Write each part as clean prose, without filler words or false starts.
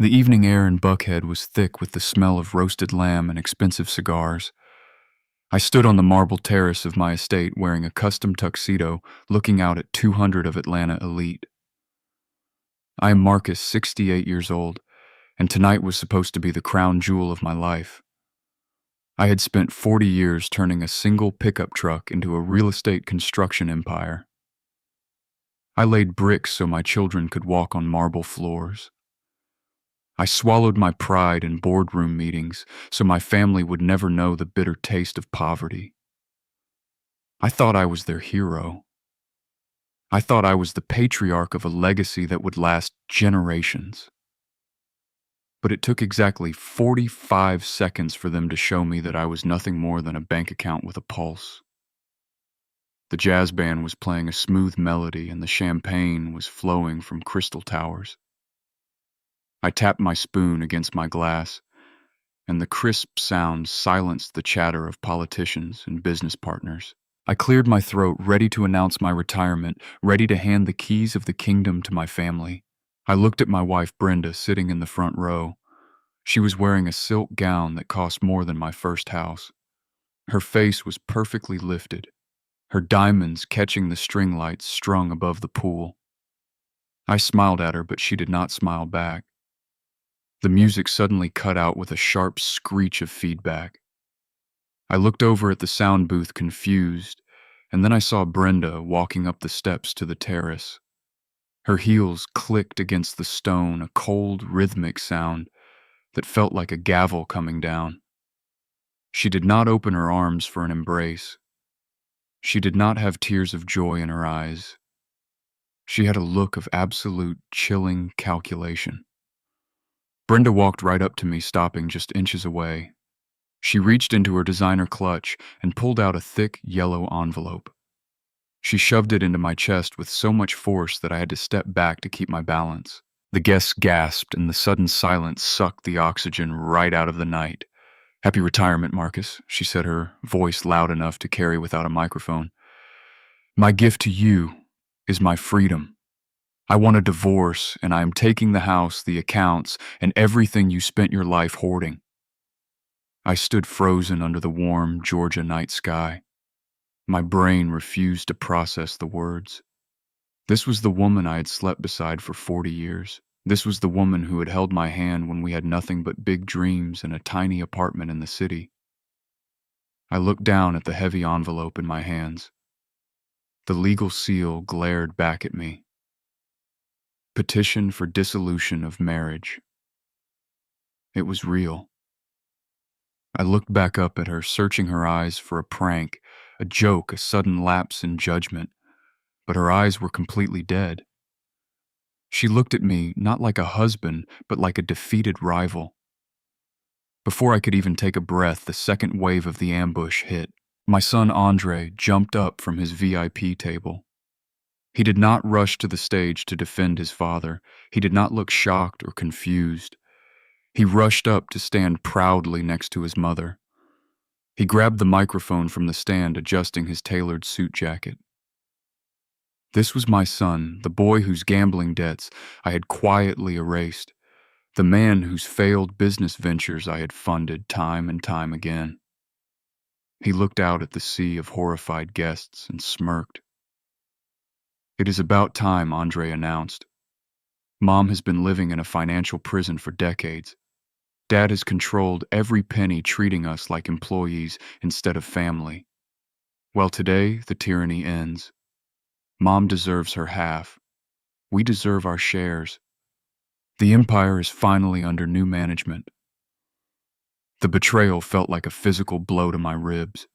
The evening air in Buckhead was thick with the smell of roasted lamb and expensive cigars. I stood on the marble terrace of my estate wearing a custom tuxedo, looking out at 200 of Atlanta elite. I am Marcus, 68 years old, and tonight was supposed to be the crown jewel of my life. I had spent 40 years turning a single pickup truck into a real estate construction empire. I laid bricks so my children could walk on marble floors. I swallowed my pride in boardroom meetings so my family would never know the bitter taste of poverty. I thought I was their hero. I thought I was the patriarch of a legacy that would last generations. But it took exactly 45 seconds for them to show me that I was nothing more than a bank account with a pulse. The jazz band was playing a smooth melody and the champagne was flowing from crystal towers. I tapped my spoon against my glass, and the crisp sound silenced the chatter of politicians and business partners. I cleared my throat, ready to announce my retirement, ready to hand the keys of the kingdom to my family. I looked at my wife Brenda sitting in the front row. She was wearing a silk gown that cost more than my first house. Her face was perfectly lifted, her diamonds catching the string lights strung above the pool. I smiled at her, but she did not smile back. The music suddenly cut out with a sharp screech of feedback. I looked over at the sound booth confused, and then I saw Brenda walking up the steps to the terrace. Her heels clicked against the stone, a cold, rhythmic sound that felt like a gavel coming down. She did not open her arms for an embrace. She did not have tears of joy in her eyes. She had a look of absolute, chilling calculation. Brenda walked right up to me, stopping just inches away. She reached into her designer clutch and pulled out a thick, yellow envelope. She shoved it into my chest with so much force that I had to step back to keep my balance. The guests gasped, and the sudden silence sucked the oxygen right out of the night. "Happy retirement, Marcus," she said, her voice loud enough to carry without a microphone. "My gift to you is my freedom. I want a divorce, and I am taking the house, the accounts, and everything you spent your life hoarding." I stood frozen under the warm Georgia night sky. My brain refused to process the words. This was the woman I had slept beside for 40 years. This was the woman who had held my hand when we had nothing but big dreams and a tiny apartment in the city. I looked down at the heavy envelope in my hands. The legal seal glared back at me. Petition for dissolution of marriage. It was real. I looked back up at her, searching her eyes for a prank, a joke, a sudden lapse in judgment, but her eyes were completely dead. She looked at me not like a husband, but like a defeated rival. Before I could even take a breath, the second wave of the ambush hit. My son Andre jumped up from his VIP table. He did not rush to the stage to defend his father. He did not look shocked or confused. He rushed up to stand proudly next to his mother. He grabbed the microphone from the stand, adjusting his tailored suit jacket. This was my son, the boy whose gambling debts I had quietly erased, the man whose failed business ventures I had funded time and time again. He looked out at the sea of horrified guests and smirked. "It is about time," Andre announced. "Mom has been living in a financial prison for decades. Dad has controlled every penny, treating us like employees instead of family. Well, today, the tyranny ends. Mom deserves her half. We deserve our shares. The empire is finally under new management." The betrayal felt like a physical blow to my ribs.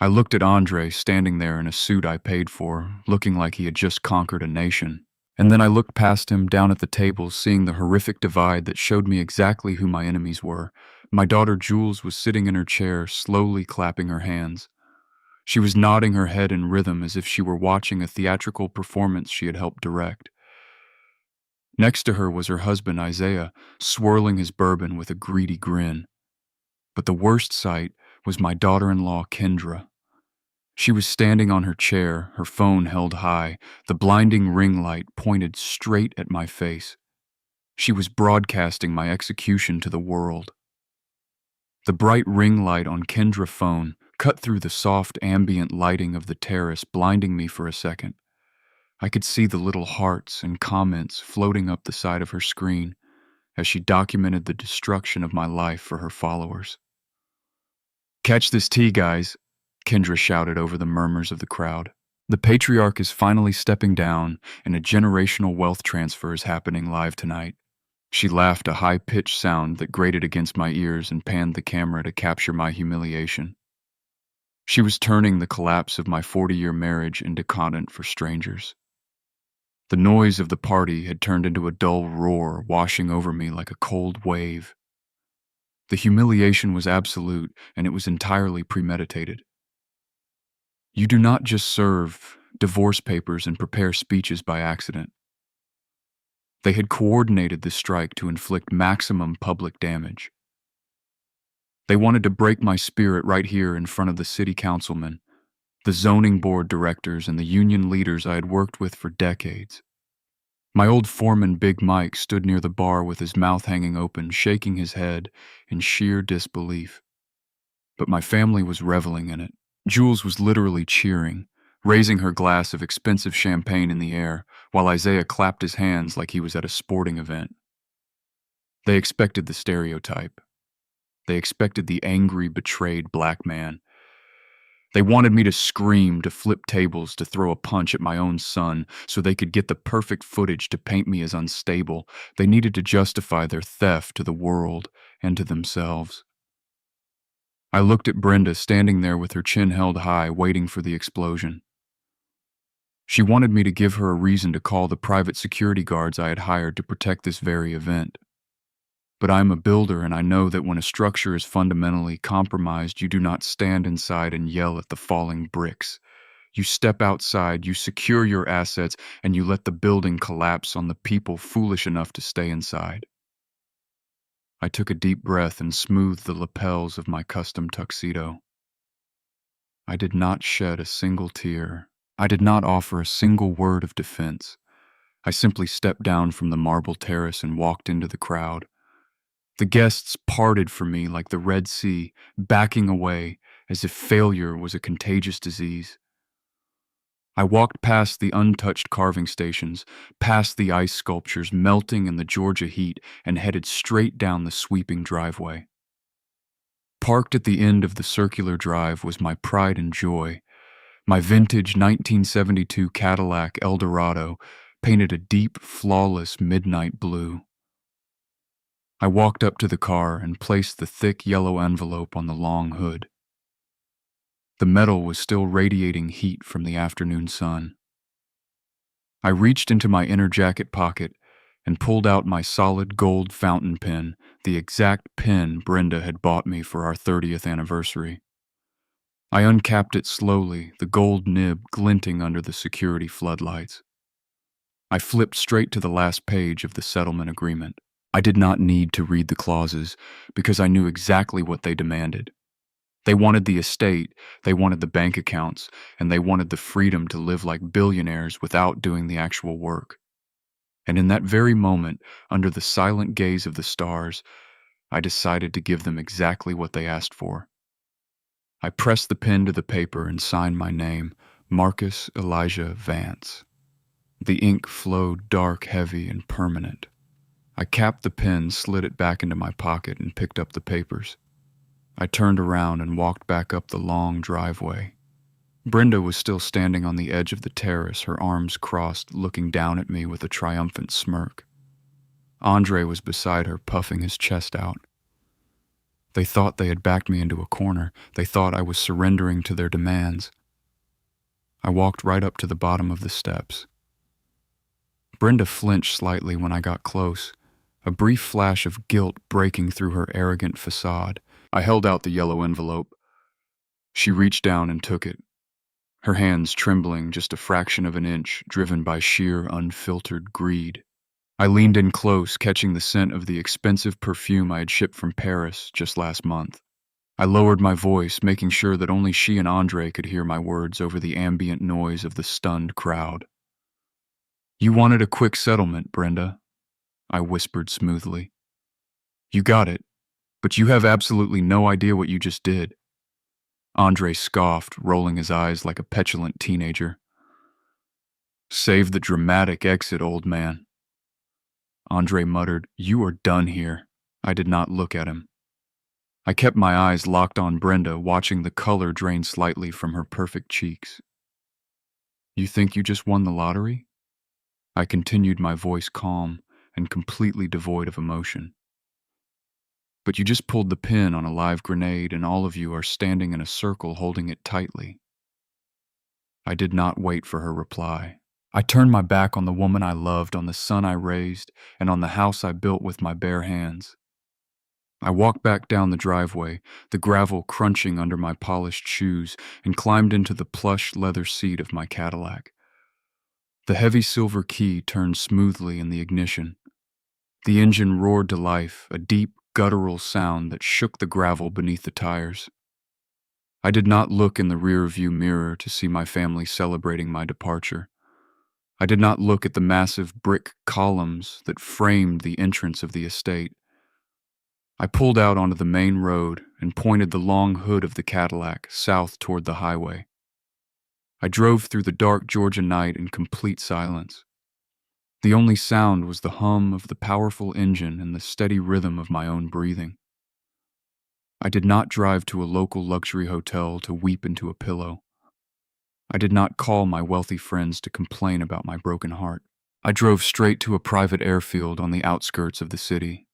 I looked at Andre standing there in a suit I paid for, looking like he had just conquered a nation. And then I looked past him down at the table, seeing the horrific divide that showed me exactly who my enemies were. My daughter Jules was sitting in her chair, slowly clapping her hands. She was nodding her head in rhythm as if she were watching a theatrical performance she had helped direct. Next to her was her husband Isaiah, swirling his bourbon with a greedy grin. But the worst sight was my daughter-in-law Kendra. She was standing on her chair, her phone held high, the blinding ring light pointed straight at my face. She was broadcasting my execution to the world. The bright ring light on Kendra's phone cut through the soft ambient lighting of the terrace, blinding me for a second. I could see the little hearts and comments floating up the side of her screen as she documented the destruction of my life for her followers. "Catch this tea, guys," Kendra shouted over the murmurs of the crowd. "The patriarch is finally stepping down, and a generational wealth transfer is happening live tonight." She laughed, a high-pitched sound that grated against my ears, and panned the camera to capture my humiliation. She was turning the collapse of my 40-year marriage into content for strangers. The noise of the party had turned into a dull roar, washing over me like a cold wave. The humiliation was absolute, and it was entirely premeditated. You do not just serve divorce papers and prepare speeches by accident. They had coordinated this strike to inflict maximum public damage. They wanted to break my spirit right here in front of the city councilmen, the zoning board directors, and the union leaders I had worked with for decades. My old foreman, Big Mike, stood near the bar with his mouth hanging open, shaking his head in sheer disbelief. But my family was reveling in it. Jules was literally cheering, raising her glass of expensive champagne in the air, while Isaiah clapped his hands like he was at a sporting event. They expected the stereotype. They expected the angry, betrayed black man. They wanted me to scream, to flip tables, to throw a punch at my own son so they could get the perfect footage to paint me as unstable. They needed to justify their theft to the world and to themselves. I looked at Brenda standing there with her chin held high, waiting for the explosion. She wanted me to give her a reason to call the private security guards I had hired to protect this very event. But I'm a builder, and I know that when a structure is fundamentally compromised, you do not stand inside and yell at the falling bricks. You step outside, you secure your assets, and you let the building collapse on the people foolish enough to stay inside. I took a deep breath and smoothed the lapels of my custom tuxedo. I did not shed a single tear. I did not offer a single word of defense. I simply stepped down from the marble terrace and walked into the crowd. The guests parted from me like the Red Sea, backing away as if failure was a contagious disease. I walked past the untouched carving stations, past the ice sculptures melting in the Georgia heat, and headed straight down the sweeping driveway. Parked at the end of the circular drive was my pride and joy. My vintage 1972 Cadillac Eldorado, painted a deep, flawless midnight blue. I walked up to the car and placed the thick yellow envelope on the long hood. The metal was still radiating heat from the afternoon sun. I reached into my inner jacket pocket and pulled out my solid gold fountain pen, the exact pen Brenda had bought me for our 30th anniversary. I uncapped it slowly, the gold nib glinting under the security floodlights. I flipped straight to the last page of the settlement agreement. I did not need to read the clauses because I knew exactly what they demanded. They wanted the estate, they wanted the bank accounts, and they wanted the freedom to live like billionaires without doing the actual work. And in that very moment, under the silent gaze of the stars, I decided to give them exactly what they asked for. I pressed the pen to the paper and signed my name, Marcus Elijah Vance. The ink flowed dark, heavy, and permanent. I capped the pen, slid it back into my pocket, and picked up the papers. I turned around and walked back up the long driveway. Brenda was still standing on the edge of the terrace, her arms crossed, looking down at me with a triumphant smirk. Andre was beside her, puffing his chest out. They thought they had backed me into a corner. They thought I was surrendering to their demands. I walked right up to the bottom of the steps. Brenda flinched slightly when I got close, a brief flash of guilt breaking through her arrogant facade. I held out the yellow envelope. She reached down and took it, her hands trembling just a fraction of an inch, driven by sheer, unfiltered greed. I leaned in close, catching the scent of the expensive perfume I had shipped from Paris just last month. I lowered my voice, making sure that only she and Andre could hear my words over the ambient noise of the stunned crowd. "You wanted a quick settlement, Brenda. I whispered smoothly. You got it, but you have absolutely no idea what you just did. Andre scoffed, rolling his eyes like a petulant teenager. Save the dramatic exit, old man. Andre muttered, You are done here. I did not look at him. I kept my eyes locked on Brenda, watching the color drain slightly from her perfect cheeks. You think you just won the lottery? I continued, my voice calm and completely devoid of emotion. But you just pulled the pin on a live grenade and all of you are standing in a circle holding it tightly. I did not wait for her reply. I turned my back on the woman I loved, on the son I raised, and on the house I built with my bare hands. I walked back down the driveway, the gravel crunching under my polished shoes, and climbed into the plush leather seat of my Cadillac. The heavy silver key turned smoothly in the ignition. The engine roared to life, a deep, guttural sound that shook the gravel beneath the tires. I did not look in the rear-view mirror to see my family celebrating my departure. I did not look at the massive brick columns that framed the entrance of the estate. I pulled out onto the main road and pointed the long hood of the Cadillac south toward the highway. I drove through the dark Georgia night in complete silence. The only sound was the hum of the powerful engine and the steady rhythm of my own breathing. I did not drive to a local luxury hotel to weep into a pillow. I did not call my wealthy friends to complain about my broken heart. I drove straight to a private airfield on the outskirts of the city.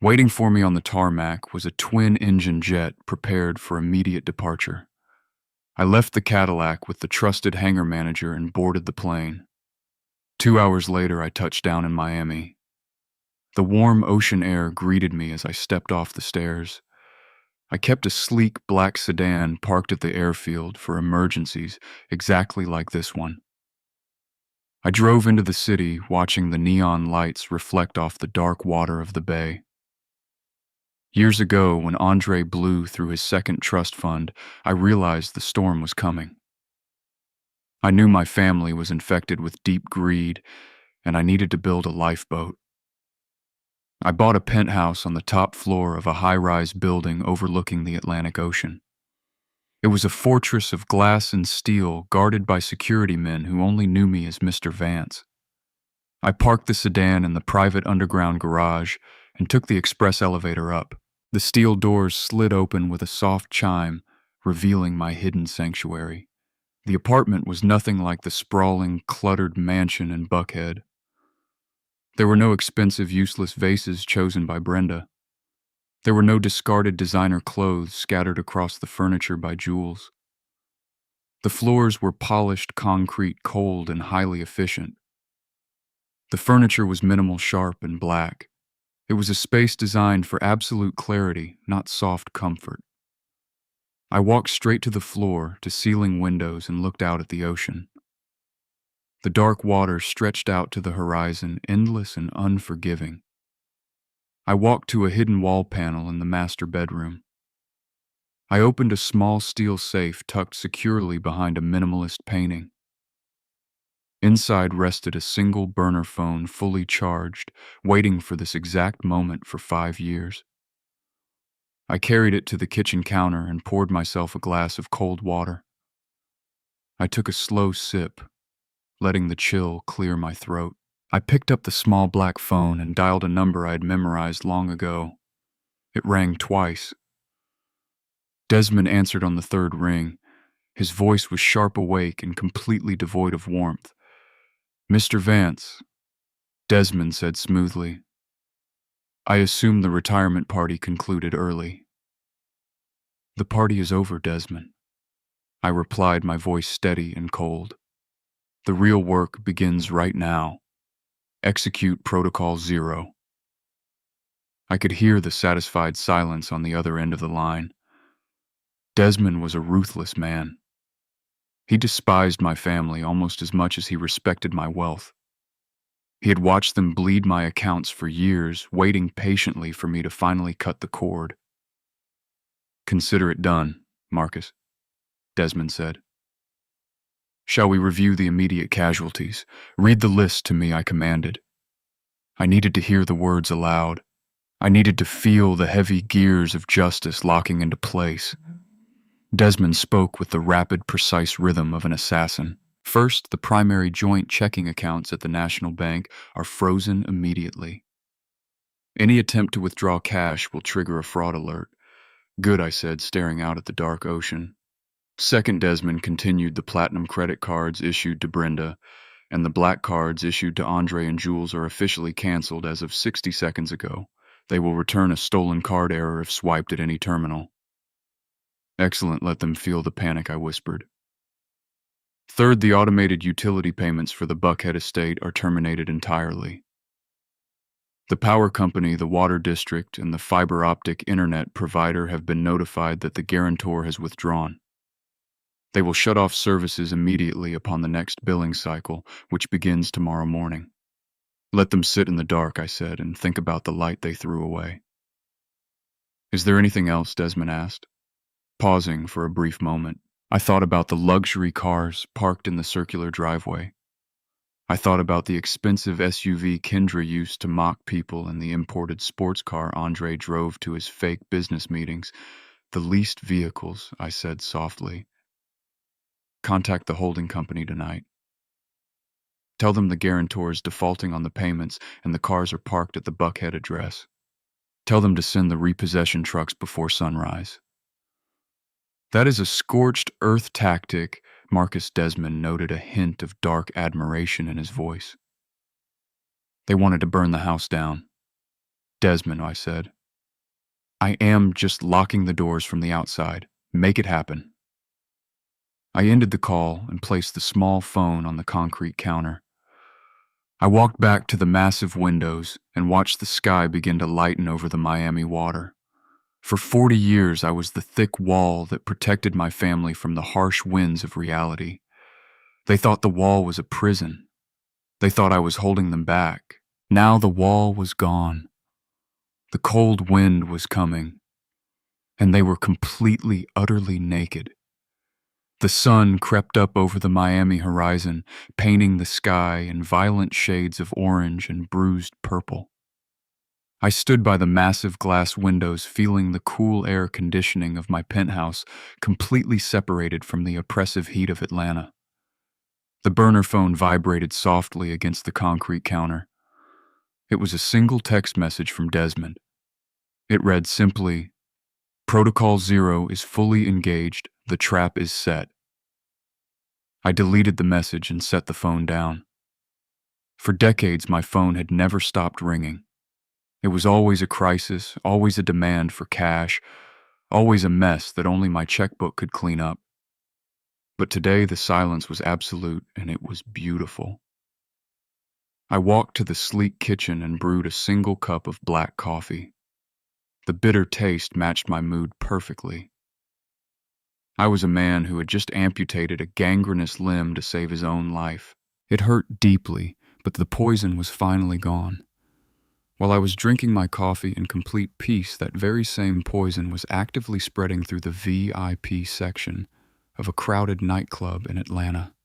Waiting for me on the tarmac was a twin-engine jet prepared for immediate departure. I left the Cadillac with the trusted hangar manager and boarded the plane. 2 hours later, I touched down in Miami. The warm ocean air greeted me as I stepped off the stairs. I kept a sleek black sedan parked at the airfield for emergencies, exactly like this one. I drove into the city, watching the neon lights reflect off the dark water of the bay. Years ago, when Andre blew through his second trust fund, I realized the storm was coming. I knew my family was infected with deep greed, and I needed to build a lifeboat. I bought a penthouse on the top floor of a high-rise building overlooking the Atlantic Ocean. It was a fortress of glass and steel guarded by security men who only knew me as Mr. Vance. I parked the sedan in the private underground garage and took the express elevator up. The steel doors slid open with a soft chime, revealing my hidden sanctuary. The apartment was nothing like the sprawling, cluttered mansion in Buckhead. There were no expensive, useless vases chosen by Brenda. There were no discarded designer clothes scattered across the furniture by Jules. The floors were polished concrete, cold and highly efficient. The furniture was minimal, sharp, and black. It was a space designed for absolute clarity, not soft comfort. I walked straight to the floor, to ceiling windows, and looked out at the ocean. The dark water stretched out to the horizon, endless and unforgiving. I walked to a hidden wall panel in the master bedroom. I opened a small steel safe tucked securely behind a minimalist painting. Inside rested a single burner phone fully charged, waiting for this exact moment for 5 years. I carried it to the kitchen counter and poured myself a glass of cold water. I took a slow sip, letting the chill clear my throat. I picked up the small black phone and dialed a number I had memorized long ago. It rang twice. Desmond answered on the third ring. His voice was sharp awake and completely devoid of warmth. Mr. Vance, Desmond said smoothly. I assume the retirement party concluded early. The party is over, Desmond. I replied, my voice steady and cold. The real work begins right now. Execute Protocol 0. I could hear the satisfied silence on the other end of the line. Desmond was a ruthless man. He despised my family almost as much as he respected my wealth. He had watched them bleed my accounts for years, waiting patiently for me to finally cut the cord. Consider it done, Marcus, Desmond said. Shall we review the immediate casualties? Read the list to me, I commanded. I needed to hear the words aloud. I needed to feel the heavy gears of justice locking into place. Desmond spoke with the rapid, precise rhythm of an assassin. First, the primary joint checking accounts at the National Bank are frozen immediately. Any attempt to withdraw cash will trigger a fraud alert. Good, I said, staring out at the dark ocean. Second, Desmond continued, the platinum credit cards issued to Brenda and the black cards issued to Andre and Jules are officially canceled as of 60 seconds ago. They will return a stolen card error if swiped at any terminal. Excellent, let them feel the panic, I whispered. Third, the automated utility payments for the Buckhead estate are terminated entirely. The power company, the water district, and the fiber optic internet provider have been notified that the guarantor has withdrawn. They will shut off services immediately upon the next billing cycle, which begins tomorrow morning. Let them sit in the dark, I said, and think about the light they threw away. Is there anything else? Desmond asked. Pausing for a brief moment, I thought about the luxury cars parked in the circular driveway. I thought about the expensive SUV Kendra used to mock people and the imported sports car Andre drove to his fake business meetings. The leased vehicles, I said softly. Contact the holding company tonight. Tell them the guarantor is defaulting on the payments and the cars are parked at the Buckhead address. Tell them to send the repossession trucks before sunrise. That is a scorched earth tactic, Marcus Desmond noted, a hint of dark admiration in his voice. They wanted to burn the house down. Desmond, I said. I am just locking the doors from the outside. Make it happen. I ended the call and placed the small phone on the concrete counter. I walked back to the massive windows and watched the sky begin to lighten over the Miami water. For 40 years, I was the thick wall that protected my family from the harsh winds of reality. They thought the wall was a prison. They thought I was holding them back. Now the wall was gone. The cold wind was coming, and they were completely, utterly naked. The sun crept up over the Miami horizon, painting the sky in violent shades of orange and bruised purple. I stood by the massive glass windows, feeling the cool air conditioning of my penthouse completely separated from the oppressive heat of Atlanta. The burner phone vibrated softly against the concrete counter. It was a single text message from Desmond. It read simply, "Protocol 0 is fully engaged. The trap is set." I deleted the message and set the phone down. For decades, my phone had never stopped ringing. It was always a crisis, always a demand for cash, always a mess that only my checkbook could clean up. But today the silence was absolute and it was beautiful. I walked to the sleek kitchen and brewed a single cup of black coffee. The bitter taste matched my mood perfectly. I was a man who had just amputated a gangrenous limb to save his own life. It hurt deeply, but the poison was finally gone. While I was drinking my coffee in complete peace, that very same poison was actively spreading through the VIP section of a crowded nightclub in Atlanta.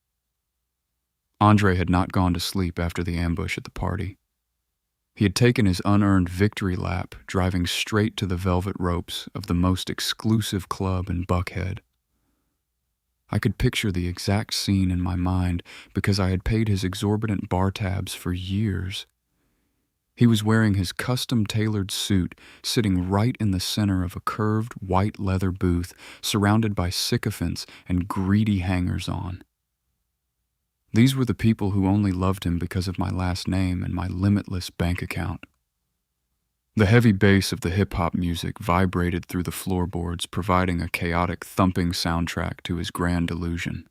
Andre had not gone to sleep after the ambush at the party. He had taken his unearned victory lap, driving straight to the velvet ropes of the most exclusive club in Buckhead. I could picture the exact scene in my mind because I had paid his exorbitant bar tabs for years. He was wearing his custom-tailored suit, sitting right in the center of a curved white leather booth, surrounded by sycophants and greedy hangers-on. These were the people who only loved him because of my last name and my limitless bank account. The heavy bass of the hip-hop music vibrated through the floorboards, providing a chaotic, thumping soundtrack to his grand illusion.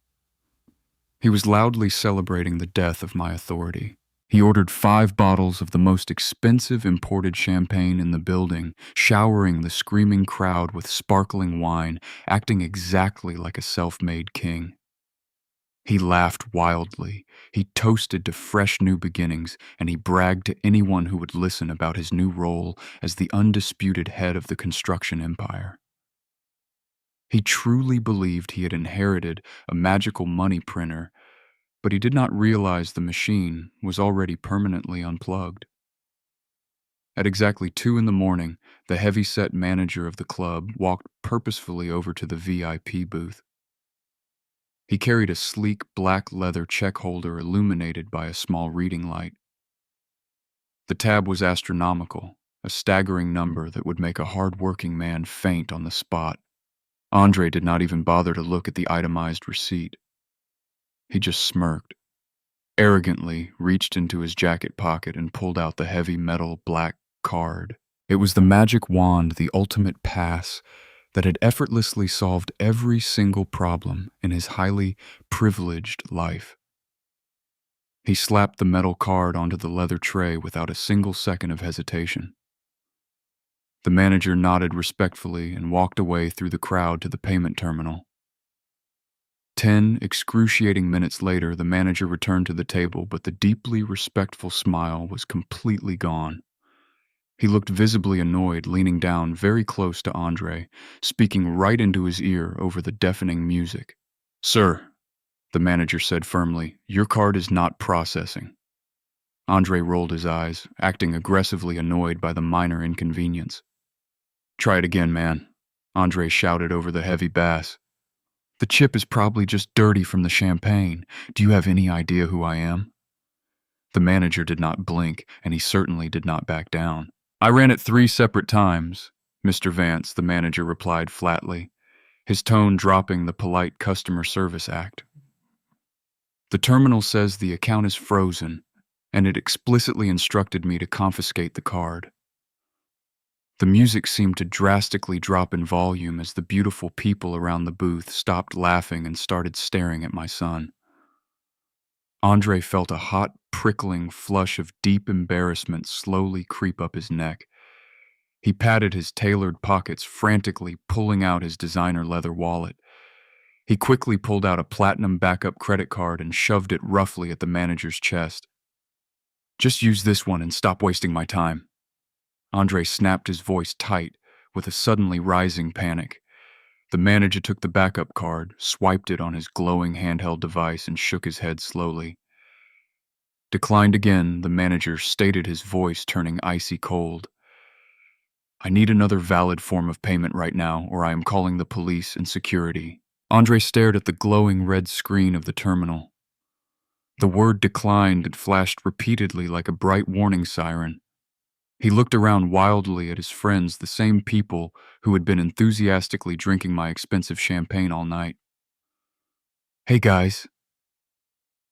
He was loudly celebrating the death of my authority. He ordered 5 bottles of the most expensive imported champagne in the building, showering the screaming crowd with sparkling wine, acting exactly like a self-made king. He laughed wildly, he toasted to fresh new beginnings, and he bragged to anyone who would listen about his new role as the undisputed head of the construction empire. He truly believed he had inherited a magical money printer, but he did not realize the machine was already permanently unplugged. At exactly 2 in the morning, the heavy-set manager of the club walked purposefully over to the VIP booth. He carried a sleek black leather check holder illuminated by a small reading light. The tab was astronomical, a staggering number that would make a hard-working man faint on the spot. Andre did not even bother to look at the itemized receipt. He just smirked, arrogantly reached into his jacket pocket and pulled out the heavy metal black card. It was the magic wand, the ultimate pass, that had effortlessly solved every single problem in his highly privileged life. He slapped the metal card onto the leather tray without a single second of hesitation. The manager nodded respectfully and walked away through the crowd to the payment terminal. 10 excruciating minutes later, the manager returned to the table, but the deeply respectful smile was completely gone. He looked visibly annoyed, leaning down very close to Andre, speaking right into his ear over the deafening music. "Sir," the manager said firmly, "your card is not processing." Andre rolled his eyes, acting aggressively annoyed by the minor inconvenience. "Try it again, man," Andre shouted over the heavy bass. "The chip is probably just dirty from the champagne. Do you have any idea who I am?" The manager did not blink, and he certainly did not back down. "I ran it 3 separate times," Mr. Vance, the manager, replied flatly, his tone dropping the polite customer service act. "The terminal says the account is frozen, and it explicitly instructed me to confiscate the card." The music seemed to drastically drop in volume as the beautiful people around the booth stopped laughing and started staring at my son. Andre felt a hot, prickling flush of deep embarrassment slowly creep up his neck. He patted his tailored pockets, frantically pulling out his designer leather wallet. He quickly pulled out a platinum backup credit card and shoved it roughly at the manager's chest. "Just use this one and stop wasting my time." Andre snapped his voice tight with a suddenly rising panic. The manager took the backup card, swiped it on his glowing handheld device, and shook his head slowly. Declined again, the manager stated, his voice turning icy cold. "I need another valid form of payment right now, or I am calling the police and security." Andre stared at the glowing red screen of the terminal. The word declined and flashed repeatedly like a bright warning siren. He looked around wildly at his friends, the same people who had been enthusiastically drinking my expensive champagne all night. "Hey guys,"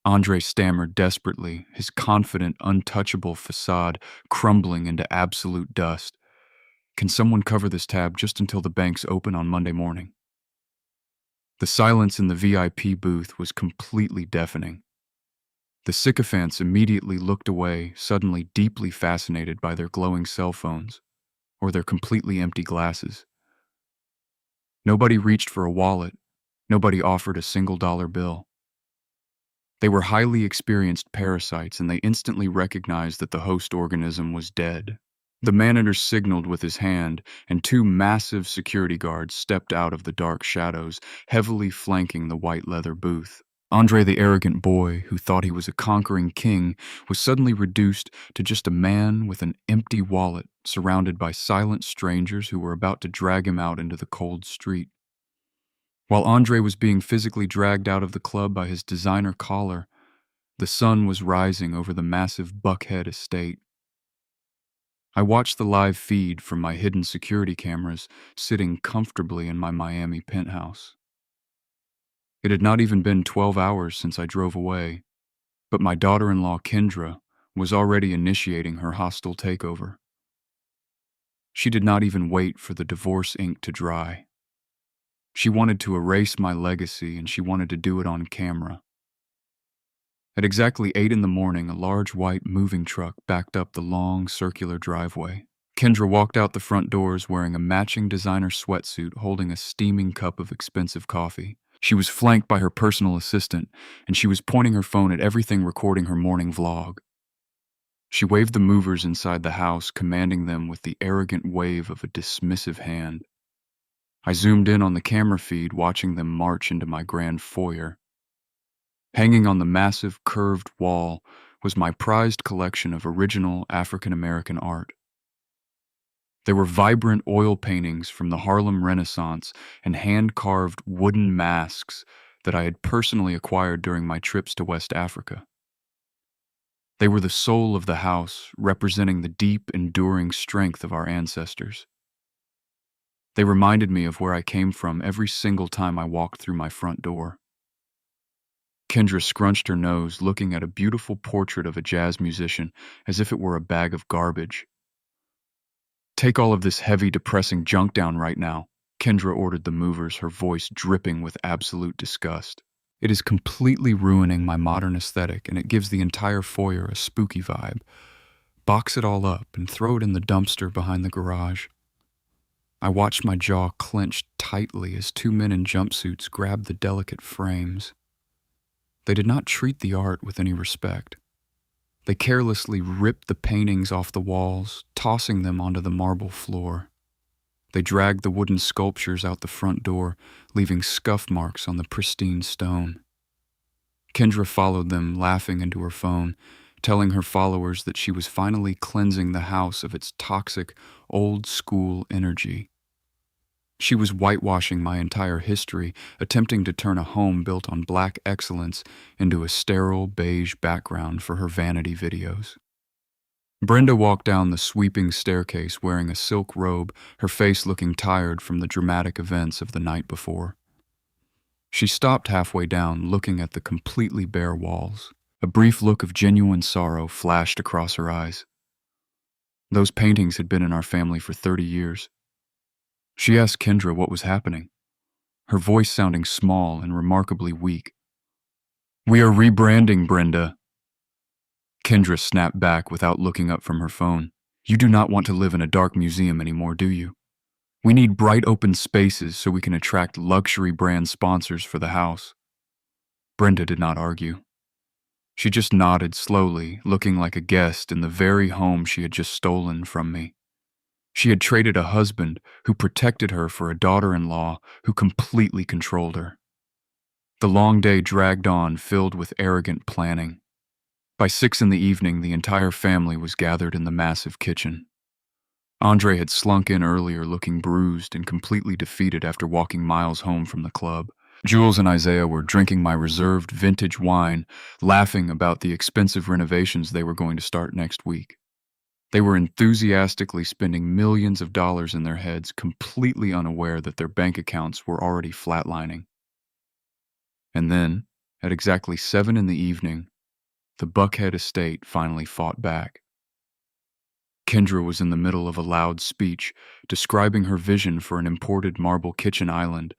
Andre stammered desperately, his confident, untouchable facade crumbling into absolute dust. "Can someone cover this tab just until the banks open on Monday morning?" The silence in the VIP booth was completely deafening. The sycophants immediately looked away, suddenly deeply fascinated by their glowing cell phones, or their completely empty glasses. Nobody reached for a wallet. Nobody offered a single dollar bill. They were highly experienced parasites, and they instantly recognized that the host organism was dead. The manager signaled with his hand, and 2 massive security guards stepped out of the dark shadows, heavily flanking the white leather booth. Andre, the arrogant boy who thought he was a conquering king, was suddenly reduced to just a man with an empty wallet, surrounded by silent strangers who were about to drag him out into the cold street. While Andre was being physically dragged out of the club by his designer collar, the sun was rising over the massive Buckhead estate. I watched the live feed from my hidden security cameras, sitting comfortably in my Miami penthouse. It had not even been 12 hours since I drove away, but my daughter-in-law Kendra was already initiating her hostile takeover. She did not even wait for the divorce ink to dry. She wanted to erase my legacy, and she wanted to do it on camera. At exactly 8 in the morning, a large white moving truck backed up the long, circular driveway. Kendra walked out the front doors wearing a matching designer sweatsuit, holding a steaming cup of expensive coffee. She was flanked by her personal assistant, and she was pointing her phone at everything recording her morning vlog. She waved the movers inside the house, commanding them with the arrogant wave of a dismissive hand. I zoomed in on the camera feed, watching them march into my grand foyer. Hanging on the massive, curved wall was my prized collection of original African-American art. There were vibrant oil paintings from the Harlem Renaissance and hand-carved wooden masks that I had personally acquired during my trips to West Africa. They were the soul of the house, representing the deep, enduring strength of our ancestors. They reminded me of where I came from every single time I walked through my front door. Kendra scrunched her nose, looking at a beautiful portrait of a jazz musician as if it were a bag of garbage. "Take all of this heavy, depressing junk down right now," Kendra ordered the movers, her voice dripping with absolute disgust. "It is completely ruining my modern aesthetic, and it gives the entire foyer a spooky vibe. Box it all up and throw it in the dumpster behind the garage." I watched my jaw clench tightly as two men in jumpsuits grabbed the delicate frames. They did not treat the art with any respect. They carelessly ripped the paintings off the walls, tossing them onto the marble floor. They dragged the wooden sculptures out the front door, leaving scuff marks on the pristine stone. Kendra followed them, laughing into her phone, telling her followers that she was finally cleansing the house of its toxic, old-school energy. She was whitewashing my entire history, attempting to turn a home built on black excellence into a sterile beige background for her vanity videos. Brenda walked down the sweeping staircase wearing a silk robe, her face looking tired from the dramatic events of the night before. She stopped halfway down, looking at the completely bare walls. A brief look of genuine sorrow flashed across her eyes. Those paintings had been in our family for 30 years. She asked Kendra what was happening, her voice sounding small and remarkably weak. "We are rebranding, Brenda." Kendra snapped back without looking up from her phone. "You do not want to live in a dark museum anymore, do you? We need bright open spaces so we can attract luxury brand sponsors for the house." Brenda did not argue. She just nodded slowly, looking like a guest in the very home she had just stolen from me. She had traded a husband who protected her for a daughter-in-law who completely controlled her. The long day dragged on, filled with arrogant planning. By 6 in the evening, the entire family was gathered in the massive kitchen. Andre had slunk in earlier, looking bruised and completely defeated after walking miles home from the club. Jules and Isaiah were drinking my reserved vintage wine, laughing about the expensive renovations they were going to start next week. They were enthusiastically spending millions of dollars in their heads, completely unaware that their bank accounts were already flatlining. And then, at exactly 7 in the evening, the Buckhead estate finally fought back. Kendra was in the middle of a loud speech, describing her vision for an imported marble kitchen island,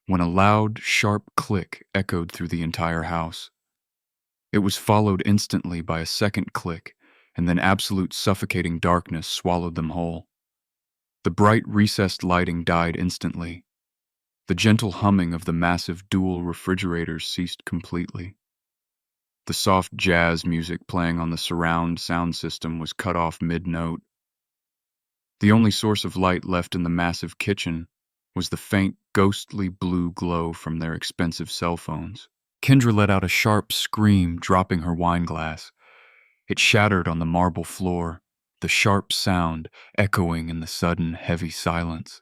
when a loud, sharp click echoed through the entire house. It was followed instantly by a second click, and then absolute suffocating darkness swallowed them whole. The bright recessed lighting died instantly. The gentle humming of the massive dual refrigerators ceased completely. The soft jazz music playing on the surround sound system was cut off mid-note. The only source of light left in the massive kitchen was the faint, ghostly blue glow from their expensive cell phones. Kendra let out a sharp scream, dropping her wine glass. It shattered on the marble floor, the sharp sound echoing in the sudden, heavy silence.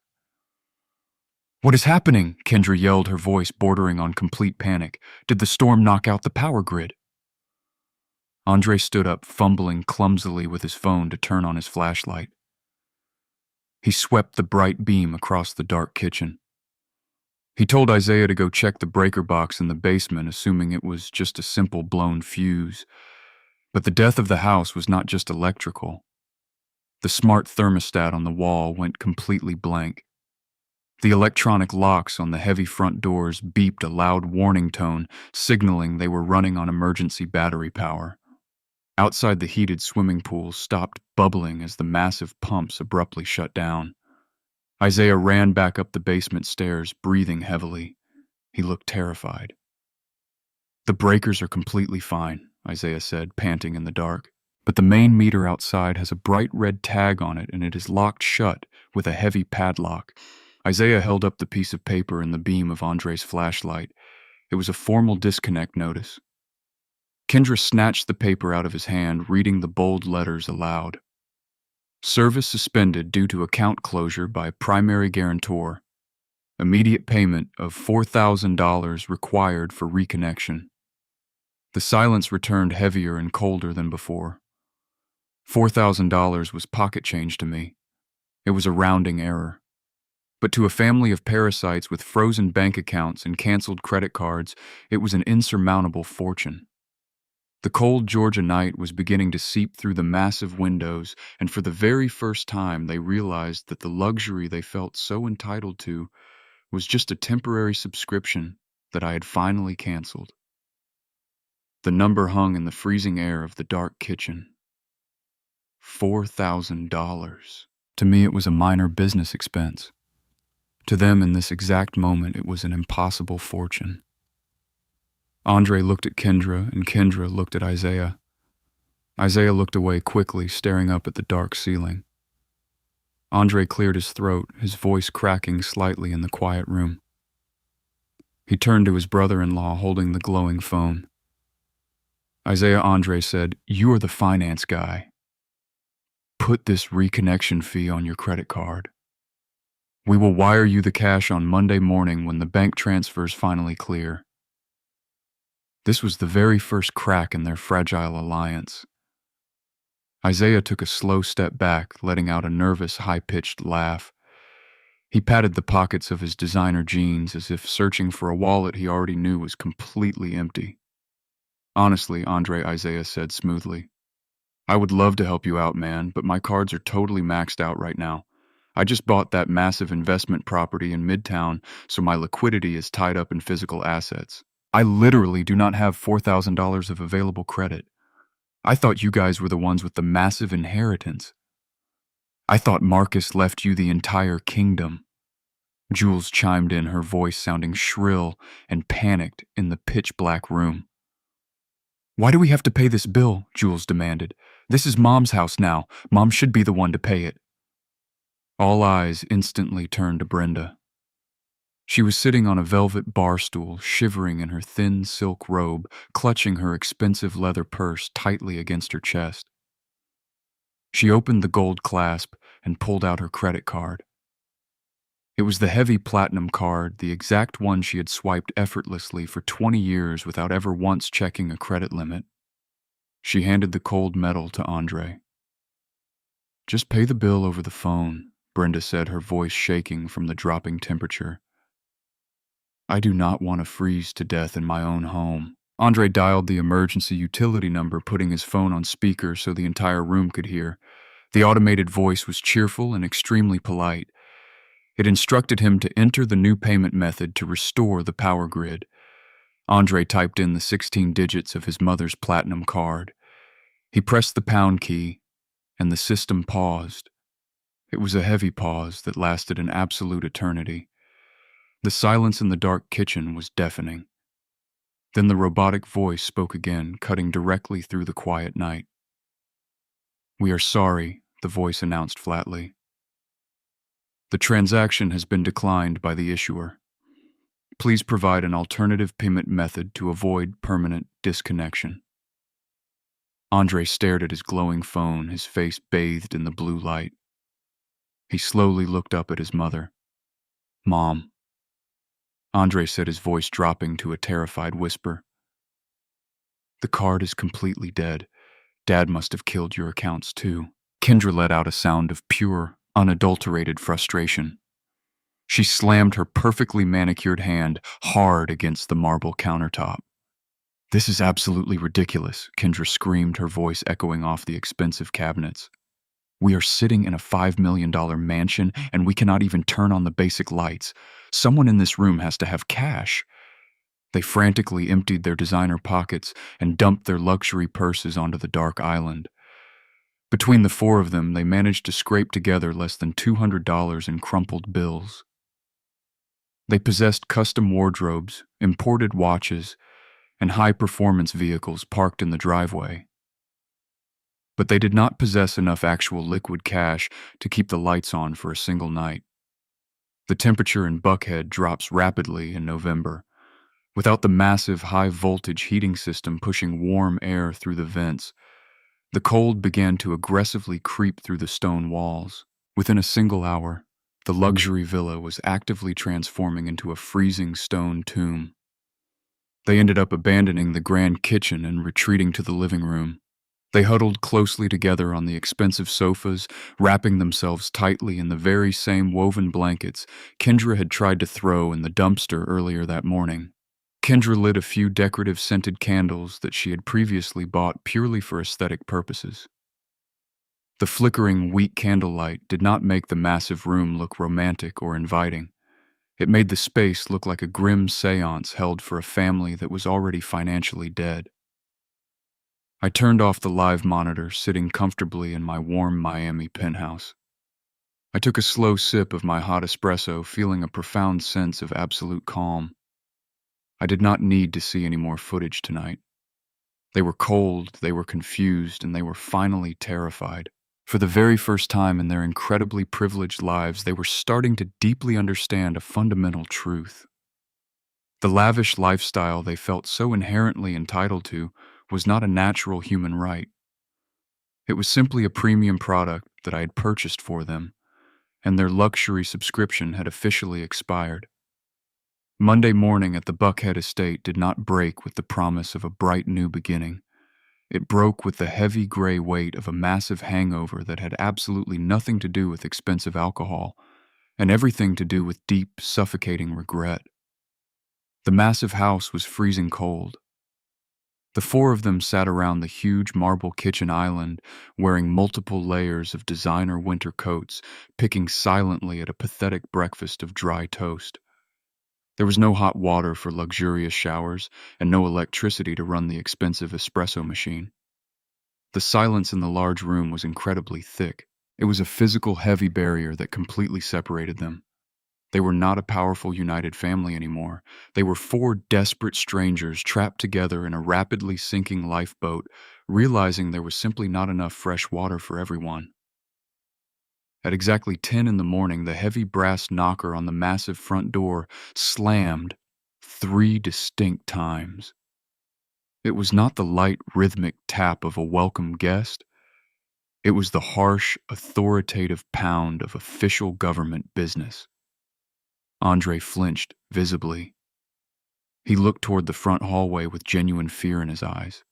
"What is happening?" Kendra yelled, her voice bordering on complete panic. "Did the storm knock out the power grid?" Andre stood up, fumbling clumsily with his phone to turn on his flashlight. He swept the bright beam across the dark kitchen. He told Isaiah to go check the breaker box in the basement, assuming it was just a simple blown fuse. But the death of the house was not just electrical. The smart thermostat on the wall went completely blank. The electronic locks on the heavy front doors beeped a loud warning tone, signaling they were running on emergency battery power. Outside, the heated swimming pool stopped bubbling as the massive pumps abruptly shut down. Isaiah ran back up the basement stairs, breathing heavily. He looked terrified. "The breakers are completely fine," Isaiah said, panting in the dark. "But the main meter outside has a bright red tag on it, and it is locked shut with a heavy padlock." Isaiah held up the piece of paper in the beam of Andre's flashlight. It was a formal disconnect notice. Kendra snatched the paper out of his hand, reading the bold letters aloud. Service suspended due to account closure by primary guarantor. Immediate payment of $4,000 required for reconnection. The silence returned heavier and colder than before. $4,000 was pocket change to me. It was a rounding error. But to a family of parasites with frozen bank accounts and canceled credit cards, it was an insurmountable fortune. The cold Georgia night was beginning to seep through the massive windows, and for the very first time they realized that the luxury they felt so entitled to was just a temporary subscription that I had finally canceled. The number hung in the freezing air of the dark kitchen. $4,000. To me, it was a minor business expense. To them, in this exact moment, it was an impossible fortune. Andre looked at Kendra, and Kendra looked at Isaiah. Isaiah looked away quickly, staring up at the dark ceiling. Andre cleared his throat, his voice cracking slightly in the quiet room. He turned to his brother-in-law, holding the glowing phone. Isaiah, Andre said, "You are the finance guy. Put this reconnection fee on your credit card. We will wire you the cash on Monday morning when the bank transfers finally clear." This was the very first crack in their fragile alliance. Isaiah took a slow step back, letting out a nervous, high-pitched laugh. He patted the pockets of his designer jeans as if searching for a wallet he already knew was completely empty. "Honestly, Andre," Isaiah said smoothly, "I would love to help you out, man, but my cards are totally maxed out right now. I just bought that massive investment property in Midtown, so my liquidity is tied up in physical assets. I literally do not have $4,000 of available credit. I thought you guys were the ones with the massive inheritance. I thought Marcus left you the entire kingdom." Jules chimed in, her voice sounding shrill and panicked in the pitch-black room. "Why do we have to pay this bill?" Jules demanded. "This is Mom's house now. Mom should be the one to pay it." All eyes instantly turned to Brenda. She was sitting on a velvet bar stool, shivering in her thin silk robe, clutching her expensive leather purse tightly against her chest. She opened the gold clasp and pulled out her credit card. It was the heavy platinum card, the exact one she had swiped effortlessly for 20 years without ever once checking a credit limit. She handed the cold metal to Andre. "Just pay the bill over the phone," Brenda said, her voice shaking from the dropping temperature. "I do not want to freeze to death in my own home." Andre dialed the emergency utility number, putting his phone on speaker so the entire room could hear. The automated voice was cheerful and extremely polite. It instructed him to enter the new payment method to restore the power grid. Andre typed in the 16 digits of his mother's platinum card. He pressed the pound key, and the system paused. It was a heavy pause that lasted an absolute eternity. The silence in the dark kitchen was deafening. Then the robotic voice spoke again, cutting directly through the quiet night. "We are sorry," the voice announced flatly. "The transaction has been declined by the issuer. Please provide an alternative payment method to avoid permanent disconnection." Andre stared at his glowing phone, his face bathed in the blue light. He slowly looked up at his mother. "Mom," Andre said, his voice dropping to a terrified whisper, "the card is completely dead. Dad must have killed your accounts too." Kendra let out a sound of pure, unadulterated frustration. She slammed her perfectly manicured hand hard against the marble countertop. "This is absolutely ridiculous," Kendra screamed, her voice echoing off the expensive cabinets. "We are sitting in a $5 million mansion, and we cannot even turn on the basic lights. Someone in this room has to have cash." They frantically emptied their designer pockets and dumped their luxury purses onto the dark island. Between the four of them, they managed to scrape together less than $200 in crumpled bills. They possessed custom wardrobes, imported watches, and high-performance vehicles parked in the driveway. But they did not possess enough actual liquid cash to keep the lights on for a single night. The temperature in Buckhead drops rapidly in November. Without the massive high-voltage heating system pushing warm air through the vents, The cold began to aggressively creep through the stone walls. Within a single hour, the luxury villa was actively transforming into a freezing stone tomb. They ended up abandoning the grand kitchen and retreating to the living room. They huddled closely together on the expensive sofas, wrapping themselves tightly in the very same woven blankets Kendra had tried to throw in the dumpster earlier that morning. Kendra lit a few decorative scented candles that she had previously bought purely for aesthetic purposes. The flickering, weak candlelight did not make the massive room look romantic or inviting. It made the space look like a grim seance held for a family that was already financially dead. I turned off the live monitor, sitting comfortably in my warm Miami penthouse. I took a slow sip of my hot espresso, feeling a profound sense of absolute calm. I did not need to see any more footage tonight. They were cold, they were confused, and they were finally terrified. For the very first time in their incredibly privileged lives, they were starting to deeply understand a fundamental truth. The lavish lifestyle they felt so inherently entitled to was not a natural human right. It was simply a premium product that I had purchased for them, and their luxury subscription had officially expired. Monday morning at the Buckhead estate did not break with the promise of a bright new beginning. It broke with the heavy gray weight of a massive hangover that had absolutely nothing to do with expensive alcohol, and everything to do with deep, suffocating regret. The massive house was freezing cold. The four of them sat around the huge marble kitchen island, wearing multiple layers of designer winter coats, picking silently at a pathetic breakfast of dry toast. There was no hot water for luxurious showers, and no electricity to run the expensive espresso machine. The silence in the large room was incredibly thick. It was a physical, heavy barrier that completely separated them. They were not a powerful, united family anymore. They were four desperate strangers trapped together in a rapidly sinking lifeboat, realizing there was simply not enough fresh water for everyone. At exactly 10 in the morning, the heavy brass knocker on the massive front door slammed 3 distinct times. It was not the light, rhythmic tap of a welcome guest. It was the harsh, authoritative pound of official government business. Andre flinched visibly. He looked toward the front hallway with genuine fear in his eyes.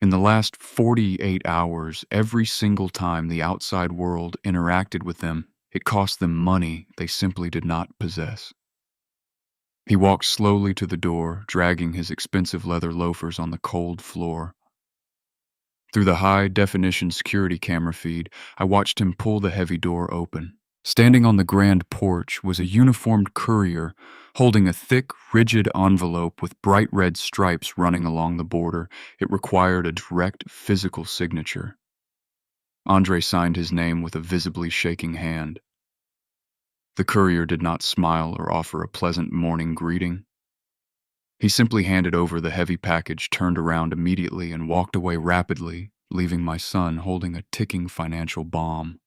In the last 48 hours, every single time the outside world interacted with them, it cost them money they simply did not possess. He walked slowly to the door, dragging his expensive leather loafers on the cold floor. Through the high-definition security camera feed, I watched him pull the heavy door open. Standing on the grand porch was a uniformed courier holding a thick, rigid envelope with bright red stripes running along the border. It required a direct physical signature. Andre signed his name with a visibly shaking hand. The courier did not smile or offer a pleasant morning greeting. He simply handed over the heavy package, turned around immediately, and walked away rapidly, leaving my son holding a ticking financial bomb.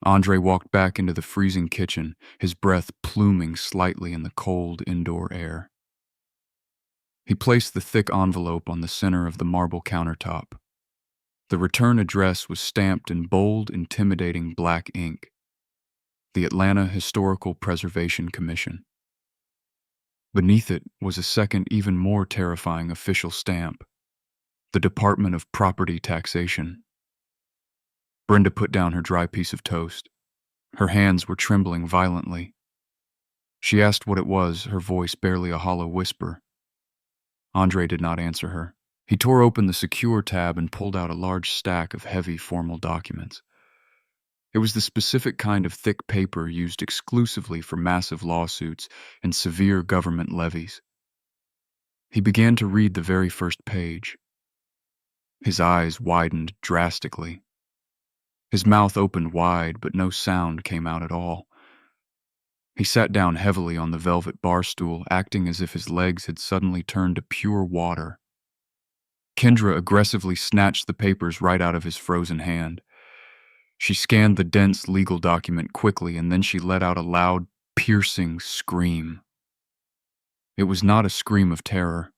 Andre walked back into the freezing kitchen, his breath pluming slightly in the cold indoor air. He placed the thick envelope on the center of the marble countertop. The return address was stamped in bold, intimidating black ink. The Atlanta Historical Preservation Commission. Beneath it was a second, even more terrifying official stamp. The Department of Property Taxation. Brenda put down her dry piece of toast. Her hands were trembling violently. She asked what it was, her voice barely a hollow whisper. Andre did not answer her. He tore open the secure tab and pulled out a large stack of heavy formal documents. It was the specific kind of thick paper used exclusively for massive lawsuits and severe government levies. He began to read the very first page. His eyes widened drastically. His mouth opened wide, but no sound came out at all. He sat down heavily on the velvet bar stool, acting as if his legs had suddenly turned to pure water. Kendra aggressively snatched the papers right out of his frozen hand. She scanned the dense legal document quickly, and then she let out a loud, piercing scream. It was not a scream of terror.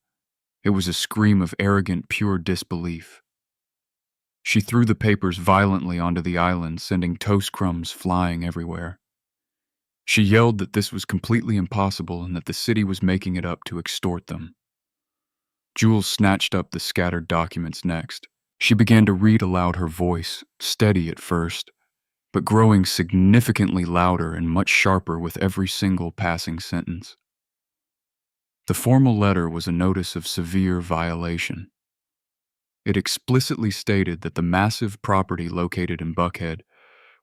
It was a scream of arrogant, pure disbelief. She threw the papers violently onto the island, sending toast crumbs flying everywhere. She yelled that this was completely impossible and that the city was making it up to extort them. Jules snatched up the scattered documents next. She began to read aloud, her voice, steady at first, but growing significantly louder and much sharper with every single passing sentence. The formal letter was a notice of severe violation. It explicitly stated that the massive property located in Buckhead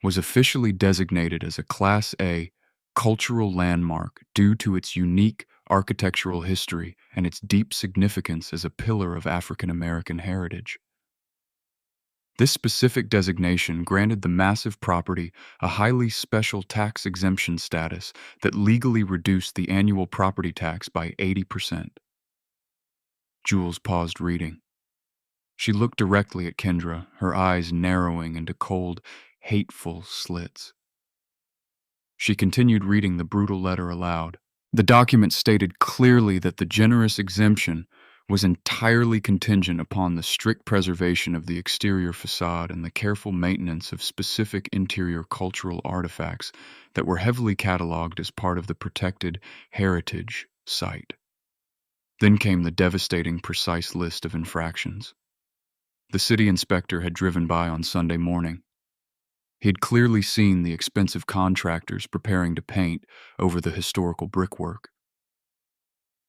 was officially designated as a Class A cultural landmark due to its unique architectural history and its deep significance as a pillar of African American heritage. This specific designation granted the massive property a highly special tax exemption status that legally reduced the annual property tax by 80%. Jules paused reading. She looked directly at Kendra, her eyes narrowing into cold, hateful slits. She continued reading the brutal letter aloud. The document stated clearly that the generous exemption was entirely contingent upon the strict preservation of the exterior facade and the careful maintenance of specific interior cultural artifacts that were heavily cataloged as part of the protected heritage site. Then came the devastating, precise list of infractions. The city inspector had driven by on Sunday morning. He had clearly seen the expensive contractors preparing to paint over the historical brickwork.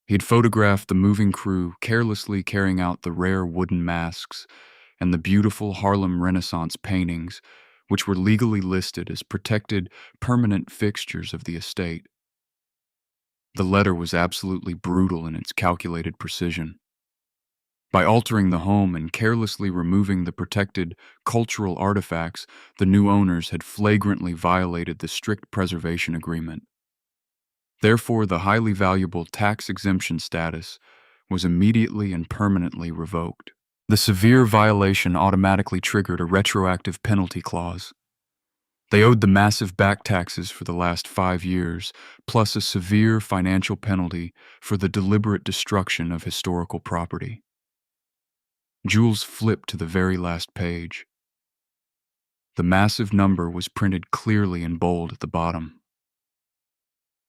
He had photographed the moving crew carelessly carrying out the rare wooden masks and the beautiful Harlem Renaissance paintings, which were legally listed as protected permanent fixtures of the estate. The letter was absolutely brutal in its calculated precision. By altering the home and carelessly removing the protected cultural artifacts, the new owners had flagrantly violated the strict preservation agreement. Therefore, the highly valuable tax exemption status was immediately and permanently revoked. The severe violation automatically triggered a retroactive penalty clause. They owed the massive back taxes for the last 5 years, plus a severe financial penalty for the deliberate destruction of historical property. Jules flipped to the very last page. The massive number was printed clearly in bold at the bottom.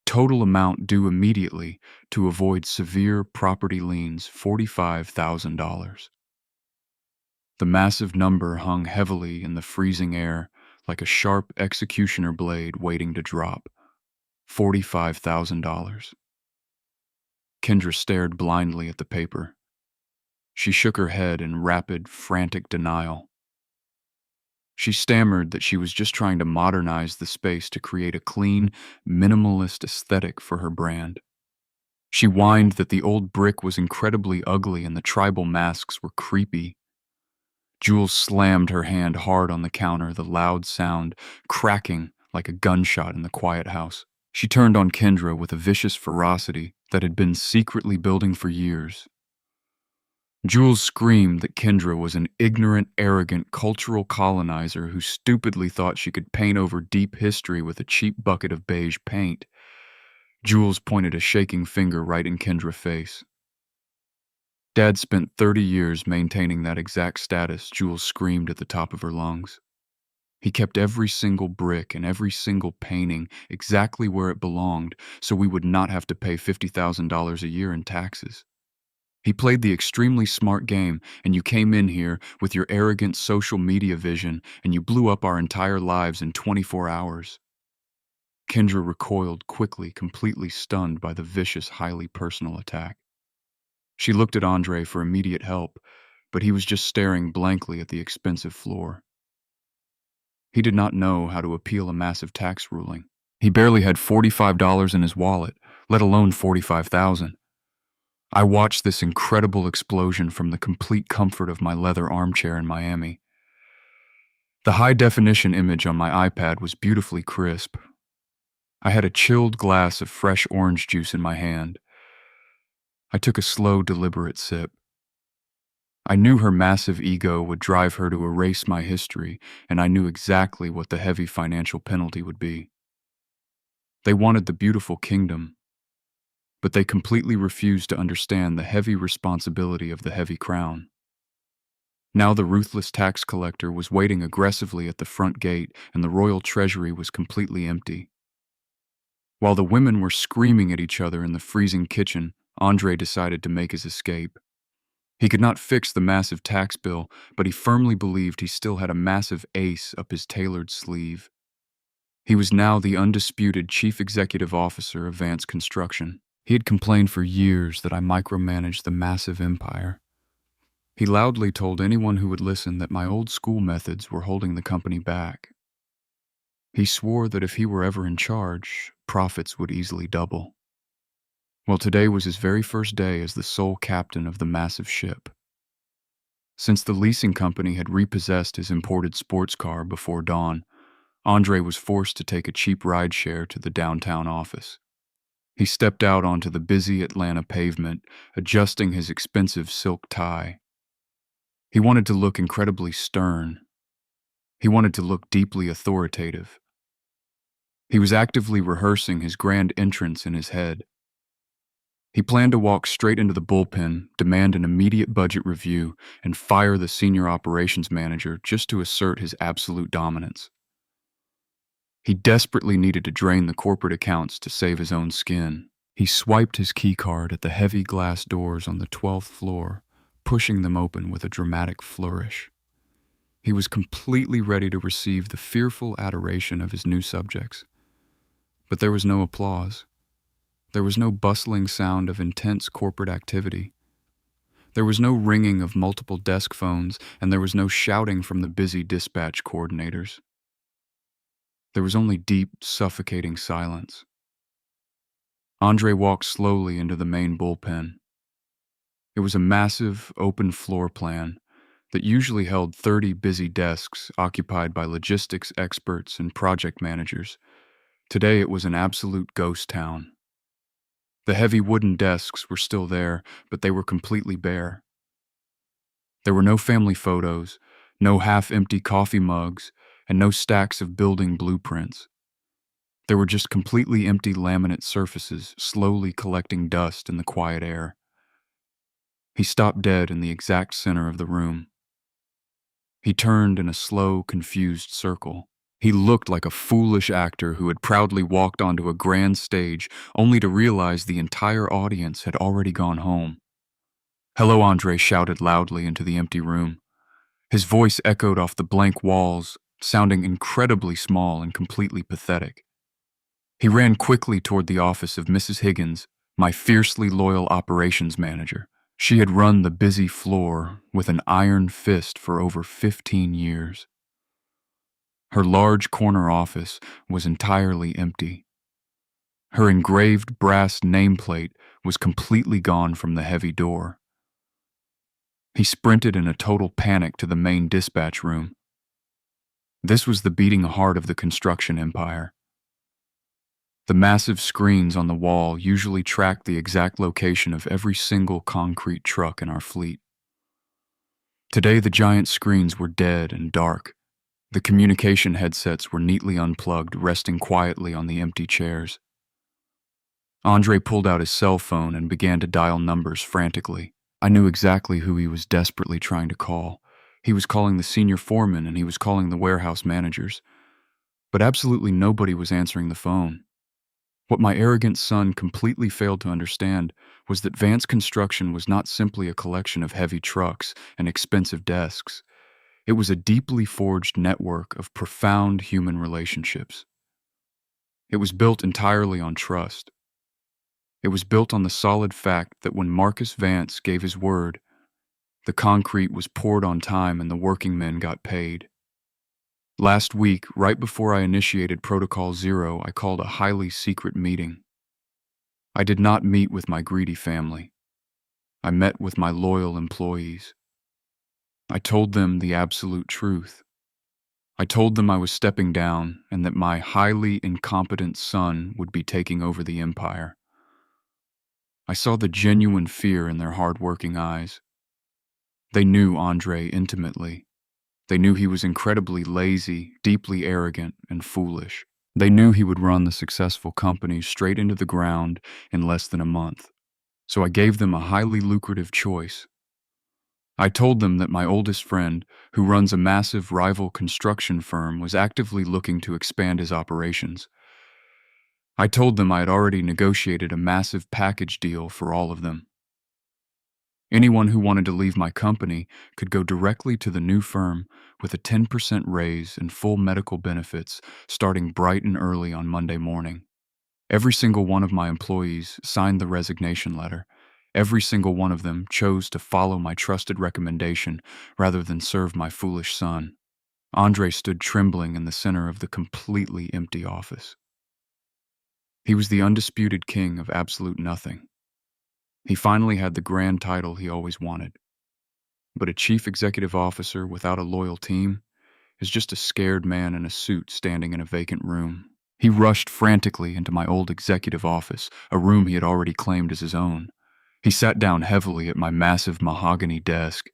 Total amount due immediately to avoid severe property liens, $45,000. The massive number hung heavily in the freezing air like a sharp executioner blade waiting to drop. $45,000. Kendra stared blindly at the paper. She shook her head in rapid, frantic denial. She stammered that she was just trying to modernize the space to create a clean, minimalist aesthetic for her brand. She whined that the old brick was incredibly ugly and the tribal masks were creepy. Jules slammed her hand hard on the counter, the loud sound cracking like a gunshot in the quiet house. She turned on Kendra with a vicious ferocity that had been secretly building for years. Jules screamed that Kendra was an ignorant, arrogant, cultural colonizer who stupidly thought she could paint over deep history with a cheap bucket of beige paint. Jules pointed a shaking finger right in Kendra's face. Dad spent 30 years maintaining that exact status, Jules screamed at the top of her lungs. He kept every single brick and every single painting exactly where it belonged so we would not have to pay $50,000 a year in taxes. He played the extremely smart game, and you came in here with your arrogant social media vision, and you blew up our entire lives in 24 hours. Kendra recoiled quickly, completely stunned by the vicious, highly personal attack. She looked at Andre for immediate help, but he was just staring blankly at the expensive floor. He did not know how to appeal a massive tax ruling. He barely had $45 in his wallet, let alone $45,000. I watched this incredible explosion from the complete comfort of my leather armchair in Miami. The high-definition image on my iPad was beautifully crisp. I had a chilled glass of fresh orange juice in my hand. I took a slow, deliberate sip. I knew her massive ego would drive her to erase my history, and I knew exactly what the heavy financial penalty would be. They wanted the beautiful kingdom, but they completely refused to understand the heavy responsibility of the heavy crown. Now the ruthless tax collector was waiting aggressively at the front gate, and the royal treasury was completely empty. While the women were screaming at each other in the freezing kitchen, Andre decided to make his escape. He could not fix the massive tax bill, but he firmly believed he still had a massive ace up his tailored sleeve. He was now the undisputed chief executive officer of Vance Construction. He had complained for years that I micromanaged the massive empire. He loudly told anyone who would listen that my old school methods were holding the company back. He swore that if he were ever in charge, profits would easily double. Well, today was his very first day as the sole captain of the massive ship. Since the leasing company had repossessed his imported sports car before dawn, Andre was forced to take a cheap rideshare to the downtown office. He stepped out onto the busy Atlanta pavement, adjusting his expensive silk tie. He wanted to look incredibly stern. He wanted to look deeply authoritative. He was actively rehearsing his grand entrance in his head. He planned to walk straight into the bullpen, demand an immediate budget review, and fire the senior operations manager just to assert his absolute dominance. He desperately needed to drain the corporate accounts to save his own skin. He swiped his keycard at the heavy glass doors on the 12th floor, pushing them open with a dramatic flourish. He was completely ready to receive the fearful adoration of his new subjects. But there was no applause. There was no bustling sound of intense corporate activity. There was no ringing of multiple desk phones, and there was no shouting from the busy dispatch coordinators. There was only deep, suffocating silence. Andre walked slowly into the main bullpen. It was a massive, open floor plan that usually held 30 busy desks occupied by logistics experts and project managers. Today it was an absolute ghost town. The heavy wooden desks were still there, but they were completely bare. There were no family photos, no half-empty coffee mugs, and no stacks of building blueprints. There were just completely empty laminate surfaces slowly collecting dust in the quiet air. He stopped dead in the exact center of the room. He turned in a slow, confused circle. He looked like a foolish actor who had proudly walked onto a grand stage only to realize the entire audience had already gone home. "Hello," Andre shouted loudly into the empty room. His voice echoed off the blank walls, sounding incredibly small and completely pathetic. He ran quickly toward the office of Mrs. Higgins, my fiercely loyal operations manager. She had run the busy floor with an iron fist for over 15 years. Her large corner office was entirely empty. Her engraved brass nameplate was completely gone from the heavy door. He sprinted in a total panic to the main dispatch room. This was the beating heart of the construction empire. The massive screens on the wall usually tracked the exact location of every single concrete truck in our fleet. Today, the giant screens were dead and dark. The communication headsets were neatly unplugged, resting quietly on the empty chairs. Andre pulled out his cell phone and began to dial numbers frantically. I knew exactly who he was desperately trying to call. He was calling the senior foreman and he was calling the warehouse managers. But absolutely nobody was answering the phone. What my arrogant son completely failed to understand was that Vance Construction was not simply a collection of heavy trucks and expensive desks. It was a deeply forged network of profound human relationships. It was built entirely on trust. It was built on the solid fact that when Marcus Vance gave his word, the concrete was poured on time and the working men got paid. Last week, right before I initiated Protocol Zero, I called a highly secret meeting. I did not meet with my greedy family. I met with my loyal employees. I told them the absolute truth. I told them I was stepping down and that my highly incompetent son would be taking over the empire. I saw the genuine fear in their hard-working eyes. They knew Andre intimately. They knew he was incredibly lazy, deeply arrogant, and foolish. They knew he would run the successful company straight into the ground in less than a month. So I gave them a highly lucrative choice. I told them that my oldest friend, who runs a massive rival construction firm, was actively looking to expand his operations. I told them I had already negotiated a massive package deal for all of them. Anyone who wanted to leave my company could go directly to the new firm with a 10% raise and full medical benefits starting bright and early on Monday morning. Every single one of my employees signed the resignation letter. Every single one of them chose to follow my trusted recommendation rather than serve my foolish son. Andre stood trembling in the center of the completely empty office. He was the undisputed king of absolute nothing. He finally had the grand title he always wanted. But a chief executive officer without a loyal team is just a scared man in a suit standing in a vacant room. He rushed frantically into my old executive office, a room he had already claimed as his own. He sat down heavily at my massive mahogany desk.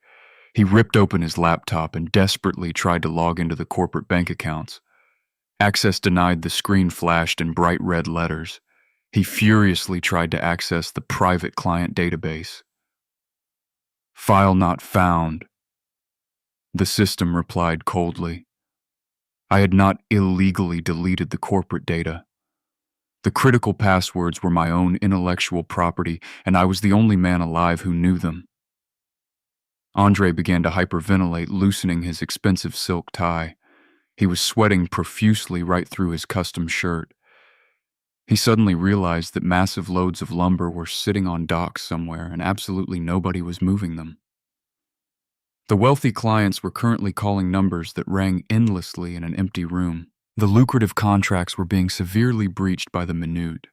He ripped open his laptop and desperately tried to log into the corporate bank accounts. Access denied. The screen flashed in bright red letters. He furiously tried to access the private client database. File not found. The system replied coldly. I had not illegally deleted the corporate data. The critical passwords were my own intellectual property, and I was the only man alive who knew them. Andre began to hyperventilate, loosening his expensive silk tie. He was sweating profusely right through his custom shirt. He suddenly realized that massive loads of lumber were sitting on docks somewhere, and absolutely nobody was moving them. The wealthy clients were currently calling numbers that rang endlessly in an empty room. The lucrative contracts were being severely breached by the minute,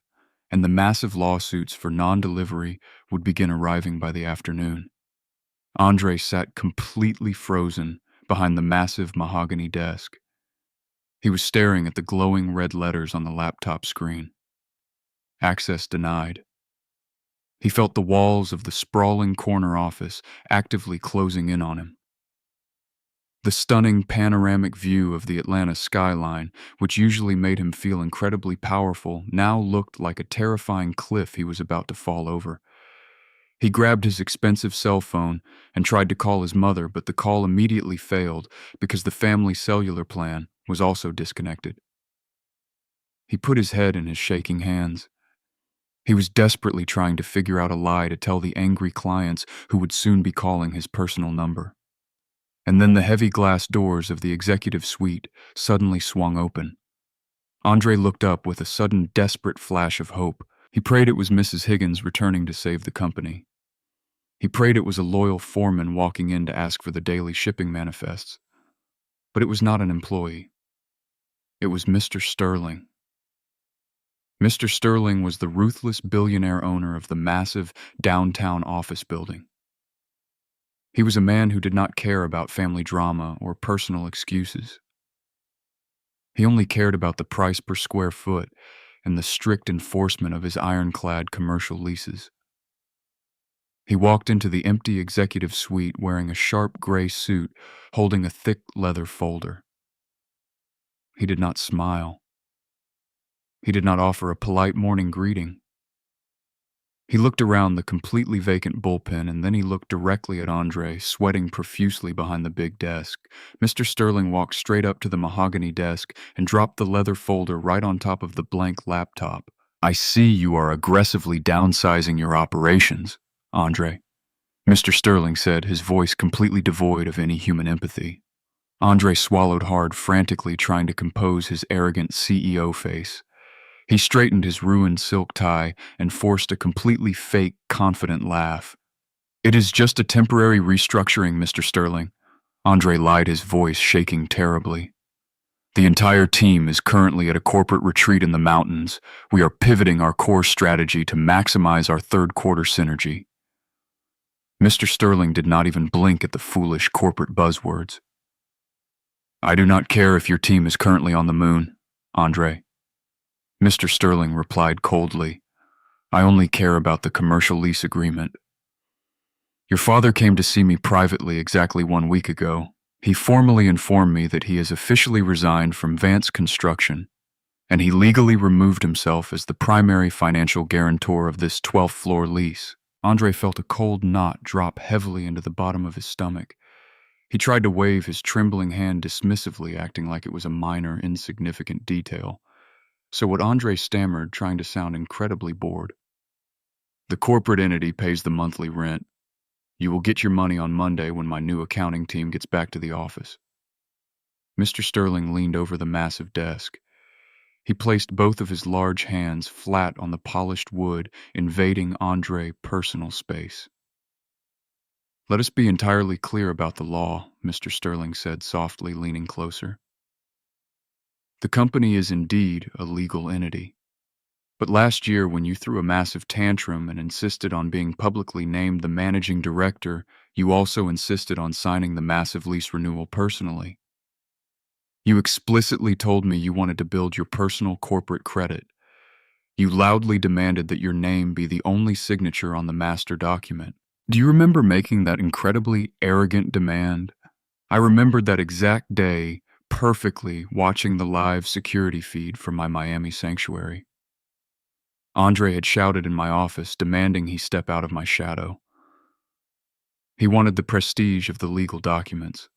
and the massive lawsuits for non-delivery would begin arriving by the afternoon. Andre sat completely frozen behind the massive mahogany desk. He was staring at the glowing red letters on the laptop screen. Access denied. He felt the walls of the sprawling corner office actively closing in on him. The stunning panoramic view of the Atlanta skyline, which usually made him feel incredibly powerful, now looked like a terrifying cliff he was about to fall over. He grabbed his expensive cell phone and tried to call his mother, but the call immediately failed because the family cellular plan was also disconnected. He put his head in his shaking hands. He was desperately trying to figure out a lie to tell the angry clients who would soon be calling his personal number. And then the heavy glass doors of the executive suite suddenly swung open. Andre looked up with a sudden desperate flash of hope. He prayed it was Mrs. Higgins returning to save the company. He prayed it was a loyal foreman walking in to ask for the daily shipping manifests. But it was not an employee. It was Mr. Sterling. Mr. Sterling was the ruthless billionaire owner of the massive downtown office building. He was a man who did not care about family drama or personal excuses. He only cared about the price per square foot and the strict enforcement of his ironclad commercial leases. He walked into the empty executive suite wearing a sharp gray suit, holding a thick leather folder. He did not smile. He did not offer a polite morning greeting. He looked around the completely vacant bullpen, and then he looked directly at Andre, sweating profusely behind the big desk. Mr. Sterling walked straight up to the mahogany desk and dropped the leather folder right on top of the blank laptop. I see you are aggressively downsizing your operations, Andre, Mr. Sterling said, his voice completely devoid of any human empathy. Andre swallowed hard, frantically trying to compose his arrogant CEO face. He straightened his ruined silk tie and forced a completely fake, confident laugh. It is just a temporary restructuring, Mr. Sterling. Andre lied, his voice shaking terribly. The entire team is currently at a corporate retreat in the mountains. We are pivoting our core strategy to maximize our third quarter synergy. Mr. Sterling did not even blink at the foolish corporate buzzwords. I do not care if your team is currently on the moon, Andre. Mr. Sterling replied coldly. I only care about the commercial lease agreement. Your father came to see me privately exactly 1 week ago. He formally informed me that he has officially resigned from Vance Construction, and he legally removed himself as the primary financial guarantor of this 12th floor lease. Andre felt a cold knot drop heavily into the bottom of his stomach. He tried to wave his trembling hand dismissively, acting like it was a minor, insignificant detail. So what Andre stammered, trying to sound incredibly bored. The corporate entity pays the monthly rent. You will get your money on Monday when my new accounting team gets back to the office. Mr. Sterling leaned over the massive desk. He placed both of his large hands flat on the polished wood, invading Andre's personal space. Let us be entirely clear about the law, Mr. Sterling said softly, leaning closer. The company is indeed a legal entity. But last year, when you threw a massive tantrum and insisted on being publicly named the managing director, you also insisted on signing the massive lease renewal personally. You explicitly told me you wanted to build your personal corporate credit. You loudly demanded that your name be the only signature on the master document. Do you remember making that incredibly arrogant demand? I remembered that exact day perfectly, watching the live security feed from my Miami sanctuary. Andre had shouted in my office, demanding he step out of my shadow. He wanted the prestige of the legal documents.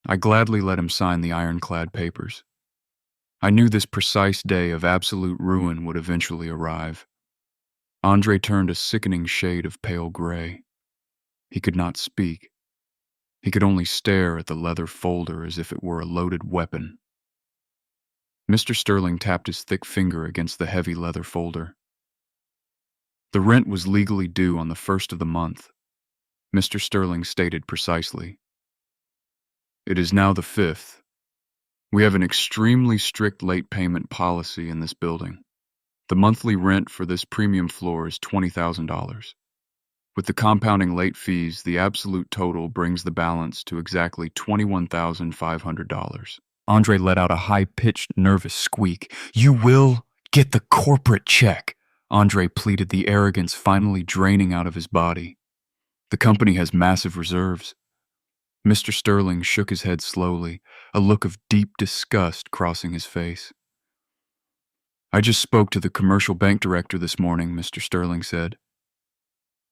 I gladly let him sign the ironclad papers. I knew this precise day of absolute ruin would eventually arrive. Andre turned a sickening shade of pale gray. He could not speak. He could only stare at the leather folder as if it were a loaded weapon. Mr. Sterling tapped his thick finger against the heavy leather folder. The rent was legally due on the 1st of the month. Mr. Sterling stated precisely. It is now the 5th. We have an extremely strict late payment policy in this building. The monthly rent for this premium floor is $20,000. With the compounding late fees, the absolute total brings the balance to exactly $21,500. Andre let out a high-pitched, nervous squeak. You will get the corporate check, Andre pleaded, the arrogance finally draining out of his body. The company has massive reserves. Mr. Sterling shook his head slowly, a look of deep disgust crossing his face. I just spoke to the commercial bank director this morning, Mr. Sterling said.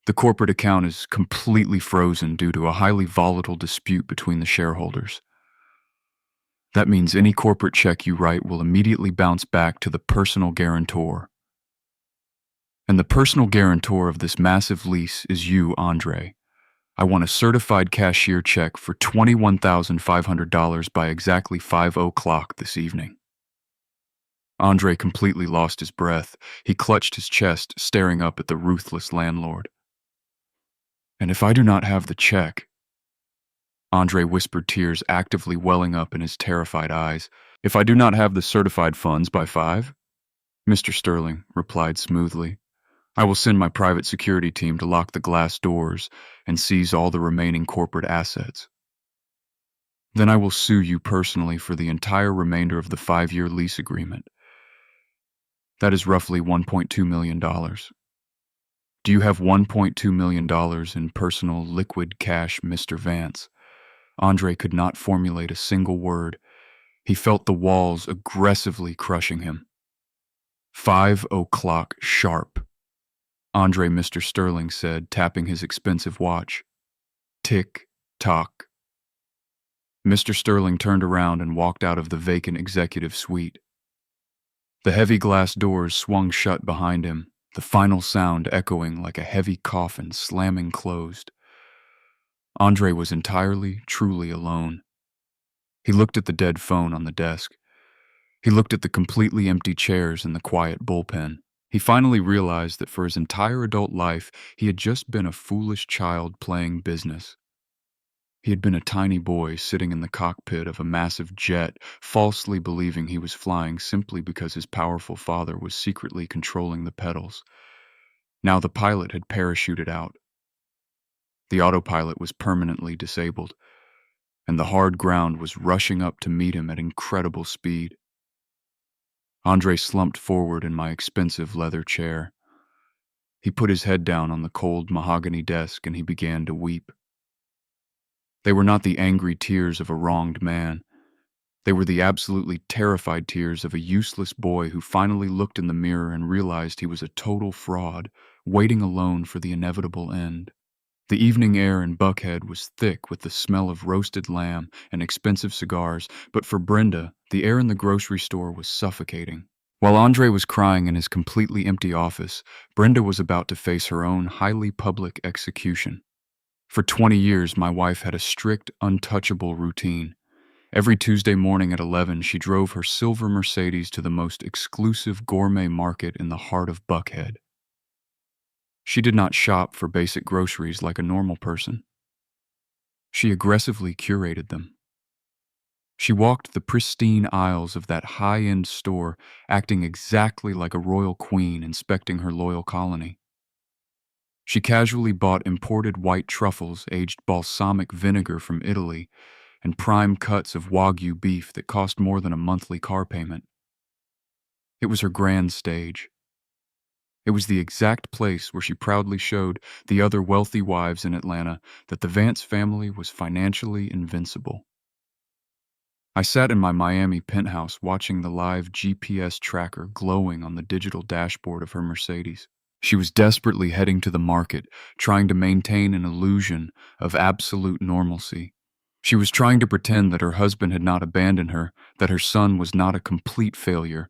The corporate account is completely frozen due to a highly volatile dispute between the shareholders. That means any corporate check you write will immediately bounce back to the personal guarantor. And the personal guarantor of this massive lease is you, Andre. I want a certified cashier check for $21,500 by exactly 5:00 this evening. Andre completely lost his breath. He clutched his chest, staring up at the ruthless landlord. And if I do not have the check, Andre whispered, tears actively welling up in his terrified eyes. If I do not have the certified funds by 5? Mr. Sterling replied smoothly. I will send my private security team to lock the glass doors and seize all the remaining corporate assets. Then I will sue you personally for the entire remainder of the 5-year lease agreement. That is roughly $1.2 million. Do you have $1.2 million in personal liquid cash, Mr. Vance? Andre could not formulate a single word. He felt the walls aggressively crushing him. 5:00 sharp, Andre, Mr. Sterling said, tapping his expensive watch. Tick, tock. Mr. Sterling turned around and walked out of the vacant executive suite. The heavy glass doors swung shut behind him, the final sound echoing like a heavy coffin slamming closed. Andre was entirely, truly alone. He looked at the dead phone on the desk. He looked at the completely empty chairs in the quiet bullpen. He finally realized that for his entire adult life, he had just been a foolish child playing business. He had been a tiny boy sitting in the cockpit of a massive jet, falsely believing he was flying simply because his powerful father was secretly controlling the pedals. Now the pilot had parachuted out. The autopilot was permanently disabled, and the hard ground was rushing up to meet him at incredible speed. Andre slumped forward in my expensive leather chair. He put his head down on the cold mahogany desk and he began to weep. They were not the angry tears of a wronged man. They were the absolutely terrified tears of a useless boy who finally looked in the mirror and realized he was a total fraud, waiting alone for the inevitable end. The evening air in Buckhead was thick with the smell of roasted lamb and expensive cigars, but for Brenda, the air in the grocery store was suffocating. While Andre was crying in his completely empty office, Brenda was about to face her own highly public execution. For 20 years, my wife had a strict, untouchable routine. Every Tuesday morning at 11, she drove her silver Mercedes to the most exclusive gourmet market in the heart of Buckhead. She did not shop for basic groceries like a normal person. She aggressively curated them. She walked the pristine aisles of that high-end store, acting exactly like a royal queen inspecting her loyal colony. She casually bought imported white truffles, aged balsamic vinegar from Italy, and prime cuts of Wagyu beef that cost more than a monthly car payment. It was her grand stage. It was the exact place where she proudly showed the other wealthy wives in Atlanta that the Vance family was financially invincible. I sat in my Miami penthouse watching the live GPS tracker glowing on the digital dashboard of her Mercedes. She was desperately heading to the market, trying to maintain an illusion of absolute normalcy. She was trying to pretend that her husband had not abandoned her, that her son was not a complete failure,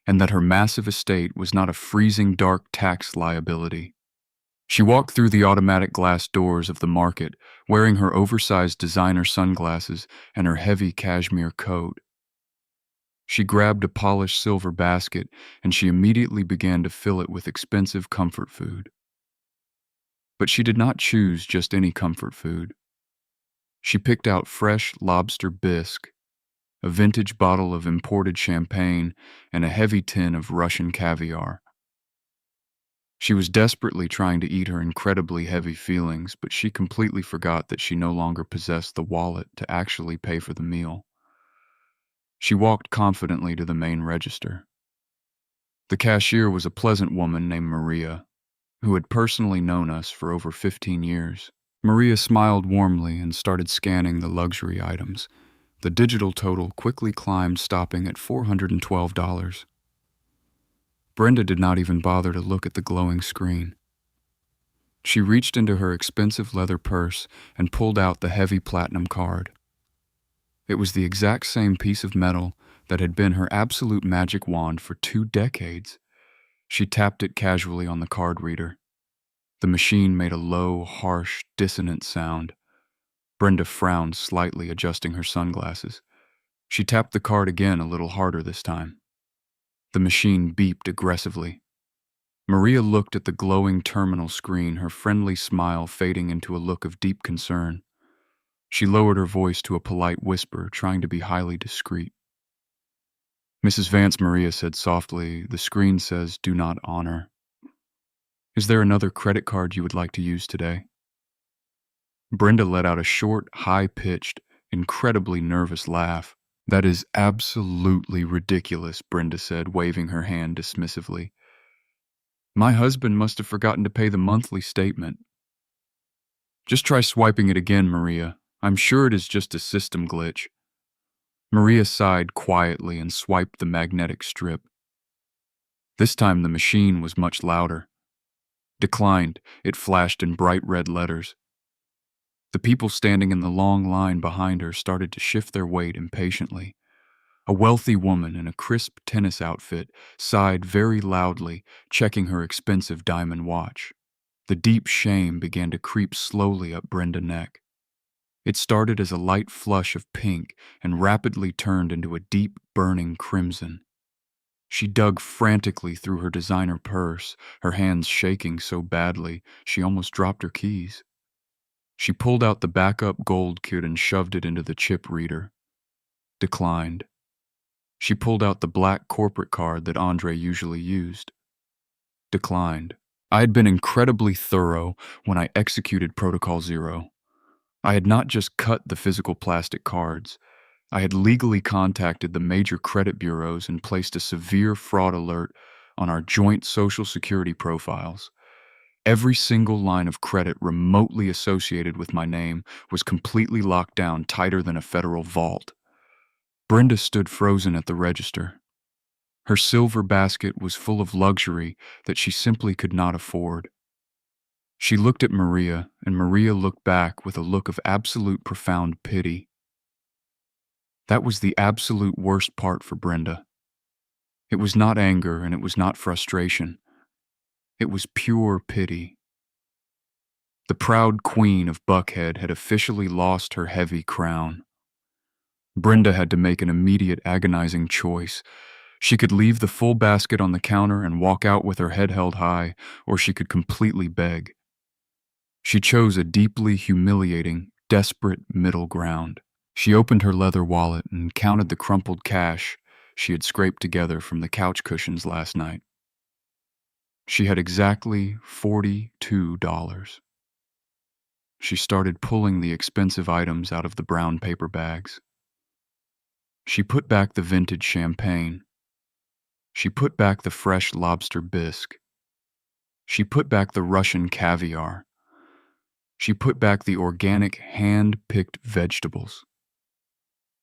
and that her massive estate was not a freezing dark tax liability. She walked through the automatic glass doors of the market, wearing her oversized designer sunglasses and her heavy cashmere coat. She grabbed a polished silver basket, and she immediately began to fill it with expensive comfort food. But she did not choose just any comfort food. She picked out fresh lobster bisque, a vintage bottle of imported champagne, and a heavy tin of Russian caviar. She was desperately trying to eat her incredibly heavy feelings, but she completely forgot that she no longer possessed the wallet to actually pay for the meal. She walked confidently to the main register. The cashier was a pleasant woman named Maria, who had personally known us for over 15 years. Maria smiled warmly and started scanning the luxury items. The digital total quickly climbed, stopping at $412. Brenda did not even bother to look at the glowing screen. She reached into her expensive leather purse and pulled out the heavy platinum card. It was the exact same piece of metal that had been her absolute magic wand for 2 decades. She tapped it casually on the card reader. The machine made a low, harsh, dissonant sound. Brenda frowned slightly, adjusting her sunglasses. She tapped the card again, a little harder this time. The machine beeped aggressively. Maria looked at the glowing terminal screen, her friendly smile fading into a look of deep concern. She lowered her voice to a polite whisper, trying to be highly discreet. "Mrs. Vance," Maria said softly, "the screen says do not honor. Is there another credit card you would like to use today?" Brenda let out a short, high-pitched, incredibly nervous laugh. "That is absolutely ridiculous," Brenda said, waving her hand dismissively. "My husband must have forgotten to pay the monthly statement." "Just try swiping it again, Maria. I'm sure it is just a system glitch." Maria sighed quietly and swiped the magnetic strip. This time the machine was much louder. "Declined," it flashed in bright red letters. The people standing in the long line behind her started to shift their weight impatiently. A wealthy woman in a crisp tennis outfit sighed very loudly, checking her expensive diamond watch. The deep shame began to creep slowly up Brenda's neck. It started as a light flush of pink and rapidly turned into a deep, burning crimson. She dug frantically through her designer purse, her hands shaking so badly she almost dropped her keys. She pulled out the backup gold kit and shoved it into the chip reader. Declined. She pulled out the black corporate card that Andre usually used. Declined. I had been incredibly thorough when I executed Protocol Zero. I had not just cut the physical plastic cards. I had legally contacted the major credit bureaus and placed a severe fraud alert on our joint Social Security profiles. Every single line of credit remotely associated with my name was completely locked down tighter than a federal vault. Brenda stood frozen at the register. Her silver basket was full of luxury that she simply could not afford. She looked at Maria, and Maria looked back with a look of absolute profound pity. That was the absolute worst part for Brenda. It was not anger and it was not frustration. It was pure pity. The proud queen of Buckhead had officially lost her heavy crown. Brenda had to make an immediate agonizing choice. She could leave the full basket on the counter and walk out with her head held high, or she could completely beg. She chose a deeply humiliating, desperate middle ground. She opened her leather wallet and counted the crumpled cash she had scraped together from the couch cushions last night. She had exactly $42. She started pulling the expensive items out of the brown paper bags. She put back the vintage champagne. She put back the fresh lobster bisque. She put back the Russian caviar. She put back the organic, hand-picked vegetables.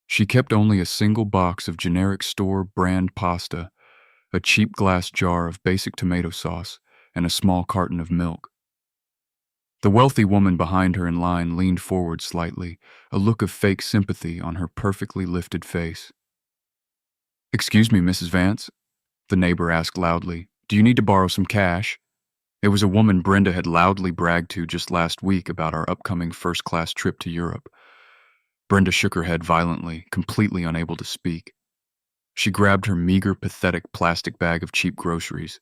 She kept only a single box of generic store brand pasta, a cheap glass jar of basic tomato sauce, and a small carton of milk. The wealthy woman behind her in line leaned forward slightly, a look of fake sympathy on her perfectly lifted face. "Excuse me, Mrs. Vance," the neighbor asked loudly. "Do you need to borrow some cash?" It was a woman Brenda had loudly bragged to just last week about our upcoming first-class trip to Europe. Brenda shook her head violently, completely unable to speak. She grabbed her meager, pathetic plastic bag of cheap groceries.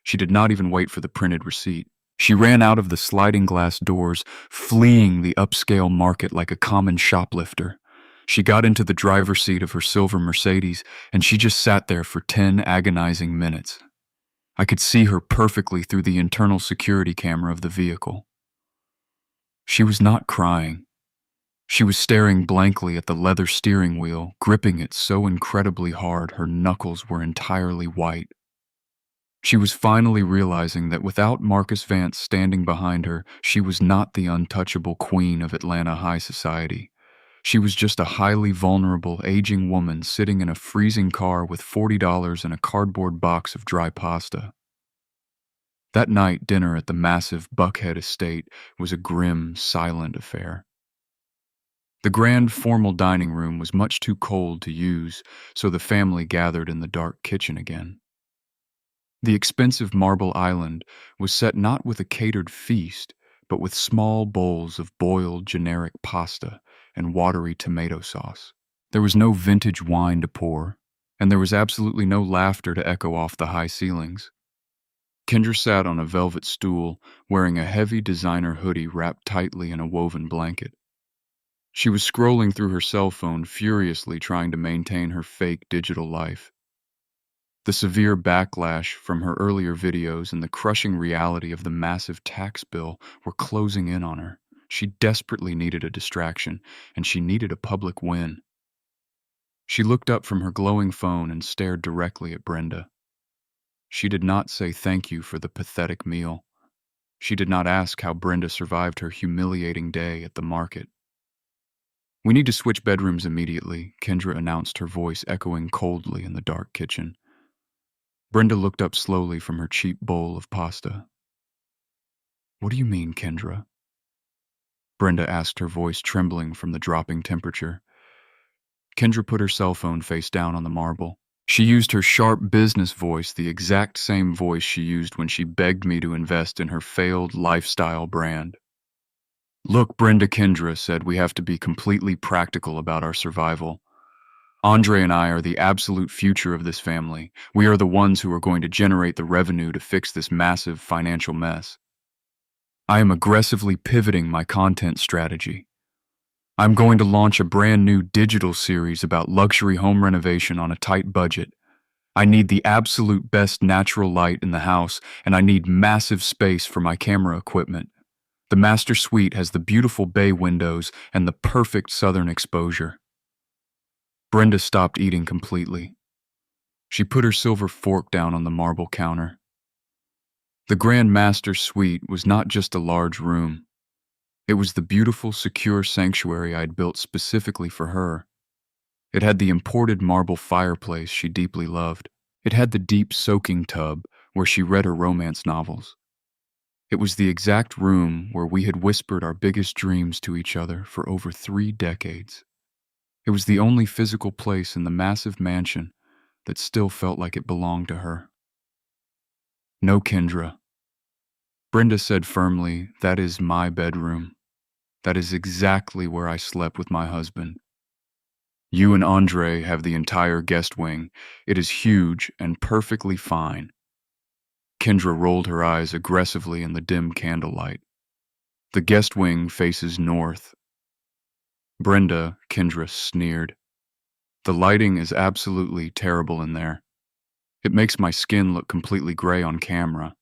She did not even wait for the printed receipt. She ran out of the sliding glass doors, fleeing the upscale market like a common shoplifter. She got into the driver's seat of her silver Mercedes, and she just sat there for 10 agonizing minutes. I could see her perfectly through the internal security camera of the vehicle. She was not crying. She was staring blankly at the leather steering wheel, gripping it so incredibly hard her knuckles were entirely white. She was finally realizing that without Marcus Vance standing behind her, she was not the untouchable queen of Atlanta high society. She was just a highly vulnerable, aging woman sitting in a freezing car with $40 and a cardboard box of dry pasta. That night, dinner at the massive Buckhead estate was a grim, silent affair. The grand, formal dining room was much too cold to use, so the family gathered in the dark kitchen again. The expensive marble island was set not with a catered feast, but with small bowls of boiled generic pasta and watery tomato sauce. There was no vintage wine to pour, and there was absolutely no laughter to echo off the high ceilings. Kendra sat on a velvet stool, wearing a heavy designer hoodie wrapped tightly in a woven blanket. She was scrolling through her cell phone, furiously trying to maintain her fake digital life. The severe backlash from her earlier videos and the crushing reality of the massive tax bill were closing in on her. She desperately needed a distraction, and she needed a public win. She looked up from her glowing phone and stared directly at Brenda. She did not say thank you for the pathetic meal. She did not ask how Brenda survived her humiliating day at the market. "We need to switch bedrooms immediately," Kendra announced, her voice echoing coldly in the dark kitchen. Brenda looked up slowly from her cheap bowl of pasta. "What do you mean, Kendra?" Brenda asked, her voice trembling from the dropping temperature. Kendra put her cell phone face down on the marble. She used her sharp business voice, the exact same voice she used when she begged me to invest in her failed lifestyle brand. "Look, Brenda," Kendra said, "we have to be completely practical about our survival. Andre and I are the absolute future of this family. We are the ones who are going to generate the revenue to fix this massive financial mess. I am aggressively pivoting my content strategy. I'm going to launch a brand new digital series about luxury home renovation on a tight budget. I need the absolute best natural light in the house, and I need massive space for my camera equipment. The master suite has the beautiful bay windows and the perfect southern exposure." Brenda stopped eating completely. She put her silver fork down on the marble counter. The Grand Master Suite was not just a large room. It was the beautiful, secure sanctuary I'd built specifically for her. It had the imported marble fireplace she deeply loved. It had the deep soaking tub where she read her romance novels. It was the exact room where we had whispered our biggest dreams to each other for over 3 decades. It was the only physical place in the massive mansion that still felt like it belonged to her. No, Kendra. Brenda said firmly, that is my bedroom. That is exactly where I slept with my husband. You and Andre have the entire guest wing. It is huge and perfectly fine. Kendra rolled her eyes aggressively in the dim candlelight. The guest wing faces north. Brenda, Kendra sneered. The lighting is absolutely terrible in there. It makes my skin look completely gray on camera.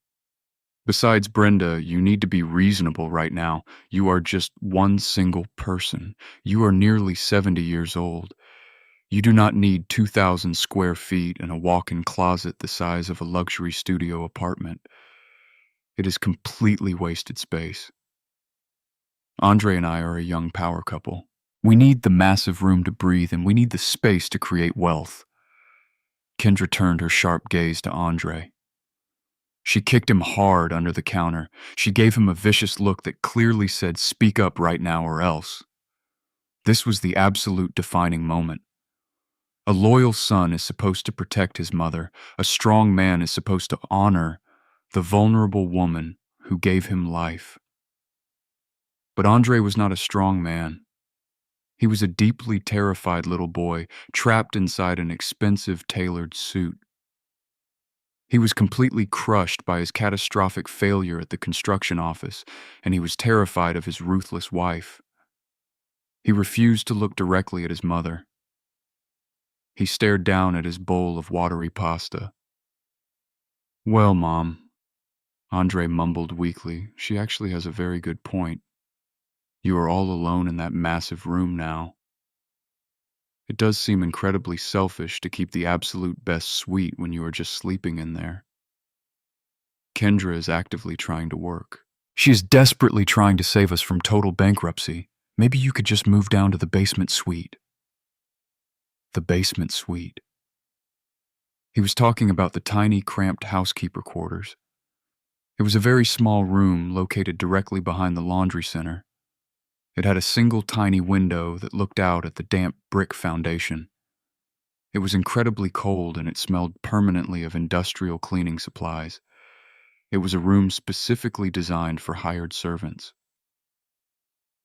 Besides, Brenda, you need to be reasonable right now. You are just one single person. You are nearly 70 years old. You do not need 2,000 square feet and a walk-in closet the size of a luxury studio apartment. It is completely wasted space. Andre and I are a young power couple. We need the massive room to breathe, and we need the space to create wealth. Kendra turned her sharp gaze to Andre. She kicked him hard under the counter. She gave him a vicious look that clearly said, "Speak up right now or else." This was the absolute defining moment. A loyal son is supposed to protect his mother. A strong man is supposed to honor the vulnerable woman who gave him life. But Andre was not a strong man. He was a deeply terrified little boy, trapped inside an expensive tailored suit. He was completely crushed by his catastrophic failure at the construction office, and he was terrified of his ruthless wife. He refused to look directly at his mother. He stared down at his bowl of watery pasta. "Well, Mom," Andre mumbled weakly, "she actually has a very good point. You are all alone in that massive room now. It does seem incredibly selfish to keep the absolute best suite when you are just sleeping in there. Kendra is actively trying to work. She is desperately trying to save us from total bankruptcy. Maybe you could just move down to the basement suite." The basement suite. He was talking about the tiny, cramped housekeeper quarters. It was a very small room located directly behind the laundry center. It had a single tiny window that looked out at the damp brick foundation. It was incredibly cold and it smelled permanently of industrial cleaning supplies. It was a room specifically designed for hired servants.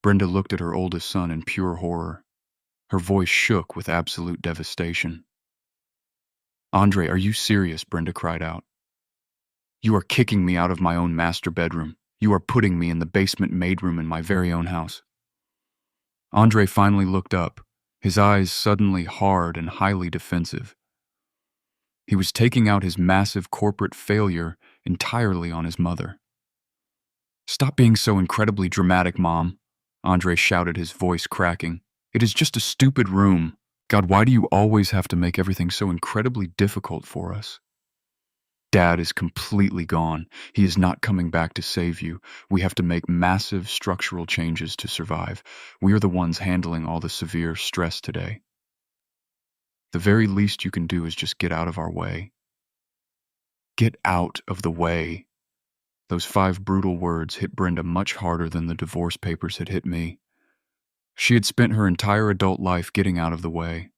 Brenda looked at her oldest son in pure horror. Her voice shook with absolute devastation. "Andre, are you serious?" Brenda cried out. "You are kicking me out of my own master bedroom. You are putting me in the basement maidroom in my very own house." Andre finally looked up, his eyes suddenly hard and highly defensive. He was taking out his massive corporate failure entirely on his mother. "Stop being so incredibly dramatic, Mom," Andre shouted, his voice cracking. "It is just a stupid room. God, why do you always have to make everything so incredibly difficult for us? Dad is completely gone. He is not coming back to save you. We have to make massive structural changes to survive. We are the ones handling all the severe stress today. The very least you can do is just get out of our way." Get out of the way. Those 5 brutal words hit Brenda much harder than the divorce papers had hit me. She had spent her entire adult life getting out of the way.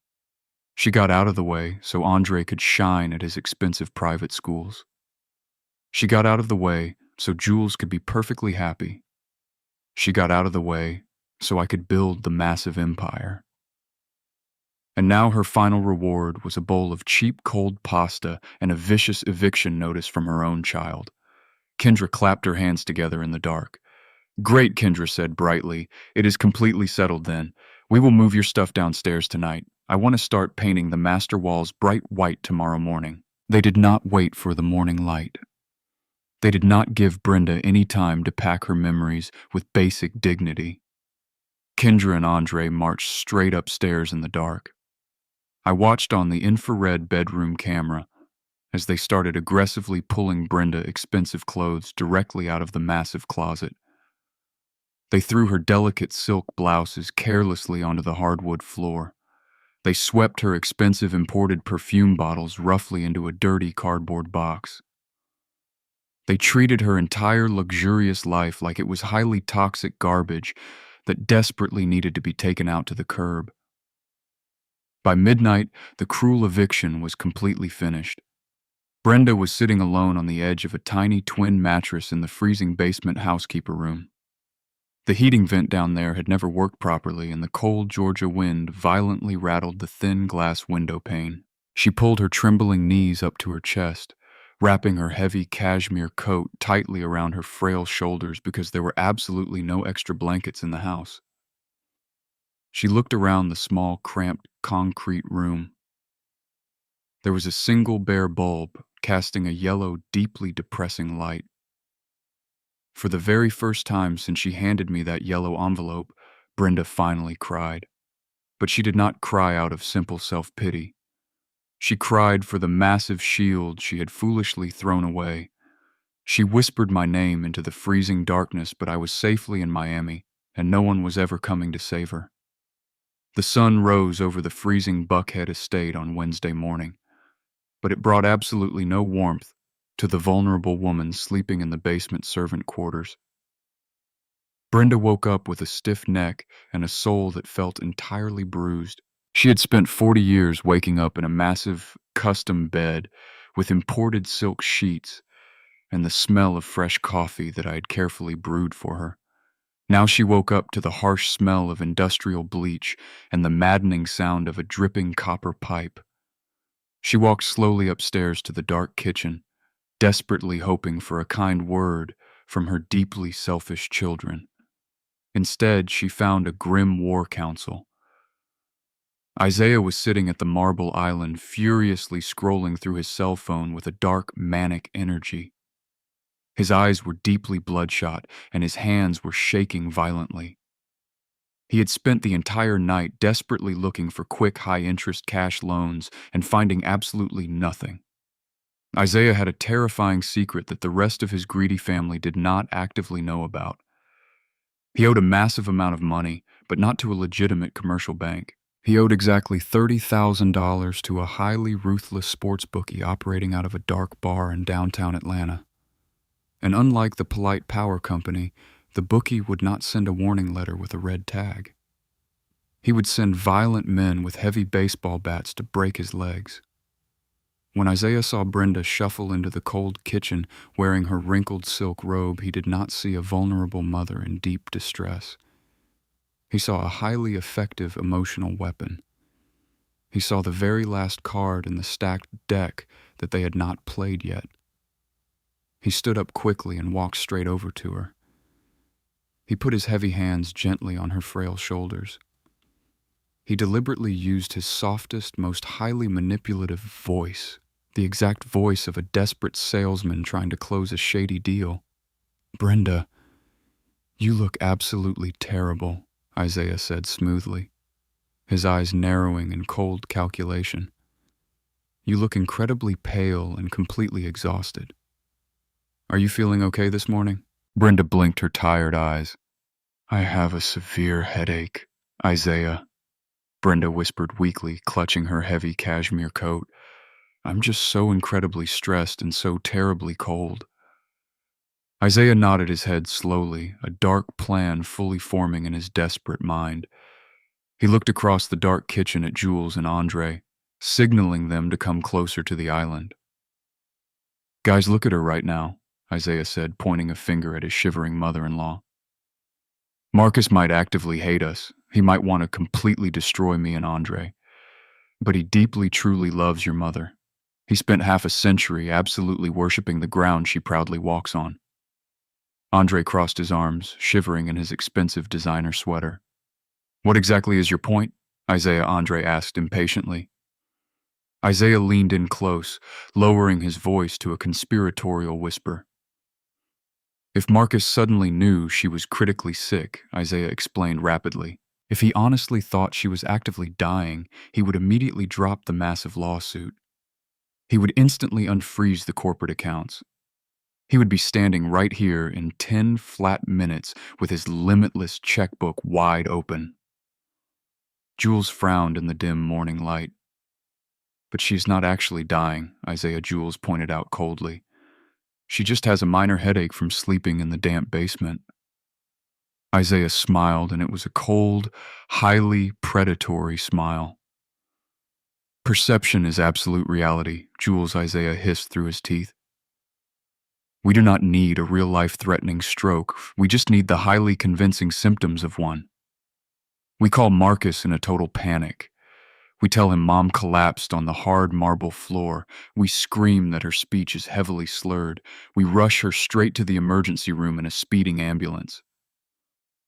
She got out of the way so Andre could shine at his expensive private schools. She got out of the way so Jules could be perfectly happy. She got out of the way so I could build the massive empire. And now her final reward was a bowl of cheap cold pasta and a vicious eviction notice from her own child. Kendra clapped her hands together in the dark. "Great," Kendra said brightly. "It is completely settled then. We will move your stuff downstairs tonight. I want to start painting the master walls bright white tomorrow morning." They did not wait for the morning light. They did not give Brenda any time to pack her memories with basic dignity. Kendra and Andre marched straight upstairs in the dark. I watched on the infrared bedroom camera as they started aggressively pulling Brenda expensive clothes directly out of the massive closet. They threw her delicate silk blouses carelessly onto the hardwood floor. They swept her expensive imported perfume bottles roughly into a dirty cardboard box. They treated her entire luxurious life like it was highly toxic garbage that desperately needed to be taken out to the curb. By midnight, the cruel eviction was completely finished. Brenda was sitting alone on the edge of a tiny twin mattress in the freezing basement housekeeper room. The heating vent down there had never worked properly, and the cold Georgia wind violently rattled the thin glass window pane. She pulled her trembling knees up to her chest, wrapping her heavy cashmere coat tightly around her frail shoulders because there were absolutely no extra blankets in the house. She looked around the small, cramped, concrete room. There was a single bare bulb, casting a yellow, deeply depressing light. For the very first time since she handed me that yellow envelope, Brenda finally cried. But she did not cry out of simple self-pity. She cried for the massive shield she had foolishly thrown away. She whispered my name into the freezing darkness, but I was safely in Miami, and no one was ever coming to save her. The sun rose over the freezing Buckhead estate on Wednesday morning, but it brought absolutely no warmth to the vulnerable woman sleeping in the basement servant quarters. Brenda woke up with a stiff neck and a soul that felt entirely bruised. She had spent 40 years waking up in a massive, custom bed with imported silk sheets and the smell of fresh coffee that I had carefully brewed for her. Now she woke up to the harsh smell of industrial bleach and the maddening sound of a dripping copper pipe. She walked slowly upstairs to the dark kitchen, desperately hoping for a kind word from her deeply selfish children. Instead, she found a grim war council. Isaiah was sitting at the marble island, furiously scrolling through his cell phone with a dark, manic energy. His eyes were deeply bloodshot, and his hands were shaking violently. He had spent the entire night desperately looking for quick, high-interest cash loans and finding absolutely nothing. Isaiah had a terrifying secret that the rest of his greedy family did not actively know about. He owed a massive amount of money, but not to a legitimate commercial bank. He owed exactly $30,000 to a highly ruthless sports bookie operating out of a dark bar in downtown Atlanta. And unlike the polite power company, the bookie would not send a warning letter with a red tag. He would send violent men with heavy baseball bats to break his legs. When Isaiah saw Brenda shuffle into the cold kitchen wearing her wrinkled silk robe, he did not see a vulnerable mother in deep distress. He saw a highly effective emotional weapon. He saw the very last card in the stacked deck that they had not played yet. He stood up quickly and walked straight over to her. He put his heavy hands gently on her frail shoulders. He deliberately used his softest, most highly manipulative voice, the exact voice of a desperate salesman trying to close a shady deal. "Brenda, you look absolutely terrible," Isaiah said smoothly, his eyes narrowing in cold calculation. "You look incredibly pale and completely exhausted. Are you feeling okay this morning?" Brenda blinked her tired eyes. "I have a severe headache, Isaiah," Brenda whispered weakly, clutching her heavy cashmere coat. "I'm just so incredibly stressed and so terribly cold." Isaiah nodded his head slowly, a dark plan fully forming in his desperate mind. He looked across the dark kitchen at Jules and Andre, signaling them to come closer to the island. "Guys, look at her right now," Isaiah said, pointing a finger at his shivering mother-in-law. "Marcus might actively hate us. He might want to completely destroy me and Andre. But he deeply, truly loves your mother. He spent half a century absolutely worshiping the ground she proudly walks on." Andre crossed his arms, shivering in his expensive designer sweater. "What exactly is your point?" Andre asked impatiently. Isaiah leaned in close, lowering his voice to a conspiratorial whisper. "If Marcus suddenly knew she was critically sick," Isaiah explained rapidly, "if he honestly thought she was actively dying, he would immediately drop the massive lawsuit. He would instantly unfreeze the corporate accounts. He would be standing right here in 10 flat minutes with his limitless checkbook wide open." Jules frowned in the dim morning light. But she's not actually dying, Isaiah Jules pointed out coldly. She just has a minor headache from sleeping in the damp basement. Isaiah smiled, and it was a cold, highly predatory smile. Perception is absolute reality, Jules Isaiah hissed through his teeth. We do not need a real life-threatening stroke, we just need the highly convincing symptoms of one. We call Marcus in a total panic. We tell him Mom collapsed on the hard marble floor. We scream that her speech is heavily slurred. We rush her straight to the emergency room in a speeding ambulance.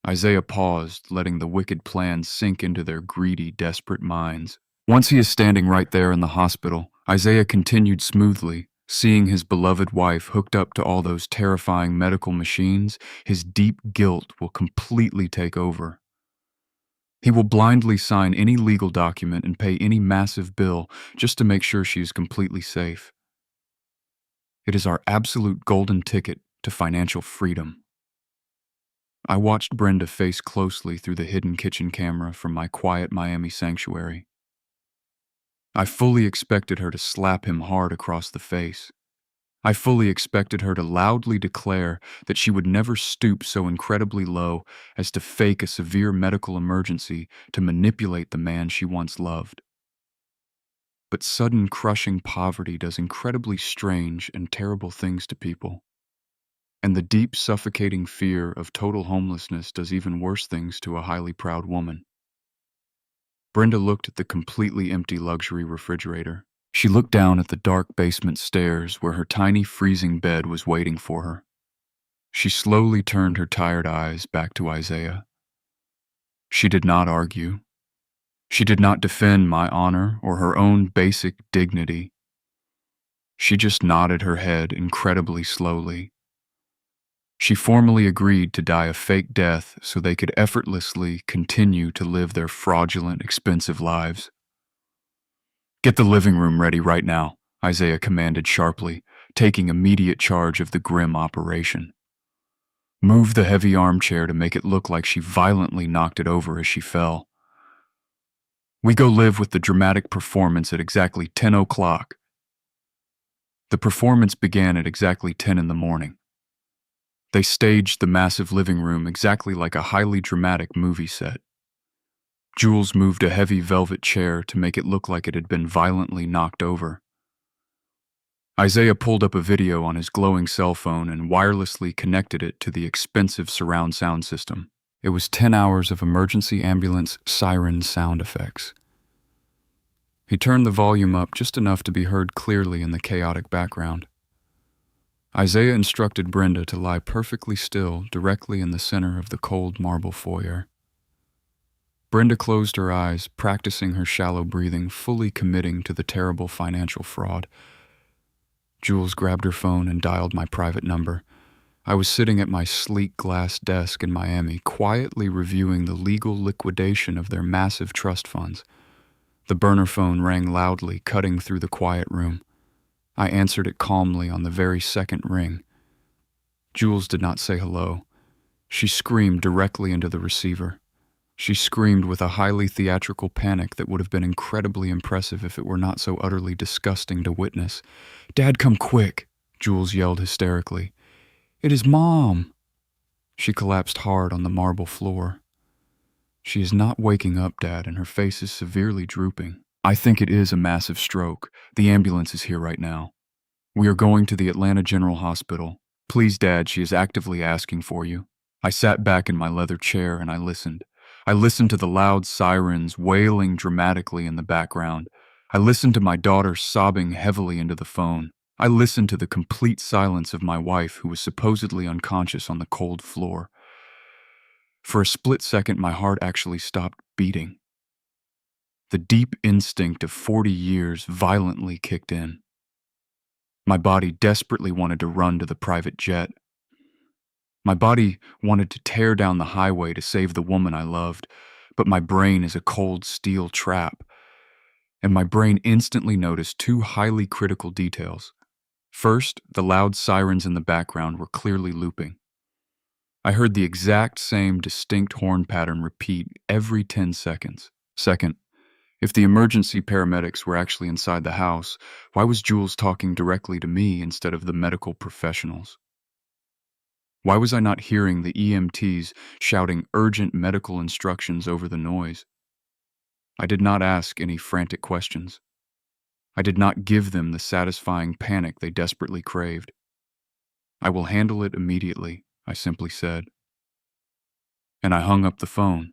Isaiah paused, letting the wicked plan sink into their greedy, desperate minds. Once he is standing right there in the hospital, Isaiah continued smoothly. Seeing his beloved wife hooked up to all those terrifying medical machines, his deep guilt will completely take over. He will blindly sign any legal document and pay any massive bill just to make sure she is completely safe. It is our absolute golden ticket to financial freedom. I watched Brenda face closely through the hidden kitchen camera from my quiet Miami sanctuary. I fully expected her to slap him hard across the face. I fully expected her to loudly declare that she would never stoop so incredibly low as to fake a severe medical emergency to manipulate the man she once loved. But sudden crushing poverty does incredibly strange and terrible things to people. And the deep suffocating fear of total homelessness does even worse things to a highly proud woman. Brenda looked at the completely empty luxury refrigerator. She looked down at the dark basement stairs where her tiny freezing bed was waiting for her. She slowly turned her tired eyes back to Isaiah. She did not argue. She did not defend my honor or her own basic dignity. She just nodded her head incredibly slowly. She formally agreed to die a fake death so they could effortlessly continue to live their fraudulent, expensive lives. Get the living room ready right now, Isaiah commanded sharply, taking immediate charge of the grim operation. Move the heavy armchair to make it look like she violently knocked it over as she fell. We go live with the dramatic performance at exactly 10 o'clock. The performance began at exactly 10 in the morning. They staged the massive living room exactly like a highly dramatic movie set. Jules moved a heavy velvet chair to make it look like it had been violently knocked over. Isaiah pulled up a video on his glowing cell phone and wirelessly connected it to the expensive surround sound system. It was 10 hours of emergency ambulance siren sound effects. He turned the volume up just enough to be heard clearly in the chaotic background. Isaiah instructed Brenda to lie perfectly still directly in the center of the cold marble foyer. Brenda closed her eyes, practicing her shallow breathing, fully committing to the terrible financial fraud. Jules grabbed her phone and dialed my private number. I was sitting at my sleek glass desk in Miami, quietly reviewing the legal liquidation of their massive trust funds. The burner phone rang loudly, cutting through the quiet room. I answered it calmly on the very second ring. Jules did not say hello. She screamed directly into the receiver. She screamed with a highly theatrical panic that would have been incredibly impressive if it were not so utterly disgusting to witness. "Dad, come quick!" Jules yelled hysterically. "It is Mom!" She collapsed hard on the marble floor. "She is not waking up, Dad, and her face is severely drooping. I think it is a massive stroke. The ambulance is here right now. We are going to the Atlanta General Hospital. Please, Dad, she is actively asking for you." I sat back in my leather chair and I listened. I listened to the loud sirens wailing dramatically in the background. I listened to my daughter sobbing heavily into the phone. I listened to the complete silence of my wife, who was supposedly unconscious on the cold floor. For a split second, my heart actually stopped beating. The deep instinct of 40 years violently kicked in. My body desperately wanted to run to the private jet. My body wanted to tear down the highway to save the woman I loved, but my brain is a cold steel trap. And my brain instantly noticed two highly critical details. First, the loud sirens in the background were clearly looping. I heard the exact same distinct horn pattern repeat every 10 seconds. Second, if the emergency paramedics were actually inside the house, why was Jules talking directly to me instead of the medical professionals? Why was I not hearing the EMTs shouting urgent medical instructions over the noise? I did not ask any frantic questions. I did not give them the satisfying panic they desperately craved. I will handle it immediately, I simply said. And I hung up the phone.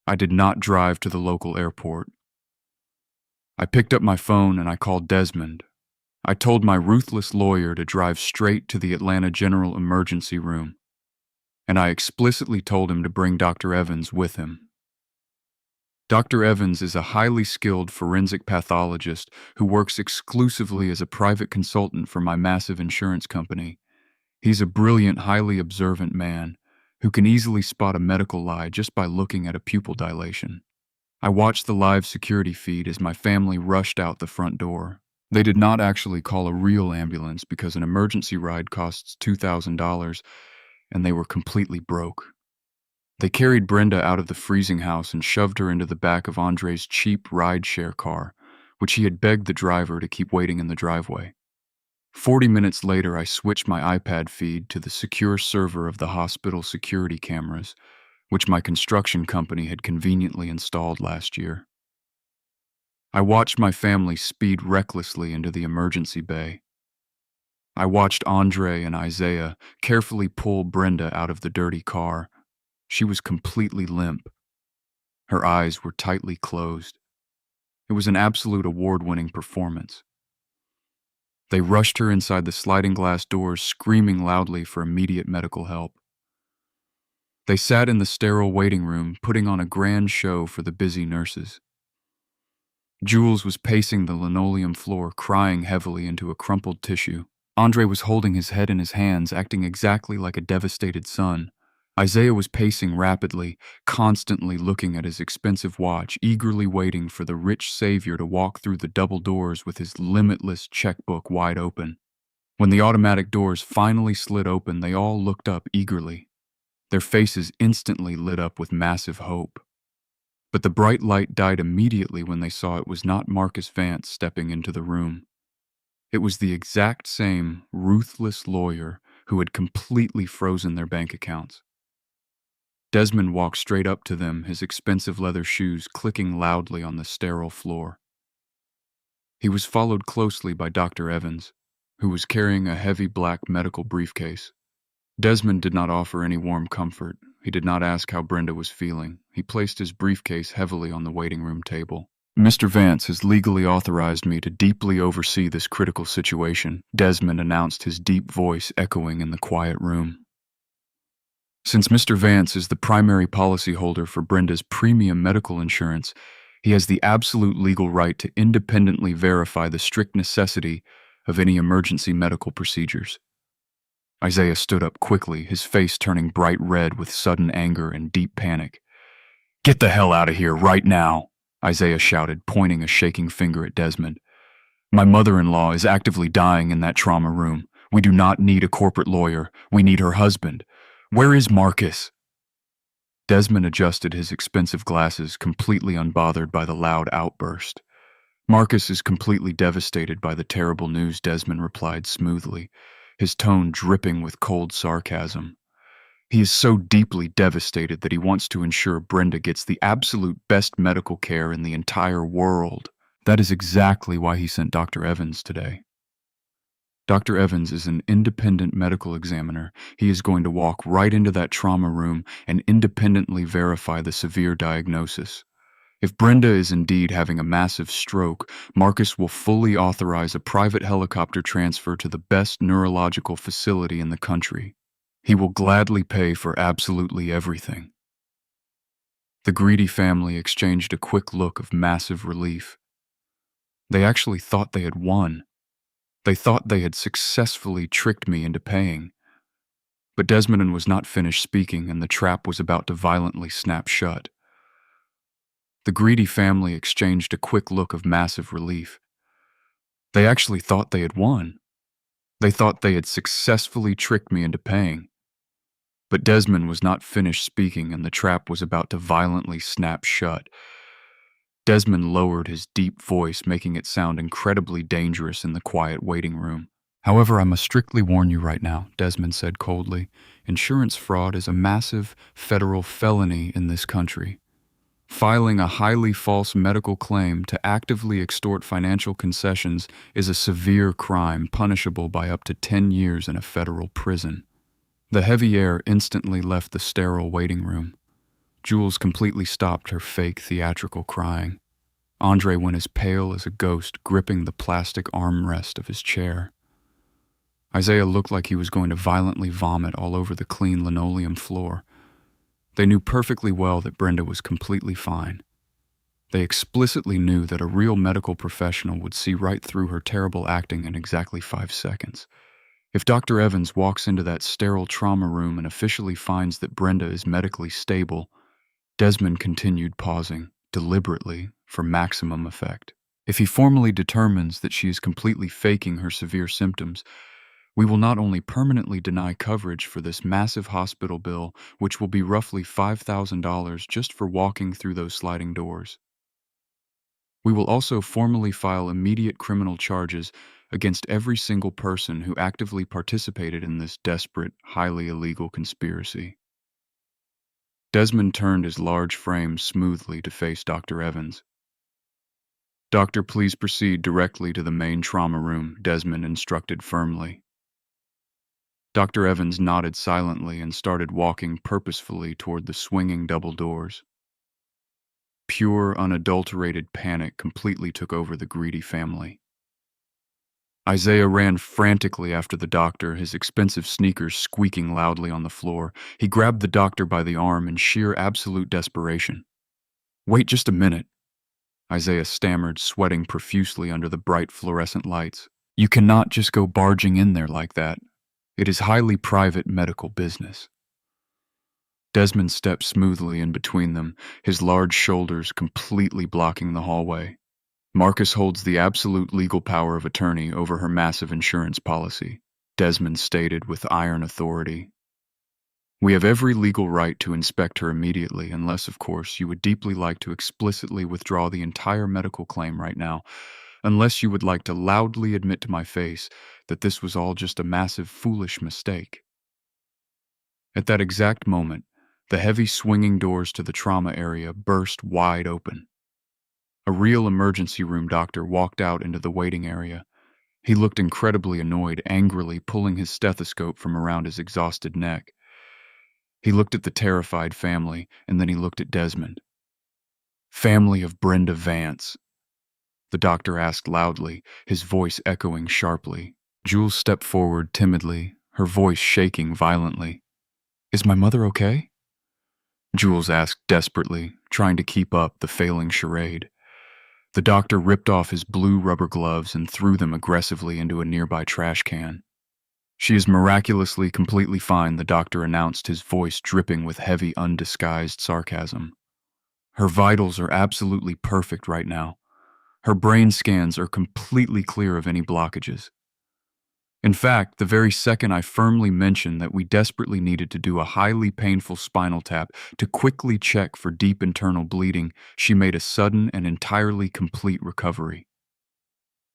I did not drive to the local airport. I picked up my phone and I called Desmond. I told my ruthless lawyer to drive straight to the Atlanta General Emergency Room, and I explicitly told him to bring Dr. Evans with him. Dr. Evans is a highly skilled forensic pathologist who works exclusively as a private consultant for my massive insurance company. He's a brilliant, highly observant man who can easily spot a medical lie just by looking at a pupil dilation. I watched the live security feed as my family rushed out the front door. They did not actually call a real ambulance because an emergency ride costs $2,000 and they were completely broke. They carried Brenda out of the freezing house and shoved her into the back of Andre's cheap ride-share car, which he had begged the driver to keep waiting in the driveway. 40 minutes later, I switched my iPad feed to the secure server of the hospital security cameras, which my construction company had conveniently installed last year. I watched my family speed recklessly into the emergency bay. I watched Andre and Isaiah carefully pull Brenda out of the dirty car. She was completely limp. Her eyes were tightly closed. It was an absolute award-winning performance. They rushed her inside the sliding glass doors, screaming loudly for immediate medical help. They sat in the sterile waiting room, putting on a grand show for the busy nurses. Jules was pacing the linoleum floor, crying heavily into a crumpled tissue. Andre was holding his head in his hands, acting exactly like a devastated son. Isaiah was pacing rapidly, constantly looking at his expensive watch, eagerly waiting for the rich savior to walk through the double doors with his limitless checkbook wide open. When the automatic doors finally slid open, they all looked up eagerly. Their faces instantly lit up with massive hope. But the bright light died immediately when they saw it was not Marcus Vance stepping into the room. It was the exact same ruthless lawyer who had completely frozen their bank accounts. Desmond walked straight up to them, his expensive leather shoes clicking loudly on the sterile floor. He was followed closely by Dr. Evans, who was carrying a heavy black medical briefcase. Desmond did not offer any warm comfort. He did not ask how Brenda was feeling. He placed his briefcase heavily on the waiting room table. Mr. Vance has legally authorized me to deeply oversee this critical situation, Desmond announced, his deep voice echoing in the quiet room. Since Mr. Vance is the primary policyholder for Brenda's premium medical insurance, he has the absolute legal right to independently verify the strict necessity of any emergency medical procedures. Isaiah stood up quickly, his face turning bright red with sudden anger and deep panic. "Get the hell out of here right now," Isaiah shouted, pointing a shaking finger at Desmond. "My mother-in-law is actively dying in that trauma room. We do not need a corporate lawyer. We need her husband. Where is Marcus?" Desmond adjusted his expensive glasses, completely unbothered by the loud outburst. "Marcus is completely devastated by the terrible news," Desmond replied smoothly, his tone dripping with cold sarcasm. "He is so deeply devastated that he wants to ensure Brenda gets the absolute best medical care in the entire world. That is exactly why he sent Dr. Evans today. Dr. Evans is an independent medical examiner. He is going to walk right into that trauma room and independently verify the severe diagnosis. If Brenda is indeed having a massive stroke, Marcus will fully authorize a private helicopter transfer to the best neurological facility in the country. He will gladly pay for absolutely everything." The greedy family exchanged a quick look of massive relief. They actually thought they had won. They thought they had successfully tricked me into paying. But Desmond was not finished speaking, and the trap was about to violently snap shut. The greedy family exchanged a quick look of massive relief. They actually thought they had won. They thought they had successfully tricked me into paying. But Desmond was not finished speaking, and the trap was about to violently snap shut. Desmond lowered his deep voice, making it sound incredibly dangerous in the quiet waiting room. "However, I must strictly warn you right now," Desmond said coldly. "Insurance fraud is a massive federal felony in this country. Filing a highly false medical claim to actively extort financial concessions is a severe crime punishable by up to 10 years in a federal prison." The heavy air instantly left the sterile waiting room. Jules completely stopped her fake theatrical crying. Andre went as pale as a ghost, gripping the plastic armrest of his chair. Isaiah looked like he was going to violently vomit all over the clean linoleum floor. They knew perfectly well that Brenda was completely fine. They explicitly knew that a real medical professional would see right through her terrible acting in exactly 5 seconds. If Dr. Evans walks into that sterile trauma room and officially finds that Brenda is medically stable, Desmond continued, pausing, deliberately, for maximum effect. If he formally determines that she is completely faking her severe symptoms, we will not only permanently deny coverage for this massive hospital bill, which will be roughly $5,000 just for walking through those sliding doors. We will also formally file immediate criminal charges against every single person who actively participated in this desperate, highly illegal conspiracy. Desmond turned his large frame smoothly to face Dr. Evans. "Doctor, please proceed directly to the main trauma room," Desmond instructed firmly. Dr. Evans nodded silently and started walking purposefully toward the swinging double doors. Pure, unadulterated panic completely took over the greedy family. Isaiah ran frantically after the doctor, his expensive sneakers squeaking loudly on the floor. He grabbed the doctor by the arm in sheer absolute desperation. "Wait just a minute," Isaiah stammered, sweating profusely under the bright fluorescent lights. "You cannot just go barging in there like that. It is highly private medical business." Desmond stepped smoothly in between them, his large shoulders completely blocking the hallway. "Marcus holds the absolute legal power of attorney over her massive insurance policy," Desmond stated with iron authority. "We have every legal right to inspect her immediately, unless, of course, you would deeply like to explicitly withdraw the entire medical claim right now, unless you would like to loudly admit to my face that this was all just a massive, foolish mistake." At that exact moment, the heavy swinging doors to the trauma area burst wide open. A real emergency room doctor walked out into the waiting area. He looked incredibly annoyed, angrily pulling his stethoscope from around his exhausted neck. He looked at the terrified family, and then he looked at Desmond. "Family of Brenda Vance," the doctor asked loudly, his voice echoing sharply. Jules stepped forward timidly, her voice shaking violently. "Is my mother okay?" Jules asked desperately, trying to keep up the failing charade. The doctor ripped off his blue rubber gloves and threw them aggressively into a nearby trash can. "She is miraculously completely fine," the doctor announced, his voice dripping with heavy, undisguised sarcasm. "Her vitals are absolutely perfect right now. Her brain scans are completely clear of any blockages. In fact, the very second I firmly mentioned that we desperately needed to do a highly painful spinal tap to quickly check for deep internal bleeding, she made a sudden and entirely complete recovery.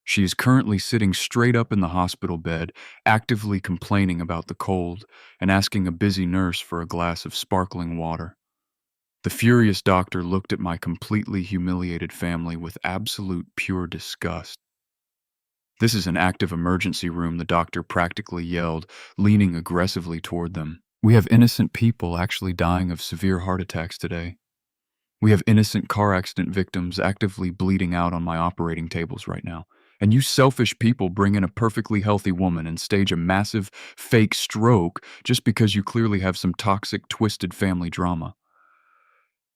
She is currently sitting straight up in the hospital bed, actively complaining about the cold and asking a busy nurse for a glass of sparkling water." The furious doctor looked at my completely humiliated family with absolute pure disgust. "This is an active emergency room," the doctor practically yelled, leaning aggressively toward them. "We have innocent people actually dying of severe heart attacks today. We have innocent car accident victims actively bleeding out on my operating tables right now. And you selfish people bring in a perfectly healthy woman and stage a massive fake stroke just because you clearly have some toxic, twisted family drama."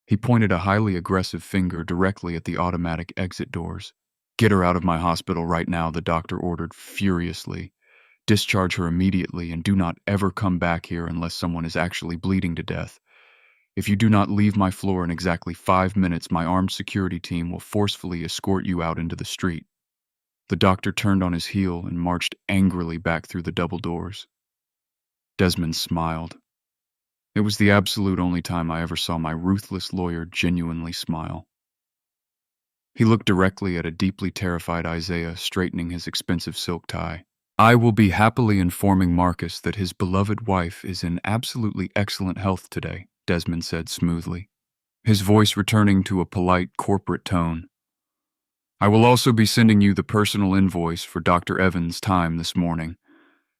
He pointed a highly aggressive finger directly at the automatic exit doors. "Get her out of my hospital right now," the doctor ordered furiously. "Discharge her immediately and do not ever come back here unless someone is actually bleeding to death. If you do not leave my floor in exactly 5 minutes, my armed security team will forcefully escort you out into the street." The doctor turned on his heel and marched angrily back through the double doors. Desmond smiled. It was the absolute only time I ever saw my ruthless lawyer genuinely smile. He looked directly at a deeply terrified Isaiah straightening his expensive silk tie. I will be happily informing Marcus that his beloved wife is in absolutely excellent health today, Desmond said smoothly, his voice returning to a polite corporate tone. I will also be sending you the personal invoice for Dr. Evans' time this morning.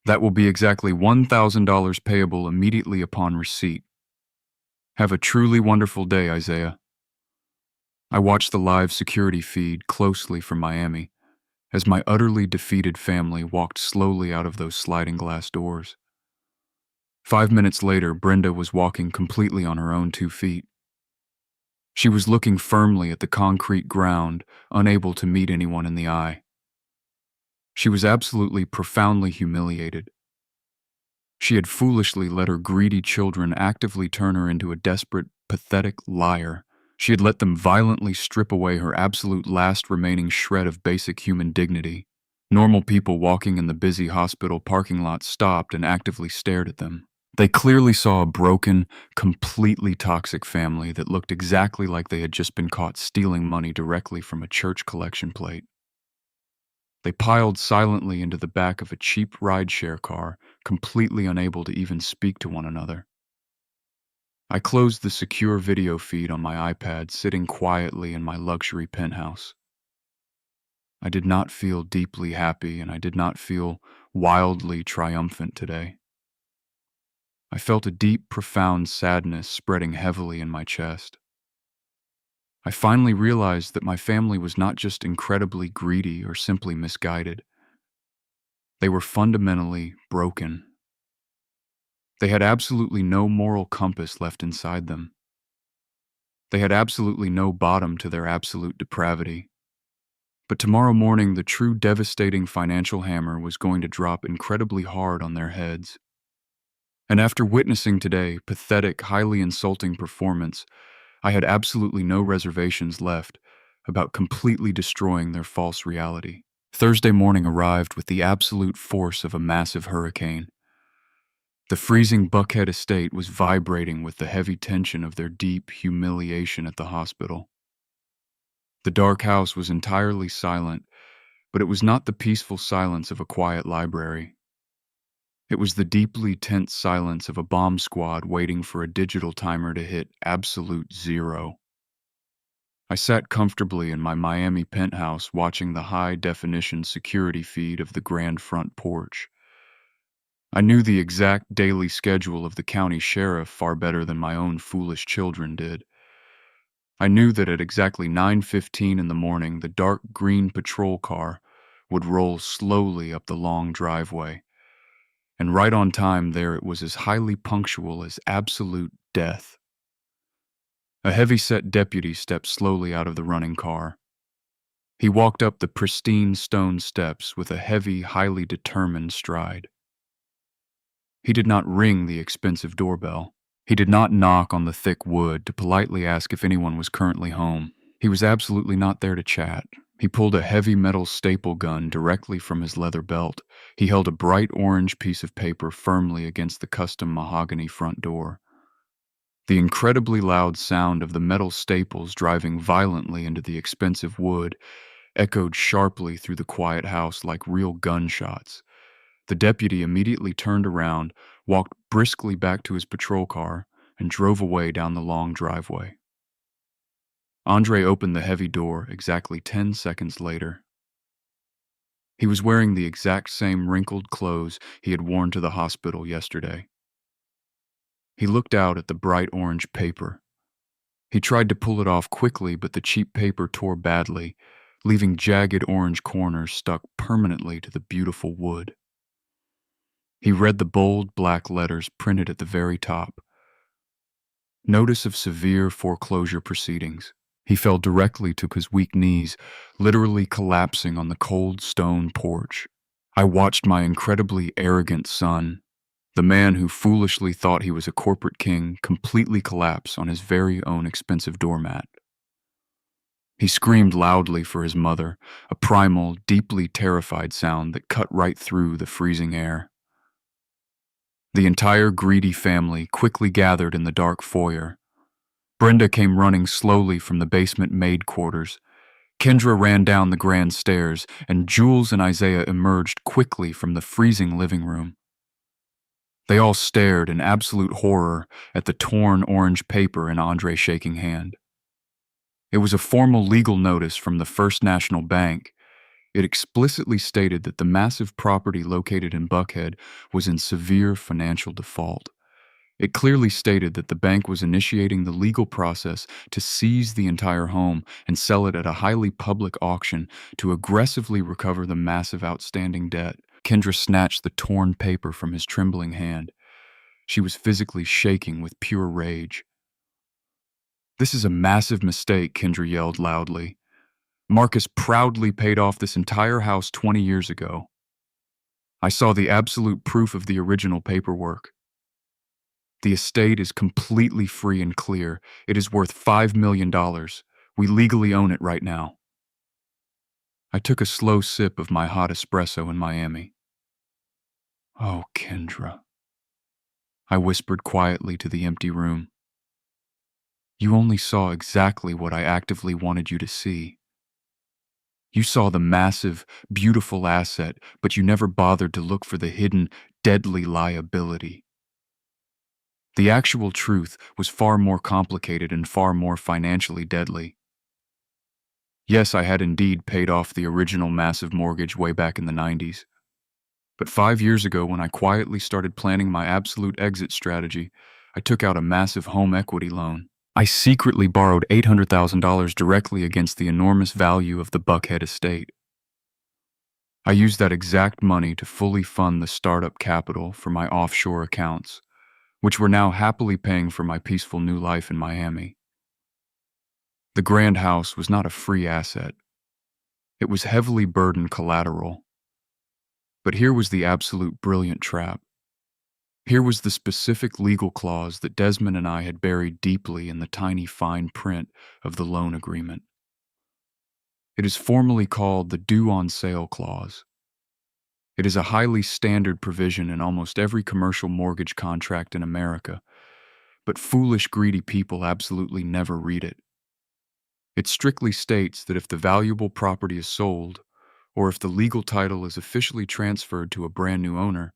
That will be exactly $1,000 payable immediately upon receipt. Have a truly wonderful day, Isaiah. I watched the live security feed closely from Miami as my utterly defeated family walked slowly out of those sliding glass doors. 5 minutes later, Brenda was walking completely on her own 2 feet. She was looking firmly at the concrete ground, unable to meet anyone in the eye. She was absolutely profoundly humiliated. She had foolishly let her greedy children actively turn her into a desperate, pathetic liar. She had let them violently strip away her absolute last remaining shred of basic human dignity. Normal people walking in the busy hospital parking lot stopped and actively stared at them. They clearly saw a broken, completely toxic family that looked exactly like they had just been caught stealing money directly from a church collection plate. They piled silently into the back of a cheap rideshare car, completely unable to even speak to one another. I closed the secure video feed on my iPad, sitting quietly in my luxury penthouse. I did not feel deeply happy, and I did not feel wildly triumphant today. I felt a deep, profound sadness spreading heavily in my chest. I finally realized that my family was not just incredibly greedy or simply misguided. They were fundamentally broken. They had absolutely no moral compass left inside them. They had absolutely no bottom to their absolute depravity. But tomorrow morning, the true devastating financial hammer was going to drop incredibly hard on their heads. And after witnessing today pathetic, highly insulting performance, I had absolutely no reservations left about completely destroying their false reality. Thursday morning arrived with the absolute force of a massive hurricane. The freezing Buckhead estate was vibrating with the heavy tension of their deep humiliation at the hospital. The dark house was entirely silent, but it was not the peaceful silence of a quiet library. It was the deeply tense silence of a bomb squad waiting for a digital timer to hit absolute zero. I sat comfortably in my Miami penthouse watching the high-definition security feed of the grand front porch. I knew the exact daily schedule of the county sheriff far better than my own foolish children did. I knew that at exactly 9:15 in the morning, the dark green patrol car would roll slowly up the long driveway. And right on time there it was as highly punctual as absolute death. A heavy-set deputy stepped slowly out of the running car. He walked up the pristine stone steps with a heavy, highly determined stride. He did not ring the expensive doorbell. He did not knock on the thick wood to politely ask if anyone was currently home. He was absolutely not there to chat. He pulled a heavy metal staple gun directly from his leather belt. He held a bright orange piece of paper firmly against the custom mahogany front door. The incredibly loud sound of the metal staples driving violently into the expensive wood echoed sharply through the quiet house like real gunshots. The deputy immediately turned around, walked briskly back to his patrol car, and drove away down the long driveway. Andre opened the heavy door exactly 10 seconds later. He was wearing the exact same wrinkled clothes he had worn to the hospital yesterday. He looked out at the bright orange paper. He tried to pull it off quickly, but the cheap paper tore badly, leaving jagged orange corners stuck permanently to the beautiful wood. He read the bold black letters printed at the very top. Notice of severe foreclosure proceedings. He fell directly to his weak knees, literally collapsing on the cold stone porch. I watched my incredibly arrogant son, the man who foolishly thought he was a corporate king, completely collapse on his very own expensive doormat. He screamed loudly for his mother, a primal, deeply terrified sound that cut right through the freezing air. The entire greedy family quickly gathered in the dark foyer. Brenda came running slowly from the basement maid quarters, Kendra ran down the grand stairs, and Jules and Isaiah emerged quickly from the freezing living room. They all stared in absolute horror at the torn orange paper in Andre's shaking hand. It was a formal legal notice from the First National Bank. It explicitly stated that the massive property located in Buckhead was in severe financial default. It clearly stated that the bank was initiating the legal process to seize the entire home and sell it at a highly public auction to aggressively recover the massive outstanding debt. Kendra snatched the torn paper from his trembling hand. She was physically shaking with pure rage. "This is a massive mistake," Kendra yelled loudly. "Marcus proudly paid off this entire house 20 years ago. I saw the absolute proof of the original paperwork. The estate is completely free and clear. It is worth $5 million. We legally own it right now." I took a slow sip of my hot espresso in Miami. "Oh, Kendra," I whispered quietly to the empty room. "You only saw exactly what I actively wanted you to see. You saw the massive, beautiful asset, but you never bothered to look for the hidden, deadly liability. The actual truth was far more complicated and far more financially deadly. Yes, I had indeed paid off the original massive mortgage way back in the 90s. But 5 years ago, when I quietly started planning my absolute exit strategy, I took out a massive home equity loan. I secretly borrowed $800,000 directly against the enormous value of the Buckhead estate. I used that exact money to fully fund the startup capital for my offshore accounts, which were now happily paying for my peaceful new life in Miami. The grand house was not a free asset. It was heavily burdened collateral. But here was the absolute brilliant trap. Here was the specific legal clause that Desmond and I had buried deeply in the tiny fine print of the loan agreement. It is formally called the due on sale clause. It is a highly standard provision in almost every commercial mortgage contract in America, but foolish, greedy people absolutely never read it. It strictly states that if the valuable property is sold, or if the legal title is officially transferred to a brand new owner,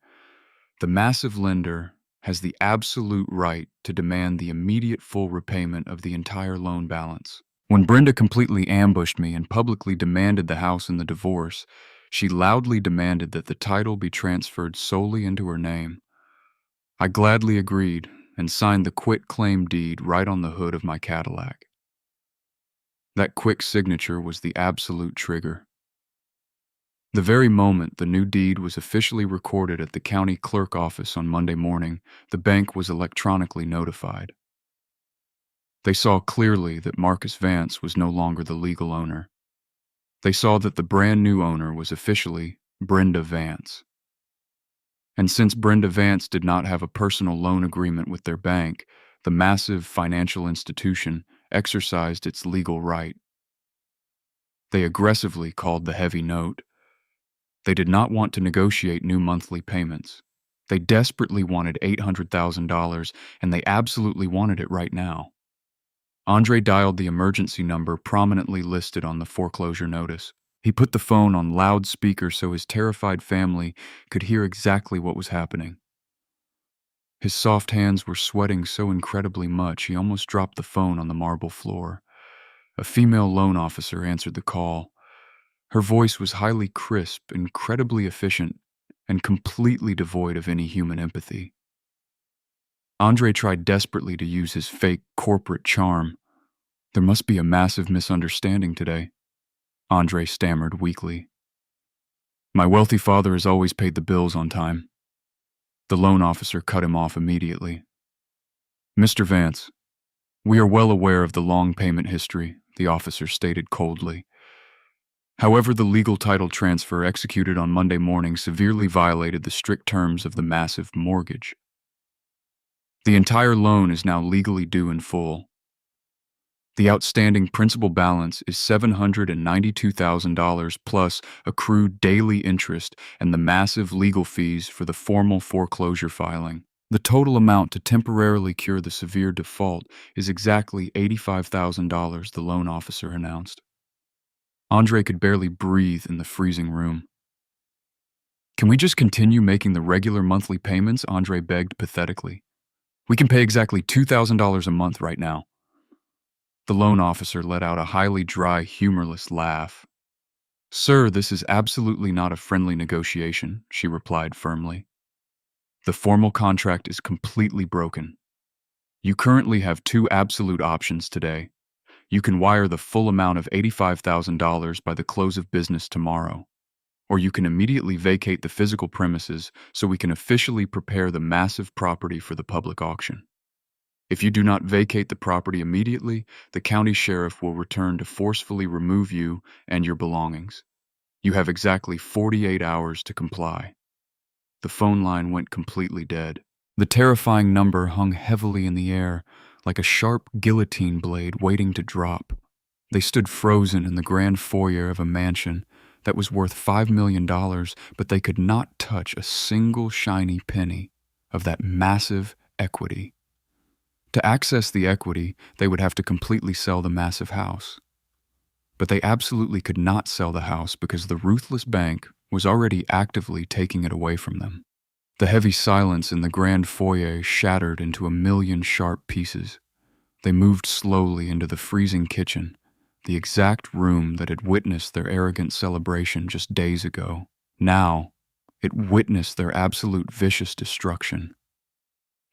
the massive lender has the absolute right to demand the immediate full repayment of the entire loan balance. When Brenda completely ambushed me and publicly demanded the house in the divorce, she loudly demanded that the title be transferred solely into her name. I gladly agreed and signed the quit-claim deed right on the hood of my Cadillac. That quick signature was the absolute trigger. The very moment the new deed was officially recorded at the county clerk office on Monday morning, the bank was electronically notified. They saw clearly that Marcus Vance was no longer the legal owner. They saw that the brand new owner was officially Brenda Vance. And since Brenda Vance did not have a personal loan agreement with their bank, the massive financial institution exercised its legal right. They aggressively called the heavy note. They did not want to negotiate new monthly payments. They desperately wanted $800,000, and they absolutely wanted it right now. Andre dialed the emergency number prominently listed on the foreclosure notice. He put the phone on loudspeaker so his terrified family could hear exactly what was happening. His soft hands were sweating so incredibly much he almost dropped the phone on the marble floor. A female loan officer answered the call. Her voice was highly crisp, incredibly efficient, and completely devoid of any human empathy. Andre tried desperately to use his fake corporate charm. "There must be a massive misunderstanding today," Andre stammered weakly. "My wealthy father has always paid the bills on time." The loan officer cut him off immediately. "Mr. Vance, we are well aware of the long payment history," the officer stated coldly. "However, the legal title transfer executed on Monday morning severely violated the strict terms of the massive mortgage. The entire loan is now legally due in full. The outstanding principal balance is $792,000 plus accrued daily interest and the massive legal fees for the formal foreclosure filing. The total amount to temporarily cure the severe default is exactly $85,000, the loan officer announced. Andre could barely breathe in the freezing room. "Can we just continue making the regular monthly payments?" Andre begged pathetically. "We can pay exactly $2,000 a month right now." The loan officer let out a highly dry, humorless laugh. "Sir, this is absolutely not a friendly negotiation," she replied firmly. "The formal contract is completely broken. You currently have two absolute options today. You can wire the full amount of $85,000 by the close of business tomorrow, or you can immediately vacate the physical premises so we can officially prepare the massive property for the public auction. If you do not vacate the property immediately, the county sheriff will return to forcefully remove you and your belongings. You have exactly 48 hours to comply." The phone line went completely dead. The terrifying number hung heavily in the air, like a sharp guillotine blade waiting to drop. They stood frozen in the grand foyer of a mansion that was worth $5 million, but they could not touch a single shiny penny of that massive equity. To access the equity, they would have to completely sell the massive house. But they absolutely could not sell the house because the ruthless bank was already actively taking it away from them. The heavy silence in the grand foyer shattered into a million sharp pieces. They moved slowly into the freezing kitchen, the exact room that had witnessed their arrogant celebration just days ago. Now, it witnessed their absolute vicious destruction.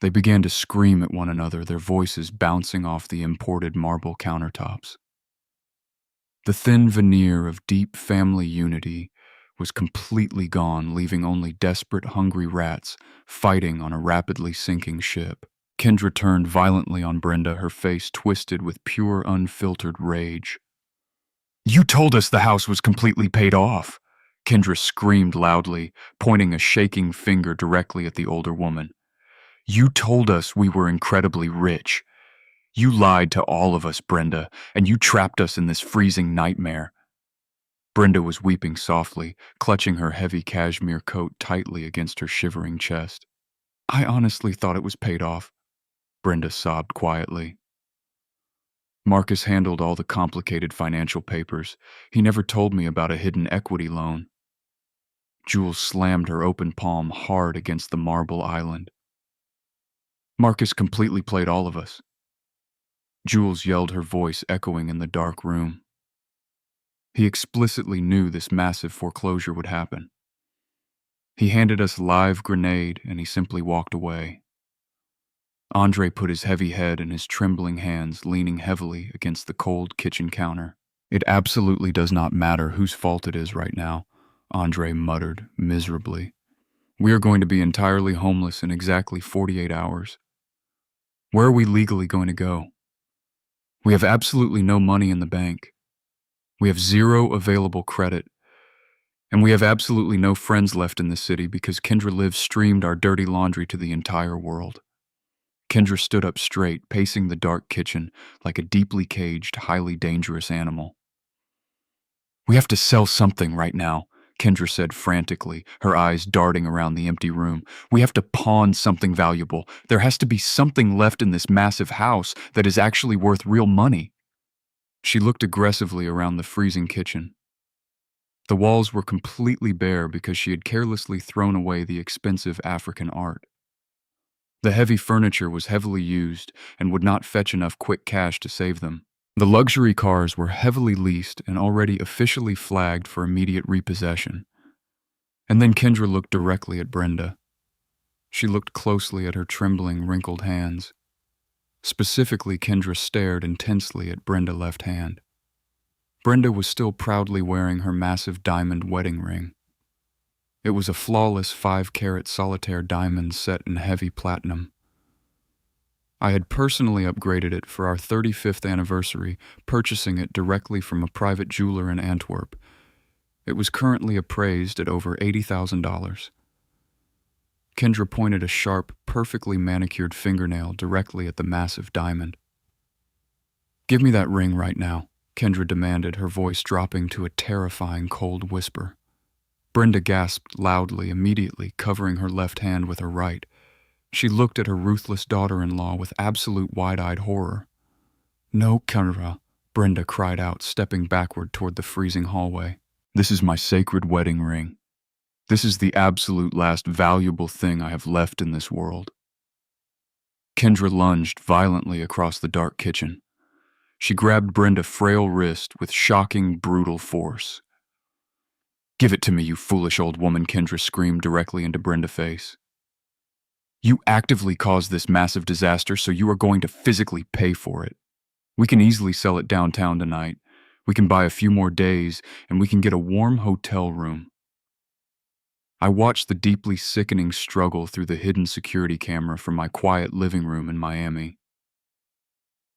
They began to scream at one another, their voices bouncing off the imported marble countertops. The thin veneer of deep family unity was completely gone, leaving only desperate, hungry rats fighting on a rapidly sinking ship. Kendra turned violently on Brenda, her face twisted with pure, unfiltered rage. "You told us the house was completely paid off!" Kendra screamed loudly, pointing a shaking finger directly at the older woman. "You told us we were incredibly rich. You lied to all of us, Brenda, and you trapped us in this freezing nightmare." Brenda was weeping softly, clutching her heavy cashmere coat tightly against her shivering chest. "I honestly thought it was paid off," Brenda sobbed quietly. "Marcus handled all the complicated financial papers. He never told me about a hidden equity loan." Jules slammed her open palm hard against the marble island. "Marcus completely played all of us." Jules yelled, her voice echoing in the dark room. "He explicitly knew this massive foreclosure would happen. He handed us a live grenade and he simply walked away." Andre put his heavy head in his trembling hands, leaning heavily against the cold kitchen counter. "It absolutely does not matter whose fault it is right now," Andre muttered miserably. "We are going to be entirely homeless in exactly 48 hours. Where are we legally going to go? We have absolutely no money in the bank. We have zero available credit. And we have absolutely no friends left in the city because Kendra Liv streamed our dirty laundry to the entire world." Kendra stood up straight, pacing the dark kitchen like a deeply caged, highly dangerous animal. "We have to sell something right now," Kendra said frantically, her eyes darting around the empty room. "We have to pawn something valuable. There has to be something left in this massive house that is actually worth real money." She looked aggressively around the freezing kitchen. The walls were completely bare because she had carelessly thrown away the expensive African art. The heavy furniture was heavily used and would not fetch enough quick cash to save them. The luxury cars were heavily leased and already officially flagged for immediate repossession. And then Kendra looked directly at Brenda. She looked closely at her trembling, wrinkled hands. Specifically, Kendra stared intensely at Brenda's left hand. Brenda was still proudly wearing her massive diamond wedding ring. It was a flawless 5-carat solitaire diamond set in heavy platinum. I had personally upgraded it for our 35th anniversary, purchasing it directly from a private jeweler in Antwerp. It was currently appraised at over $80,000. Kendra pointed a sharp, perfectly manicured fingernail directly at the massive diamond. "Give me that ring right now," Kendra demanded, her voice dropping to a terrifying cold whisper. Brenda gasped loudly, immediately covering her left hand with her right. She looked at her ruthless daughter-in-law with absolute wide-eyed horror. "No, Kendra, Brenda cried out, stepping backward toward the freezing hallway. This is my sacred wedding ring. This is the absolute last valuable thing I have left in this world. Kendra lunged violently across the dark kitchen. She grabbed Brenda's frail wrist with shocking, brutal force. Give it to me, you foolish old woman, Kendra screamed directly into Brenda's face. You actively caused this massive disaster, so you are going to physically pay for it. We can easily sell it downtown tonight. We can buy a few more days, and we can get a warm hotel room. I watched the deeply sickening struggle through the hidden security camera from my quiet living room in Miami.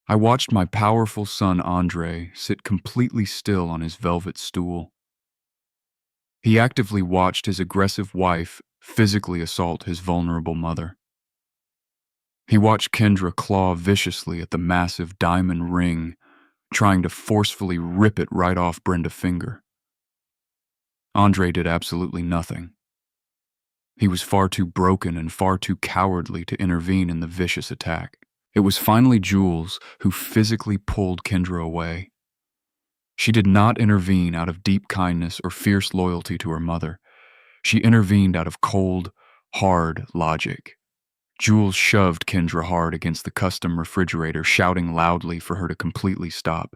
I watched my powerful son Andre sit completely still on his velvet stool. He actively watched his aggressive wife physically assault his vulnerable mother. He watched Kendra claw viciously at the massive diamond ring, trying to forcefully rip it right off Brenda's finger. Andre did absolutely nothing. He was far too broken and far too cowardly to intervene in the vicious attack. It was finally Jules who physically pulled Kendra away. She did not intervene out of deep kindness or fierce loyalty to her mother. She intervened out of cold, hard logic. Jules shoved Kendra hard against the custom refrigerator, shouting loudly for her to completely stop.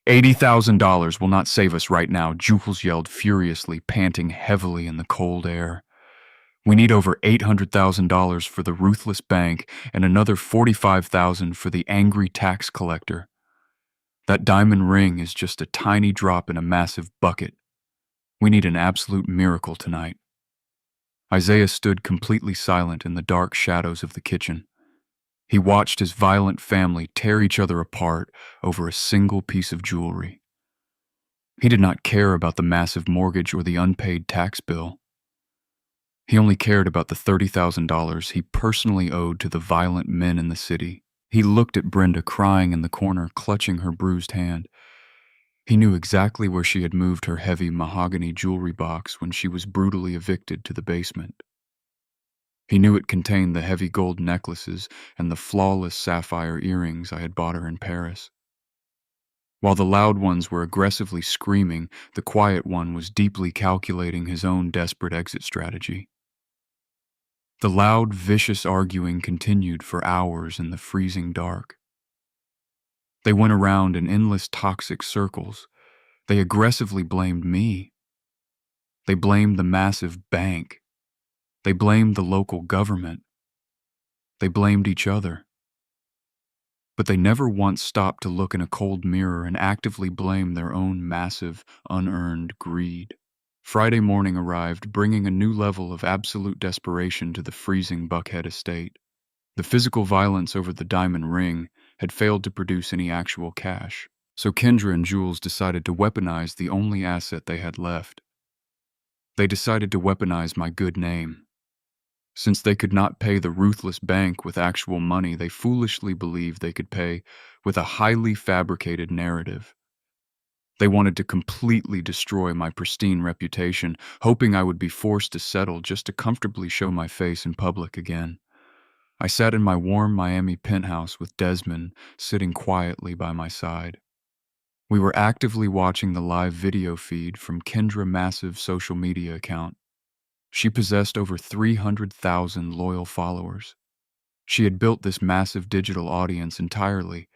$80,000 will not save us right now, Jules yelled furiously, panting heavily in the cold air. We need over $800,000 for the ruthless bank and another $45,000 for the angry tax collector. That diamond ring is just a tiny drop in a massive bucket. We need an absolute miracle tonight. Isaiah stood completely silent in the dark shadows of the kitchen. He watched his violent family tear each other apart over a single piece of jewelry. He did not care about the massive mortgage or the unpaid tax bill. He only cared about the $30,000 he personally owed to the violent men in the city. He looked at Brenda crying in the corner, clutching her bruised hand. He knew exactly where she had moved her heavy mahogany jewelry box when she was brutally evicted to the basement. He knew it contained the heavy gold necklaces and the flawless sapphire earrings I had bought her in Paris. While the loud ones were aggressively screaming, the quiet one was deeply calculating his own desperate exit strategy. The loud, vicious arguing continued for hours in the freezing dark. They went around in endless toxic circles. They aggressively blamed me. They blamed the massive bank. They blamed the local government. They blamed each other. But they never once stopped to look in a cold mirror and actively blame their own massive, unearned greed. Friday morning arrived, bringing a new level of absolute desperation to the freezing Buckhead estate. The physical violence over the diamond ring had failed to produce any actual cash, so Kendra and Jules decided to weaponize the only asset they had left. They decided to weaponize my good name. Since they could not pay the ruthless bank with actual money, they foolishly believed they could pay with a highly fabricated narrative. They wanted to completely destroy my pristine reputation, hoping I would be forced to settle just to comfortably show my face in public again. I sat in my warm Miami penthouse with Desmond sitting quietly by my side. We were actively watching the live video feed from Kendra's massive social media account. She possessed over 300,000 loyal followers. She had built this massive digital audience entirely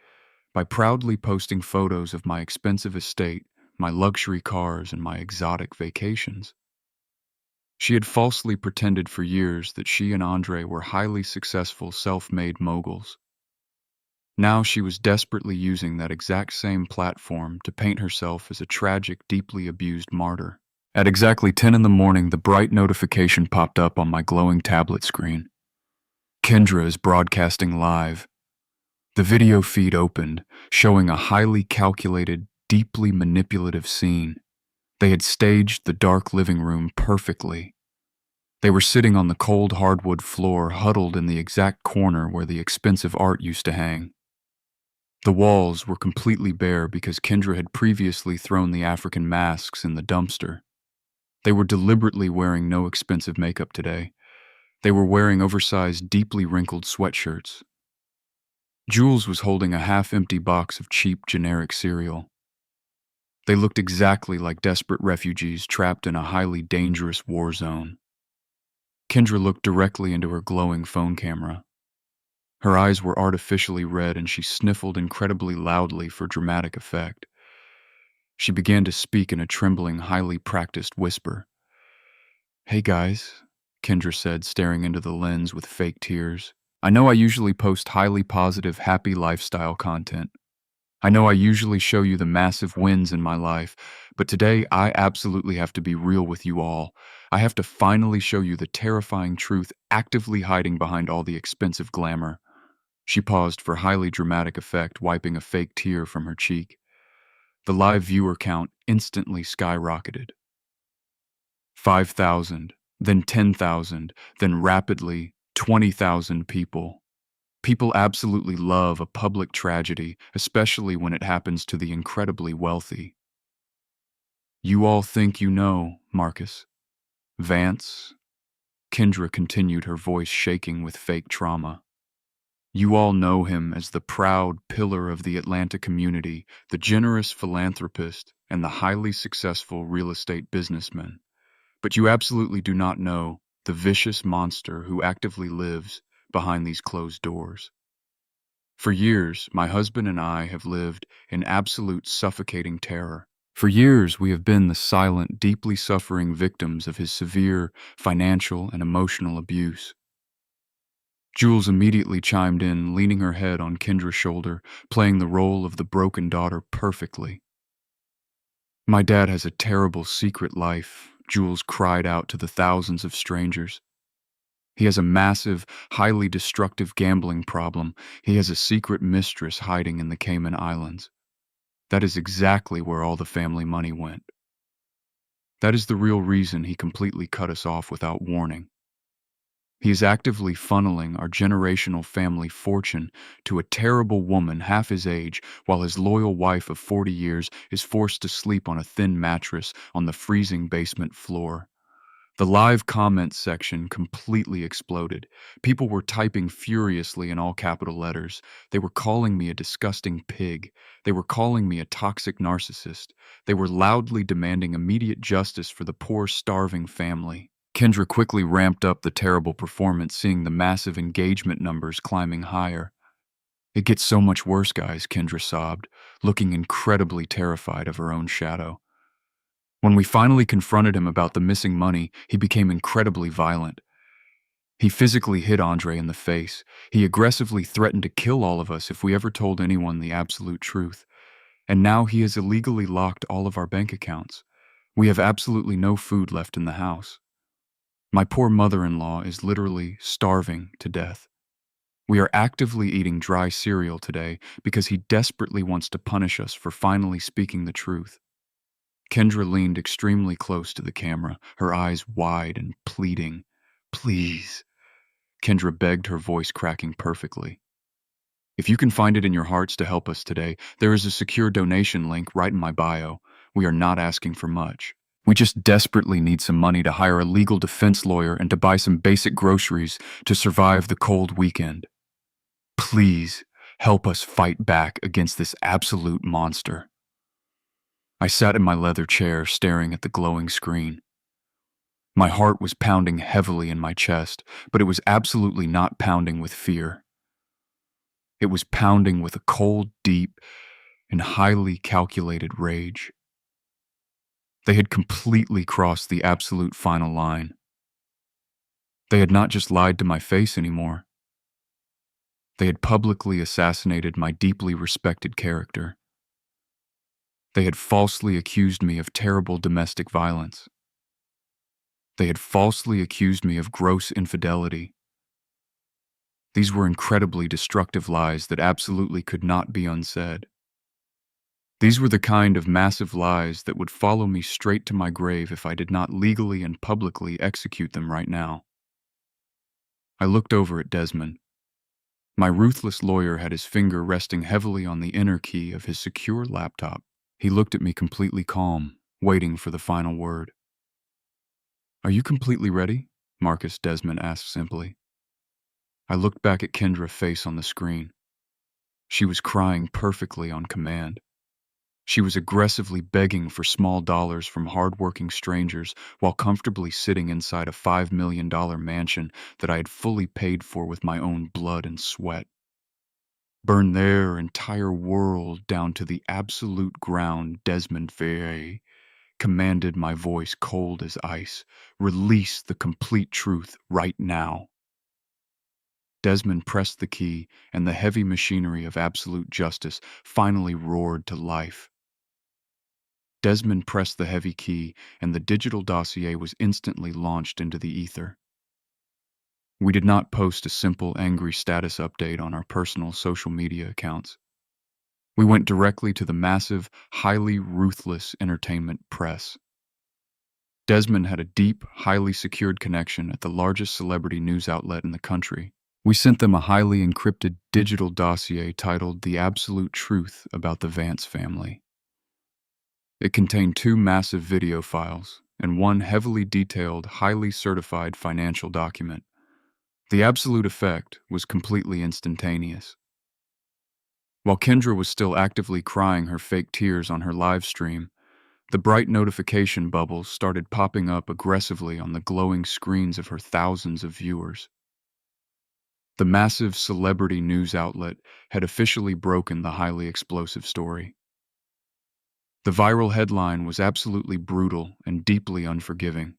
by proudly posting photos of my expensive estate, my luxury cars, and my exotic vacations. She had falsely pretended for years that she and Andre were highly successful self-made moguls. Now she was desperately using that exact same platform to paint herself as a tragic, deeply abused martyr. At exactly 10 in the morning, the bright notification popped up on my glowing tablet screen. Kendra is broadcasting live. The video feed opened, showing a highly calculated, deeply manipulative scene. They had staged the dark living room perfectly. They were sitting on the cold hardwood floor, huddled in the exact corner where the expensive art used to hang. The walls were completely bare because Kendra had previously thrown the African masks in the dumpster. They were deliberately wearing no expensive makeup today. They were wearing oversized, deeply wrinkled sweatshirts. Jules was holding a half-empty box of cheap, generic cereal. They looked exactly like desperate refugees trapped in a highly dangerous war zone. Kendra looked directly into her glowing phone camera. Her eyes were artificially red and she sniffled incredibly loudly for dramatic effect. She began to speak in a trembling, highly practiced whisper. "Hey guys," Kendra said, staring into the lens with fake tears. "I know I usually post highly positive, happy lifestyle content. I know I usually show you the massive wins in my life, but today I absolutely have to be real with you all. I have to finally show you the terrifying truth actively hiding behind all the expensive glamour." She paused for highly dramatic effect, wiping a fake tear from her cheek. The live viewer count instantly skyrocketed. 5,000, then 10,000, then rapidly 20,000 people. People absolutely love a public tragedy, especially when it happens to the incredibly wealthy. "You all think you know, Marcus. Vance," Kendra continued, her voice shaking with fake trauma. "You all know him as the proud pillar of the Atlanta community, the generous philanthropist, and the highly successful real estate businessman. But you absolutely do not know the vicious monster who actively lives behind these closed doors. For years, my husband and I have lived in absolute suffocating terror. For years, we have been the silent, deeply suffering victims of his severe financial and emotional abuse." Jules immediately chimed in, leaning her head on Kendra's shoulder, playing the role of the broken daughter perfectly. "My dad has a terrible secret life," Jules cried out to the thousands of strangers. "He has a massive, highly destructive gambling problem. He has a secret mistress hiding in the Cayman Islands. That is exactly where all the family money went. That is the real reason he completely cut us off without warning. He is actively funneling our generational family fortune to a terrible woman half his age, while his loyal wife of 40 years is forced to sleep on a thin mattress on the freezing basement floor." The live comments section completely exploded. People were typing furiously in all capital letters. They were calling me a disgusting pig. They were calling me a toxic narcissist. They were loudly demanding immediate justice for the poor, starving family. Kendra quickly ramped up the terrible performance, seeing the massive engagement numbers climbing higher. "It gets so much worse, guys," Kendra sobbed, looking incredibly terrified of her own shadow. "When we finally confronted him about the missing money, he became incredibly violent. He physically hit Andre in the face. He aggressively threatened to kill all of us if we ever told anyone the absolute truth. And now he has illegally locked all of our bank accounts. We have absolutely no food left in the house. My poor mother-in-law is literally starving to death. We are actively eating dry cereal today because he desperately wants to punish us for finally speaking the truth." Kendra leaned extremely close to the camera, her eyes wide and pleading. "Please," Kendra begged, her voice cracking perfectly. "If you can find it in your hearts to help us today, there is a secure donation link right in my bio. We are not asking for much. We just desperately need some money to hire a legal defense lawyer and to buy some basic groceries to survive the cold weekend. Please help us fight back against this absolute monster." I sat in my leather chair, staring at the glowing screen. My heart was pounding heavily in my chest, but it was absolutely not pounding with fear. It was pounding with a cold, deep, and highly calculated rage. They had completely crossed the absolute final line. They had not just lied to my face anymore. They had publicly assassinated my deeply respected character. They had falsely accused me of terrible domestic violence. They had falsely accused me of gross infidelity. These were incredibly destructive lies that absolutely could not be unsaid. These were the kind of massive lies that would follow me straight to my grave if I did not legally and publicly execute them right now. I looked over at Desmond. My ruthless lawyer had his finger resting heavily on the enter key of his secure laptop. He looked at me completely calm, waiting for the final word. "Are you completely ready?" Marcus, Desmond asked simply. I looked back at Kendra's face on the screen. She was crying perfectly on command. She was aggressively begging for small dollars from hardworking strangers while comfortably sitting inside a $5 million mansion that I had fully paid for with my own blood and sweat. Burn their entire world down to the absolute ground, Desmond Vere commanded, my voice cold as ice. Release the complete truth right now. Desmond pressed the key, and the heavy machinery of absolute justice finally roared to life. Desmond pressed the heavy key, and the digital dossier was instantly launched into the ether. We did not post a simple angry status update on our personal social media accounts. We went directly to the massive, highly ruthless entertainment press. Desmond had a deep, highly secured connection at the largest celebrity news outlet in the country. We sent them a highly encrypted digital dossier titled The Absolute Truth About the Vance Family. It contained 2 massive video files and 1 heavily detailed, highly certified financial document. The absolute effect was completely instantaneous. While Kendra was still actively crying her fake tears on her live stream, the bright notification bubbles started popping up aggressively on the glowing screens of her thousands of viewers. The massive celebrity news outlet had officially broken the highly explosive story. The viral headline was absolutely brutal and deeply unforgiving.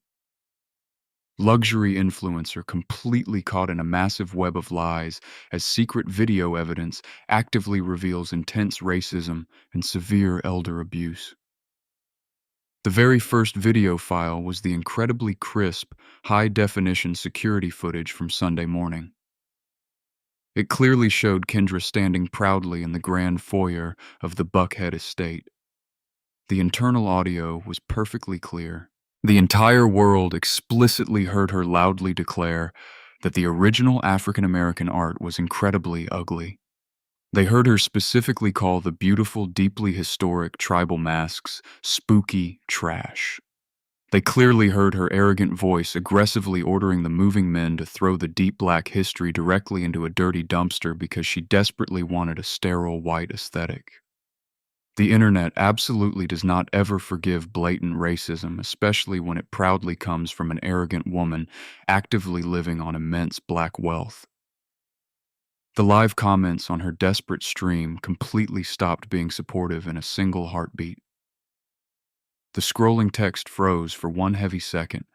Luxury influencer completely caught in a massive web of lies as secret video evidence actively reveals intense racism and severe elder abuse. The very first video file was the incredibly crisp, high-definition security footage from Sunday morning. It clearly showed Kendra standing proudly in the grand foyer of the Buckhead estate. The internal audio was perfectly clear. The entire world explicitly heard her loudly declare that the original African-American art was incredibly ugly. They heard her specifically call the beautiful, deeply historic tribal masks spooky trash. They clearly heard her arrogant voice aggressively ordering the moving men to throw the deep black history directly into a dirty dumpster because she desperately wanted a sterile white aesthetic. The internet absolutely does not ever forgive blatant racism, especially when it proudly comes from an arrogant woman actively living on immense black wealth. The live comments on her desperate stream completely stopped being supportive in a single heartbeat. The scrolling text froze for 1 heavy second,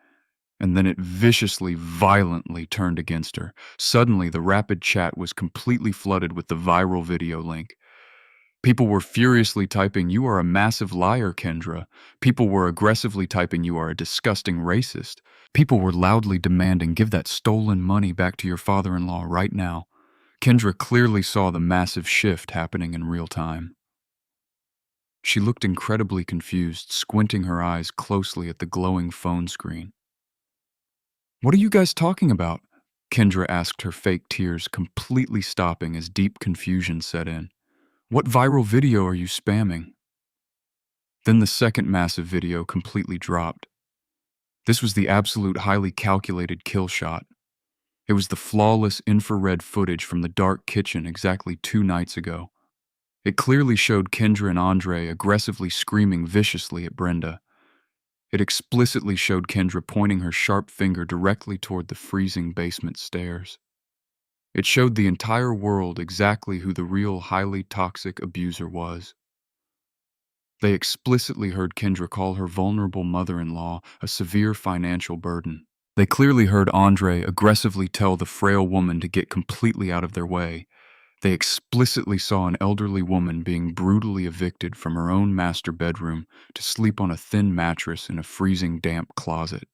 and then it viciously, violently turned against her. Suddenly, the rapid chat was completely flooded with the viral video link. People were furiously typing, "You are a massive liar, Kendra." People were aggressively typing, "You are a disgusting racist." People were loudly demanding, "Give that stolen money back to your father-in-law right now." Kendra clearly saw the massive shift happening in real time. She looked incredibly confused, squinting her eyes closely at the glowing phone screen. "What are you guys talking about?" Kendra asked, her fake tears completely stopping as deep confusion set in. "What viral video are you spamming?" Then the second massive video completely dropped. This was the absolute highly calculated kill shot. It was the flawless infrared footage from the dark kitchen exactly 2 nights ago. It clearly showed Kendra and Andre aggressively screaming viciously at Brenda. It explicitly showed Kendra pointing her sharp finger directly toward the freezing basement stairs. It showed the entire world exactly who the real highly toxic abuser was. They explicitly heard Kendra call her vulnerable mother-in-law a severe financial burden. They clearly heard Andre aggressively tell the frail woman to get completely out of their way. They explicitly saw an elderly woman being brutally evicted from her own master bedroom to sleep on a thin mattress in a freezing damp closet.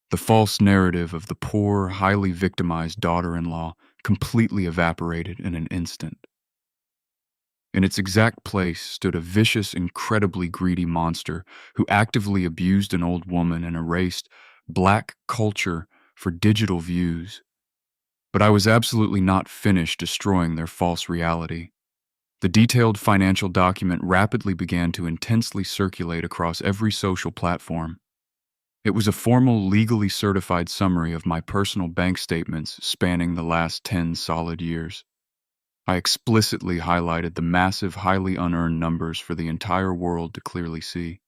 The false narrative of the poor, highly victimized daughter-in-law completely evaporated in an instant. In its exact place stood a vicious, incredibly greedy monster who actively abused an old woman and erased black culture for digital views. But I was absolutely not finished destroying their false reality. The detailed financial document rapidly began to intensely circulate across every social platform. It was a formal, legally certified summary of my personal bank statements spanning the last 10 solid years. I explicitly highlighted the massive, highly unearned numbers for the entire world to clearly see.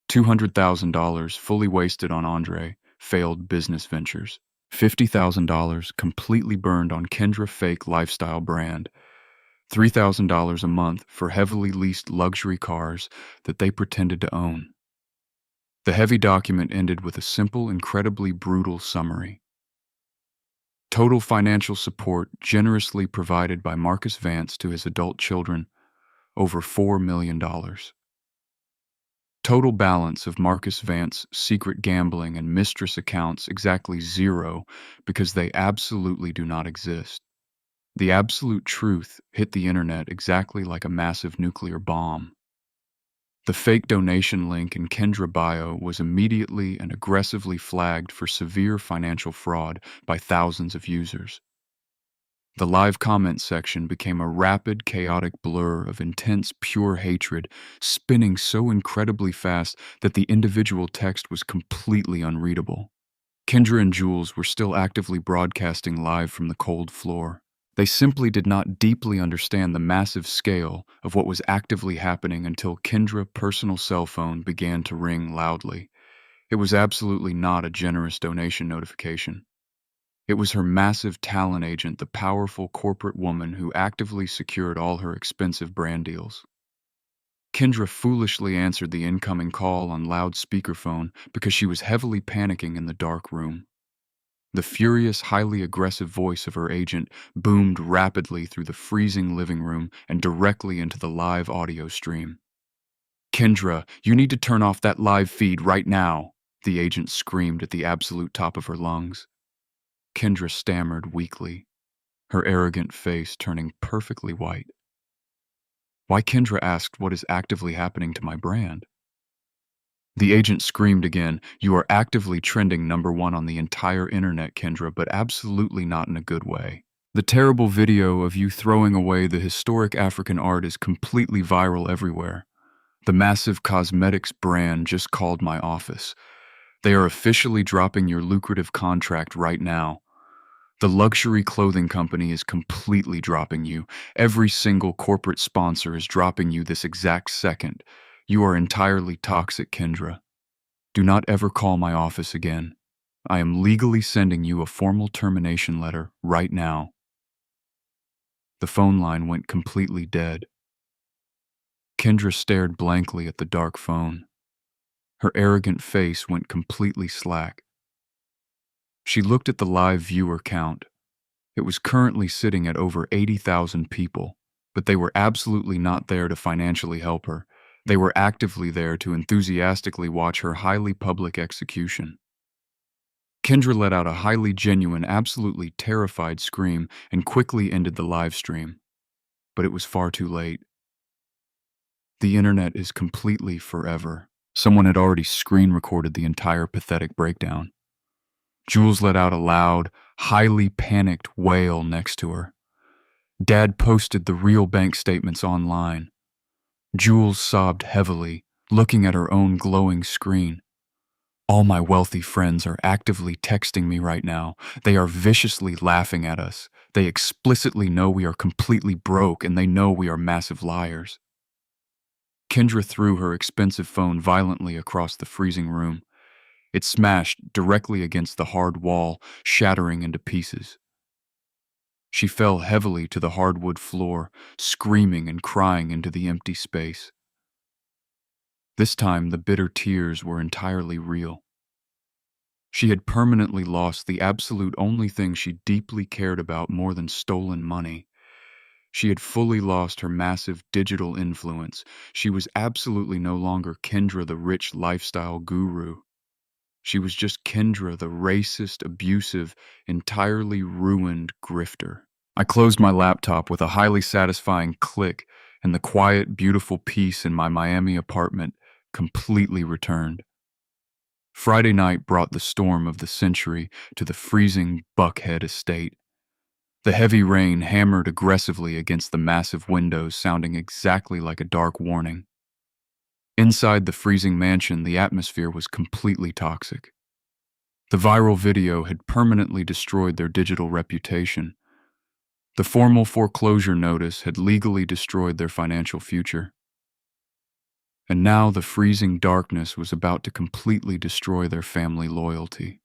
$200,000 fully wasted on Andre, failed business ventures. $50,000 completely burned on Kendra fake lifestyle brand. $3,000 a month for heavily leased luxury cars that they pretended to own. The heavy document ended with a simple, incredibly brutal summary. Total financial support generously provided by Marcus Vance to his adult children, over $4 million. Total balance of Marcus Vance's secret gambling and mistress accounts exactly zero because they absolutely do not exist. The absolute truth hit the internet exactly like a massive nuclear bomb. The fake donation link in Kendra bio was immediately and aggressively flagged for severe financial fraud by thousands of users. The live comment section became a rapid, chaotic blur of intense, pure hatred, spinning so incredibly fast that the individual text was completely unreadable. Kendra and Jules were still actively broadcasting live from the cold floor. They simply did not deeply understand the massive scale of what was actively happening until Kendra's personal cell phone began to ring loudly. It was absolutely not a generous donation notification. It was her massive talent agent, the powerful corporate woman who actively secured all her expensive brand deals. Kendra foolishly answered the incoming call on loud speakerphone because she was heavily panicking in the dark room. The furious, highly aggressive voice of her agent boomed rapidly through the freezing living room and directly into the live audio stream. "Kendra, you need to turn off that live feed right now," the agent screamed at the absolute top of her lungs. Kendra stammered weakly, her arrogant face turning perfectly white. Why, Kendra asked, what is actively happening to my brand? The agent screamed again, "You are actively trending #1 on the entire internet, Kendra, but absolutely not in a good way. The terrible video of you throwing away the historic African art is completely viral everywhere. The massive cosmetics brand just called my office. They are officially dropping your lucrative contract right now. The luxury clothing company is completely dropping you. Every single corporate sponsor is dropping you this exact second. You are entirely toxic, Kendra. Do not ever call my office again. I am legally sending you a formal termination letter right now." The phone line went completely dead. Kendra stared blankly at the dark phone. Her arrogant face went completely slack. She looked at the live viewer count. It was currently sitting at over 80,000 people, but they were absolutely not there to financially help her. They were actively there to enthusiastically watch her highly public execution. Kendra let out a highly genuine, absolutely terrified scream and quickly ended the live stream. But it was far too late. The internet is completely forever. Someone had already screen recorded the entire pathetic breakdown. Jules let out a loud, highly panicked wail next to her. Dad posted the real bank statements online. Jules sobbed heavily, looking at her own glowing screen. "All my wealthy friends are actively texting me right now. They are viciously laughing at us. They explicitly know we are completely broke and they know we are massive liars." Kendra threw her expensive phone violently across the freezing room. It smashed directly against the hard wall, shattering into pieces. She fell heavily to the hardwood floor, screaming and crying into the empty space. This time, the bitter tears were entirely real. She had permanently lost the absolute only thing she deeply cared about more than stolen money. She had fully lost her massive digital influence. She was absolutely no longer Kendra, the rich lifestyle guru. She was just Kendra, the racist, abusive, entirely ruined grifter. I closed my laptop with a highly satisfying click, and the quiet, beautiful peace in my Miami apartment completely returned. Friday night brought the storm of the century to the freezing Buckhead estate. The heavy rain hammered aggressively against the massive windows, sounding exactly like a dark warning. Inside the freezing mansion, the atmosphere was completely toxic. The viral video had permanently destroyed their digital reputation. The formal foreclosure notice had legally destroyed their financial future. And now the freezing darkness was about to completely destroy their family loyalty.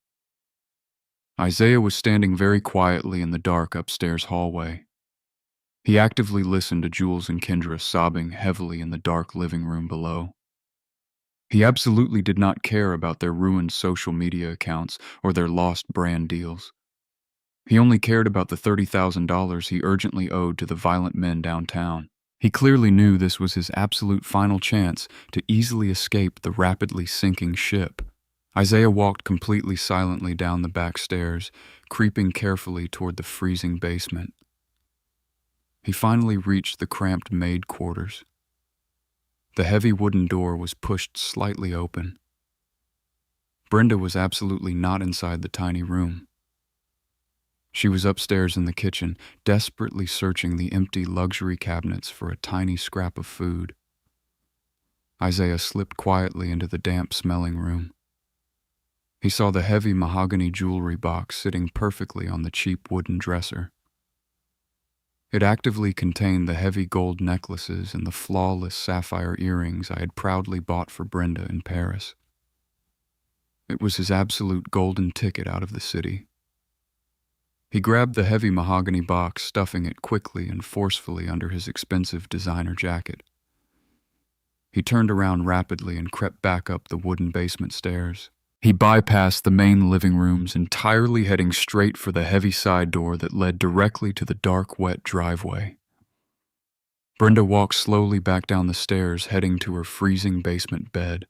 Isaiah was standing very quietly in the dark upstairs hallway. He actively listened to Jules and Kendra sobbing heavily in the dark living room below. He absolutely did not care about their ruined social media accounts or their lost brand deals. He only cared about the $30,000 he urgently owed to the violent men downtown. He clearly knew this was his absolute final chance to easily escape the rapidly sinking ship. Isaiah walked completely silently down the back stairs, creeping carefully toward the freezing basement. He finally reached the cramped maid quarters. The heavy wooden door was pushed slightly open. Brenda was absolutely not inside the tiny room. She was upstairs in the kitchen, desperately searching the empty luxury cabinets for a tiny scrap of food. Isaiah slipped quietly into the damp-smelling room. He saw the heavy mahogany jewelry box sitting perfectly on the cheap wooden dresser. It actively contained the heavy gold necklaces and the flawless sapphire earrings I had proudly bought for Brenda in Paris. It was his absolute golden ticket out of the city. He grabbed the heavy mahogany box, stuffing it quickly and forcefully under his expensive designer jacket. He turned around rapidly and crept back up the wooden basement stairs. He bypassed the main living rooms, entirely heading straight for the heavy side door that led directly to the dark, wet driveway. Brenda walked slowly back down the stairs, heading to her freezing basement bed.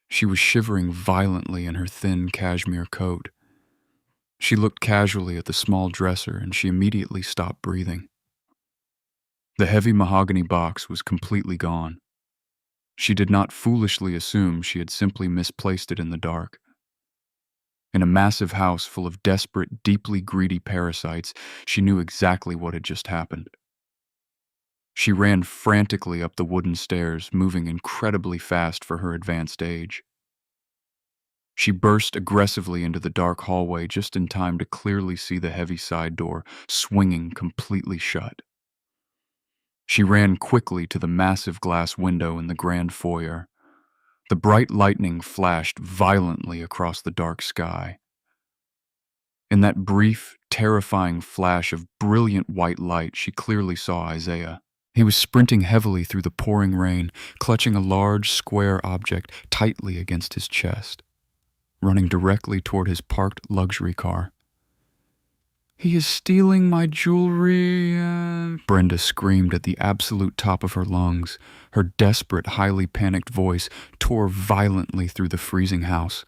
She was shivering violently in her thin cashmere coat. She looked casually at the small dresser, and she immediately stopped breathing. The heavy mahogany box was completely gone. She did not foolishly assume she had simply misplaced it in the dark. In a massive house full of desperate, deeply greedy parasites, she knew exactly what had just happened. She ran frantically up the wooden stairs, moving incredibly fast for her advanced age. She burst aggressively into the dark hallway just in time to clearly see the heavy side door swinging completely shut. She ran quickly to the massive glass window in the grand foyer. The bright lightning flashed violently across the dark sky. In that brief, terrifying flash of brilliant white light, she clearly saw Isaiah. He was sprinting heavily through the pouring rain, clutching a large, square object tightly against his chest, running directly toward his parked luxury car. "He is stealing my jewelry," Brenda screamed at the absolute top of her lungs. Her desperate, highly panicked voice tore violently through the freezing house.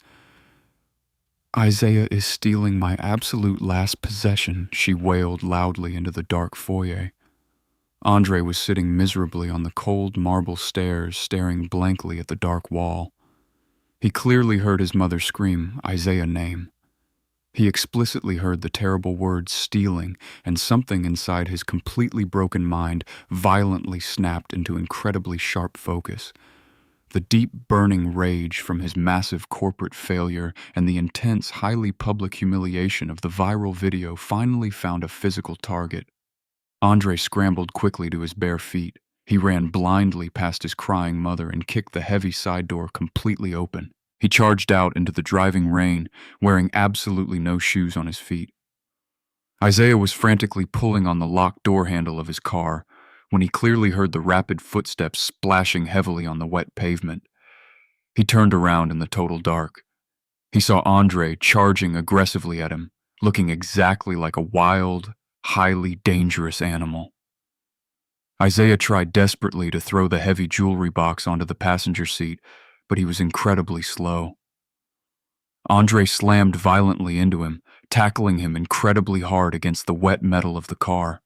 "Isaiah is stealing my absolute last possession," she wailed loudly into the dark foyer. Andre was sitting miserably on the cold marble stairs, staring blankly at the dark wall. He clearly heard his mother scream Isaiah's name. He explicitly heard the terrible word stealing, and something inside his completely broken mind violently snapped into incredibly sharp focus. The deep burning rage from his massive corporate failure and the intense, highly public humiliation of the viral video finally found a physical target. Andre scrambled quickly to his bare feet. He ran blindly past his crying mother and kicked the heavy side door completely open. He charged out into the driving rain, wearing absolutely no shoes on his feet. Isaiah was frantically pulling on the locked door handle of his car when he clearly heard the rapid footsteps splashing heavily on the wet pavement. He turned around in the total dark. He saw Andre charging aggressively at him, looking exactly like a wild, highly dangerous animal. Isaiah tried desperately to throw the heavy jewelry box onto the passenger seat, but he was incredibly slow. Andre slammed violently into him, tackling him incredibly hard against the wet metal of the car.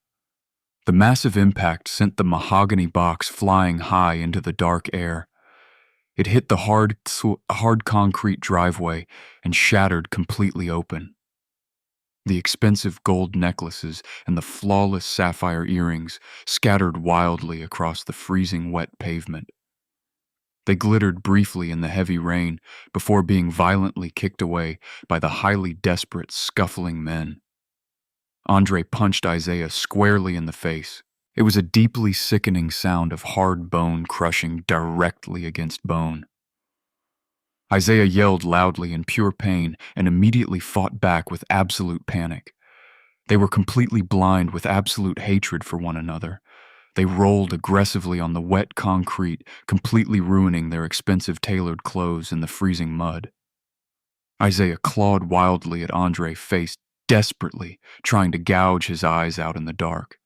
The massive impact sent the mahogany box flying high into the dark air. It hit the hard concrete driveway and shattered completely open. The expensive gold necklaces and the flawless sapphire earrings scattered wildly across the freezing wet pavement. They glittered briefly in the heavy rain before being violently kicked away by the highly desperate, scuffling men. Andre punched Isaiah squarely in the face. It was a deeply sickening sound of hard bone crushing directly against bone. Isaiah yelled loudly in pure pain and immediately fought back with absolute panic. They were completely blind with absolute hatred for one another. They rolled aggressively on the wet concrete, completely ruining their expensive tailored clothes in the freezing mud. Isaiah clawed wildly at Andre's face, desperately, trying to gouge his eyes out in the dark.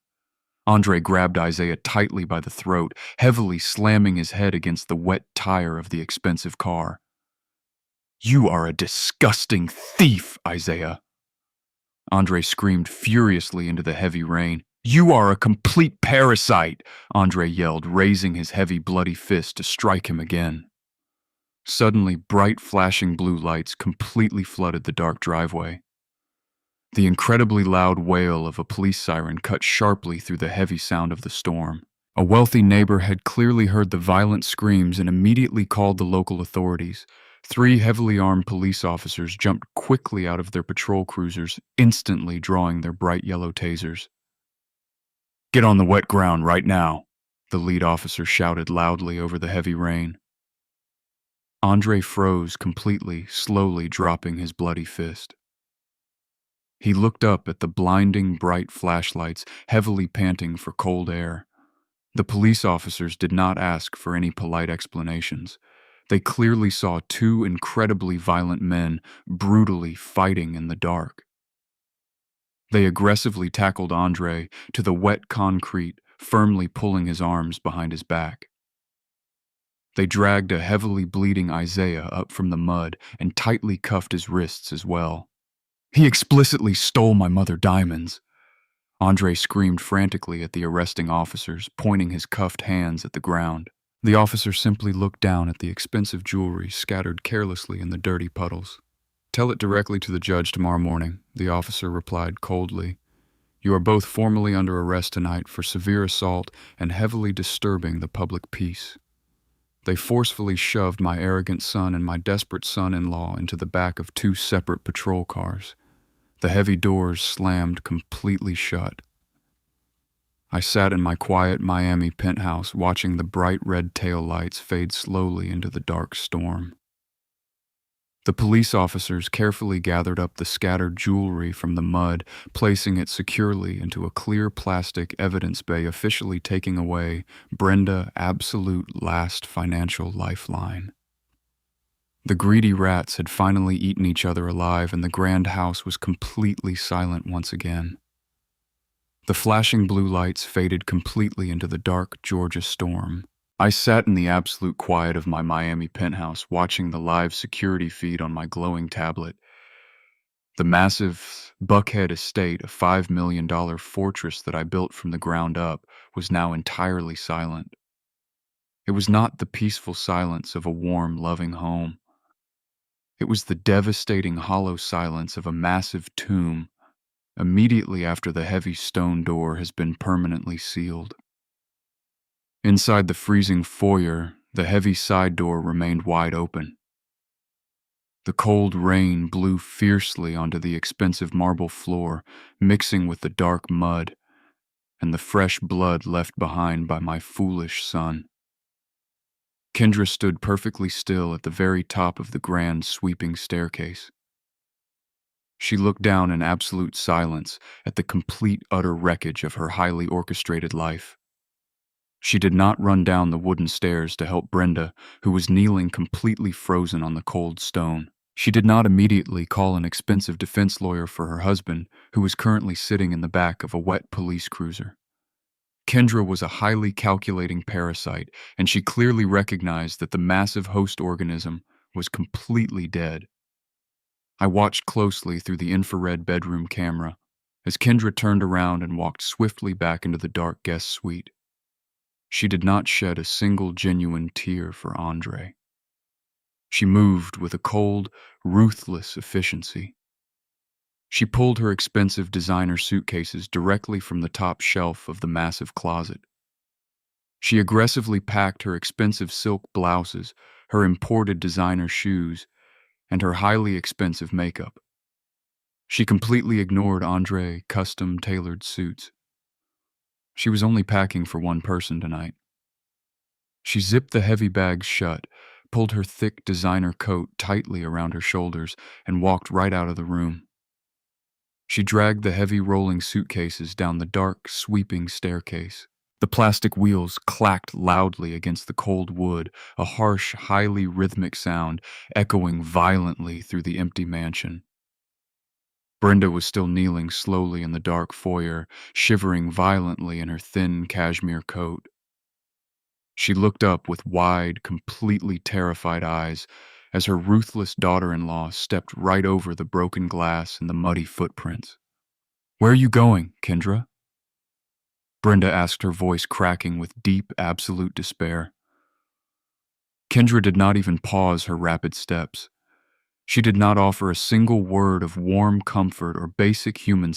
Andre grabbed Isaiah tightly by the throat, heavily slamming his head against the wet tire of the expensive car. "You are a disgusting thief, Isaiah!" Andre screamed furiously into the heavy rain. "You are a complete parasite!" Andre yelled, raising his heavy, bloody fist to strike him again. Suddenly, bright, flashing blue lights completely flooded the dark driveway. The incredibly loud wail of a police siren cut sharply through the heavy sound of the storm. A wealthy neighbor had clearly heard the violent screams and immediately called the local authorities. 3 heavily armed police officers jumped quickly out of their patrol cruisers, instantly drawing their bright yellow tasers. "Get on the wet ground right now," the lead officer shouted loudly over the heavy rain. Andre froze completely, slowly dropping his bloody fist. He looked up at the blinding bright flashlights, heavily panting for cold air. The police officers did not ask for any polite explanations. They clearly saw 2 incredibly violent men brutally fighting in the dark. They aggressively tackled Andre to the wet concrete, firmly pulling his arms behind his back. They dragged a heavily bleeding Isaiah up from the mud and tightly cuffed his wrists as well. "He explicitly stole my mother diamonds!" Andre screamed frantically at the arresting officers, pointing his cuffed hands at the ground. The officer simply looked down at the expensive jewelry scattered carelessly in the dirty puddles. "Tell it directly to the judge tomorrow morning," the officer replied coldly. "You are both formally under arrest tonight for severe assault and heavily disturbing the public peace." They forcefully shoved my arrogant son and my desperate son-in-law into the back of 2 separate patrol cars. The heavy doors slammed completely shut. I sat in my quiet Miami penthouse watching the bright red tail lights fade slowly into the dark storm. The police officers carefully gathered up the scattered jewelry from the mud, placing it securely into a clear plastic evidence bay, officially taking away Brenda's absolute last financial lifeline. The greedy rats had finally eaten each other alive, and the grand house was completely silent once again. The flashing blue lights faded completely into the dark Georgia storm. I sat in the absolute quiet of my Miami penthouse, watching the live security feed on my glowing tablet. The massive Buckhead estate, a $5 million fortress that I built from the ground up, was now entirely silent. It was not the peaceful silence of a warm, loving home. It was the devastating, hollow silence of a massive tomb immediately after the heavy stone door has been permanently sealed. Inside the freezing foyer, the heavy side door remained wide open. The cold rain blew fiercely onto the expensive marble floor, mixing with the dark mud and the fresh blood left behind by my foolish son. Kendra stood perfectly still at the very top of the grand sweeping staircase. She looked down in absolute silence at the complete, utter wreckage of her highly orchestrated life. She did not run down the wooden stairs to help Brenda, who was kneeling completely frozen on the cold stone. She did not immediately call an expensive defense lawyer for her husband, who was currently sitting in the back of a wet police cruiser. Kendra was a highly calculating parasite, and she clearly recognized that the massive host organism was completely dead. I watched closely through the infrared bedroom camera as Kendra turned around and walked swiftly back into the dark guest suite. She did not shed a single genuine tear for Andre. She moved with a cold, ruthless efficiency. She pulled her expensive designer suitcases directly from the top shelf of the massive closet. She aggressively packed her expensive silk blouses, her imported designer shoes, and her highly expensive makeup. She completely ignored Andre custom-tailored suits. She was only packing for one person tonight. She zipped the heavy bags shut, pulled her thick designer coat tightly around her shoulders, and walked right out of the room. She dragged the heavy rolling suitcases down the dark, sweeping staircase. The plastic wheels clacked loudly against the cold wood, a harsh, highly rhythmic sound echoing violently through the empty mansion. Brenda was still kneeling slowly in the dark foyer, shivering violently in her thin cashmere coat. She looked up with wide, completely terrified eyes as her ruthless daughter-in-law stepped right over the broken glass and the muddy footprints. "Where are you going, Kendra?" Brenda asked, her voice cracking with deep, absolute despair. Kendra did not even pause her rapid steps. She did not offer a single word of warm comfort or basic human